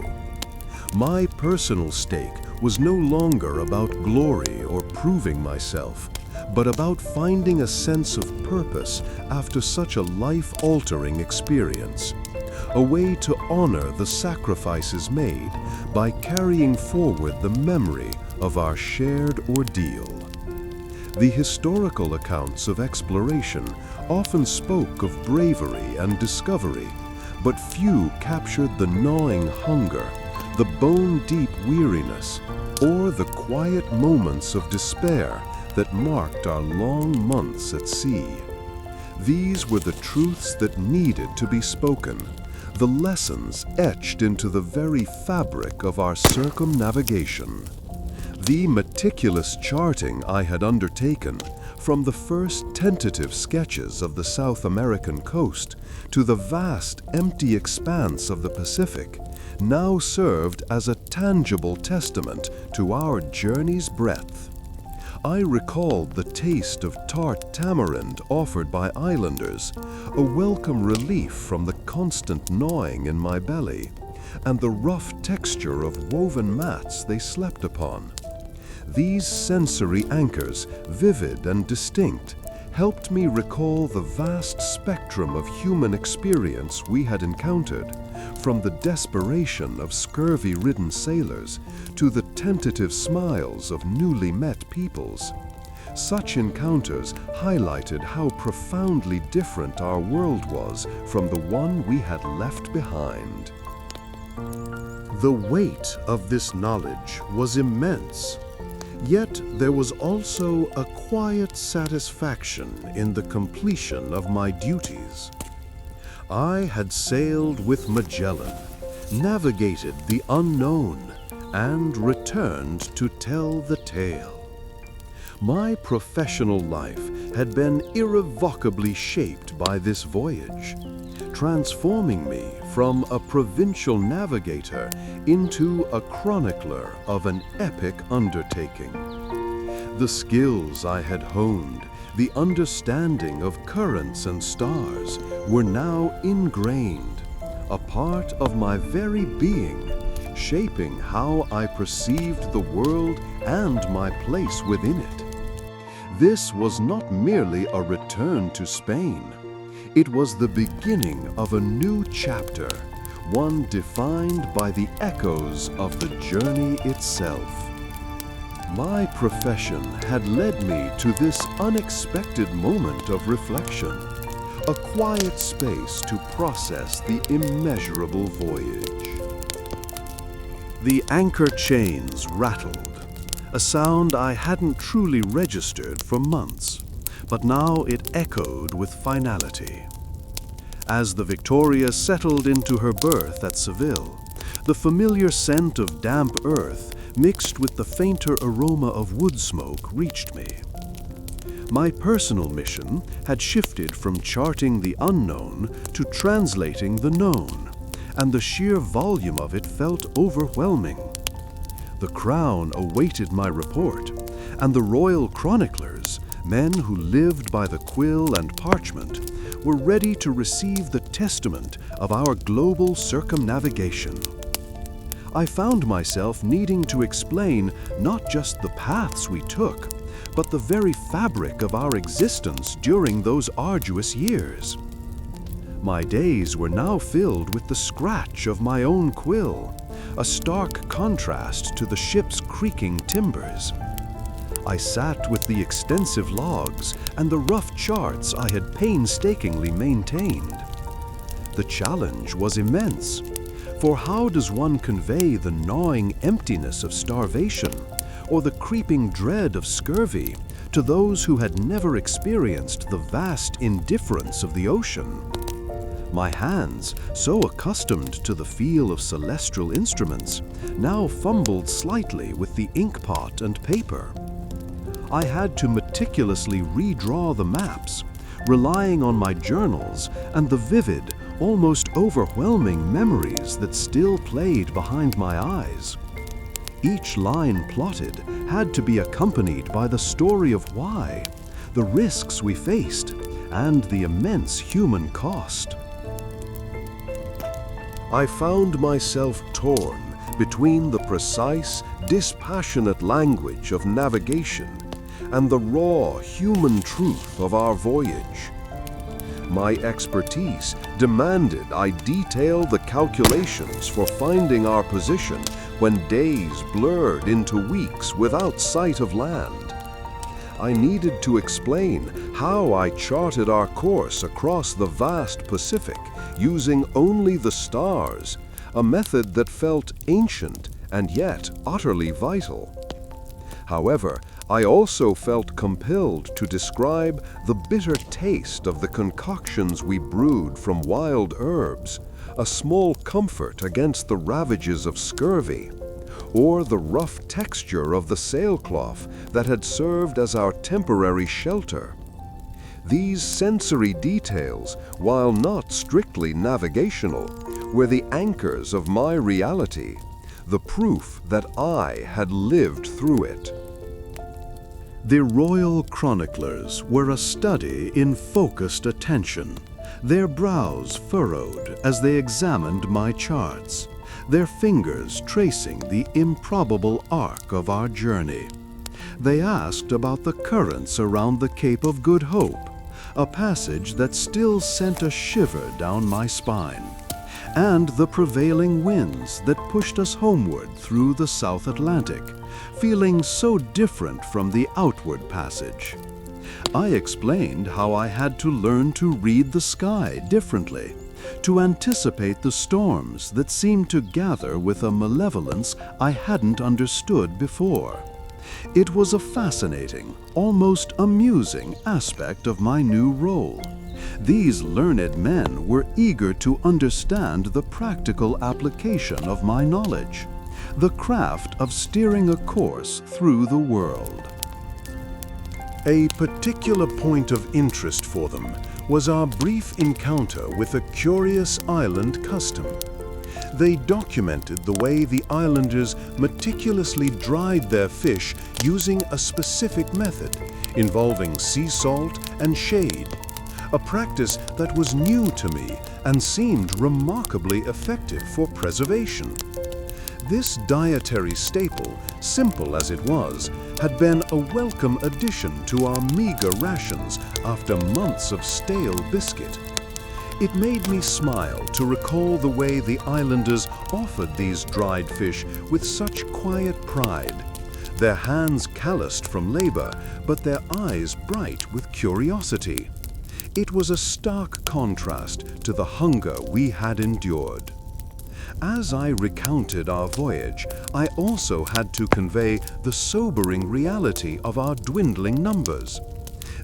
My personal stake was no longer about glory or proving myself, but about finding a sense of purpose after such a life-altering experience, a way to honor the sacrifices made by carrying forward the memory of our shared ordeal. The historical accounts of exploration often spoke of bravery and discovery, but few captured the gnawing hunger, the bone-deep weariness, or the quiet moments of despair that marked our long months at sea. These were the truths that needed to be spoken, the lessons etched into the very fabric of our circumnavigation. The meticulous charting I had undertaken, from the first tentative sketches of the South American coast to the vast, empty expanse of the Pacific, now served as a tangible testament to our journey's breadth. I recalled the taste of tart tamarind offered by islanders, a welcome relief from the constant gnawing in my belly, and the rough texture of woven mats they slept upon. These sensory anchors, vivid and distinct, helped me recall the vast spectrum of human experience we had encountered, from the desperation of scurvy-ridden sailors to the tentative smiles of newly met peoples. Such encounters highlighted how profoundly different our world was from the one we had left behind. The weight of this knowledge was immense, yet there was also a quiet satisfaction in the completion of my duties. I had sailed with Magellan, navigated the unknown, and returned to tell the tale. My professional life had been irrevocably shaped by this voyage, transforming me from a provincial navigator into a chronicler of an epic undertaking. The skills I had honed, the understanding of currents and stars, were now ingrained, a part of my very being, shaping how I perceived the world and my place within it. This was not merely a return to Spain. It was the beginning of a new chapter, one defined by the echoes of the journey itself. My profession had led me to this unexpected moment of reflection, a quiet space to process the immeasurable voyage. The anchor chains rattled, a sound I hadn't truly registered for months, but now it echoed with finality. As the Victoria settled into her berth at Seville, the familiar scent of damp earth mixed with the fainter aroma of wood smoke reached me. My personal mission had shifted from charting the unknown to translating the known, and the sheer volume of it felt overwhelming. The Crown awaited my report, and the royal chroniclers, men who lived by the quill and parchment, were ready to receive the testament of our global circumnavigation. I found myself needing to explain not just the paths we took, but the very fabric of our existence during those arduous years. My days were now filled with the scratch of my own quill, a stark contrast to the ship's creaking timbers. I sat with the extensive logs and the rough charts I had painstakingly maintained. The challenge was immense, for how does one convey the gnawing emptiness of starvation or the creeping dread of scurvy to those who had never experienced the vast indifference of the ocean? My hands, so accustomed to the feel of celestial instruments, now fumbled slightly with the inkpot and paper. I had to meticulously redraw the maps, relying on my journals and the vivid, almost overwhelming memories that still played behind my eyes. Each line plotted had to be accompanied by the story of why, the risks we faced, and the immense human cost. I found myself torn between the precise, dispassionate language of navigation and the raw, human truth of our voyage. My expertise demanded I detail the calculations for finding our position when days blurred into weeks without sight of land. I needed to explain how I charted our course across the vast Pacific using only the stars, a method that felt ancient and yet utterly vital. However, I also felt compelled to describe the bitter taste of the concoctions we brewed from wild herbs, a small comfort against the ravages of scurvy, or the rough texture of the sailcloth that had served as our temporary shelter. These sensory details, while not strictly navigational, were the anchors of my reality, the proof that I had lived through it. The royal chroniclers were a study in focused attention, their brows furrowed as they examined my charts, their fingers tracing the improbable arc of our journey. They asked about the currents around the Cape of Good Hope, a passage that still sent a shiver down my spine, and the prevailing winds that pushed us homeward through the South Atlantic, feeling so different from the outward passage. I explained how I had to learn to read the sky differently, to anticipate the storms that seemed to gather with a malevolence I hadn't understood before. It was a fascinating, almost amusing aspect of my new role. These learned men were eager to understand the practical application of my knowledge, the craft of steering a course through the world. A particular point of interest for them was our brief encounter with a curious island custom. They documented the way the islanders meticulously dried their fish using a specific method involving sea salt and shade, a practice that was new to me and seemed remarkably effective for preservation. This dietary staple, simple as it was, had been a welcome addition to our meager rations after months of stale biscuit. It made me smile to recall the way the islanders offered these dried fish with such quiet pride, their hands calloused from labor, but their eyes bright with curiosity. It was a stark contrast to the hunger we had endured. As I recounted our voyage, I also had to convey the sobering reality of our dwindling numbers.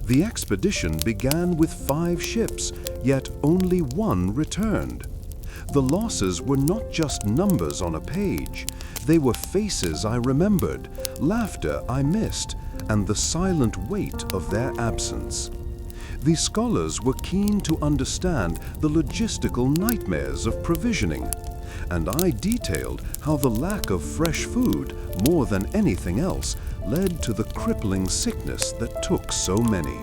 The expedition began with 5 ships, yet only 1 returned. The losses were not just numbers on a page. They were faces I remembered, laughter I missed, and the silent weight of their absence. The scholars were keen to understand the logistical nightmares of provisioning, and I detailed how the lack of fresh food, more than anything else, led to the crippling sickness that took so many.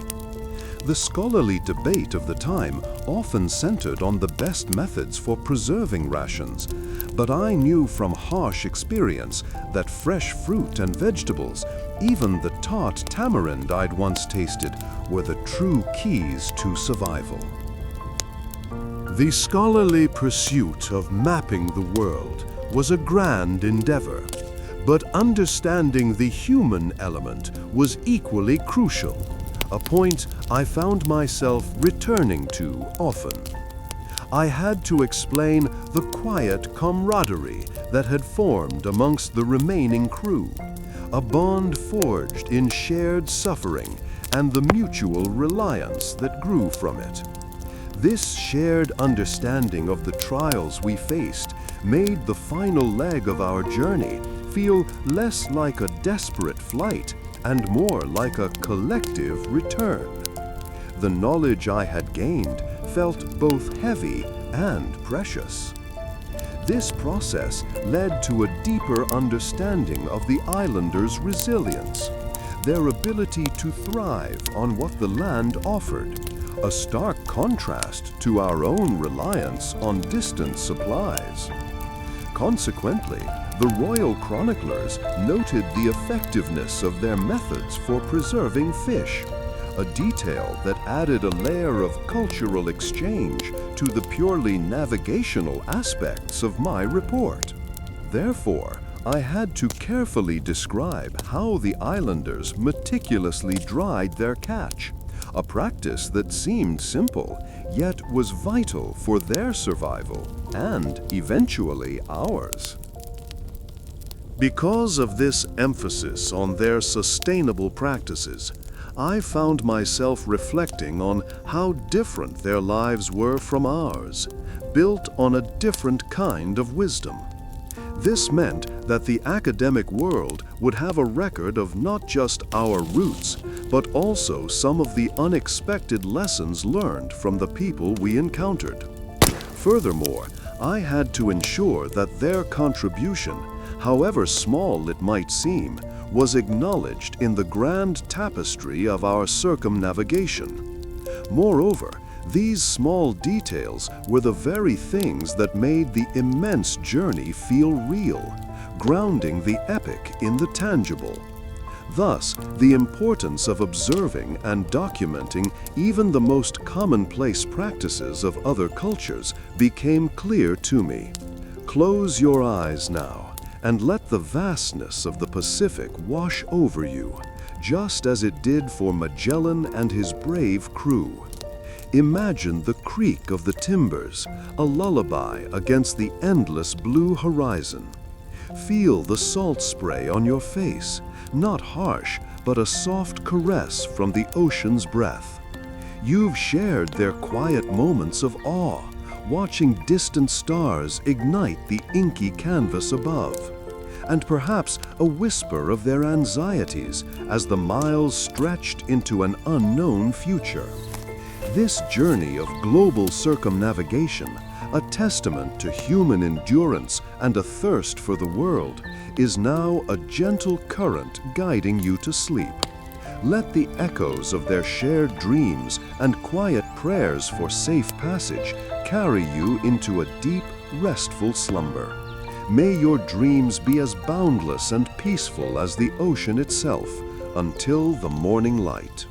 The scholarly debate of the time often centered on the best methods for preserving rations, but I knew from harsh experience that fresh fruit and vegetables, even the tart tamarind I'd once tasted, were the true keys to survival. The scholarly pursuit of mapping the world was a grand endeavor, but understanding the human element was equally crucial, a point I found myself returning to often. I had to explain the quiet camaraderie that had formed amongst the remaining crew, a bond forged in shared suffering and the mutual reliance that grew from it. This shared understanding of the trials we faced made the final leg of our journey feel less like a desperate flight and more like a collective return. The knowledge I had gained felt both heavy and precious. This process led to a deeper understanding of the islanders' resilience, their ability to thrive on what the land offered, a stark contrast to our own reliance on distant supplies. Consequently, the royal chroniclers noted the effectiveness of their methods for preserving fish, a detail that added a layer of cultural exchange to the purely navigational aspects of my report. Therefore, I had to carefully describe how the islanders meticulously dried their catch, a practice that seemed simple, yet was vital for their survival and eventually ours. Because of this emphasis on their sustainable practices, I found myself reflecting on how different their lives were from ours, built on a different kind of wisdom. This meant that the academic world would have a record of not just our roots, but also some of the unexpected lessons learned from the people we encountered. Furthermore, I had to ensure that their contribution, however small it might seem, was acknowledged in the grand tapestry of our circumnavigation. Moreover, these small details were the very things that made the immense journey feel real, grounding the epic in the tangible. Thus, the importance of observing and documenting even the most commonplace practices of other cultures became clear to me. Close your eyes now and let the vastness of the Pacific wash over you, just as it did for Magellan and his brave crew. Imagine the creak of the timbers, a lullaby against the endless blue horizon. Feel the salt spray on your face, not harsh, but a soft caress from the ocean's breath. You've shared their quiet moments of awe, watching distant stars ignite the inky canvas above, and perhaps a whisper of their anxieties as the miles stretched into an unknown future. This journey of global circumnavigation, a testament to human endurance and a thirst for the world, is now a gentle current guiding you to sleep. Let the echoes of their shared dreams and quiet prayers for safe passage carry you into a deep, restful slumber. May your dreams be as boundless and peaceful as the ocean itself until the morning light.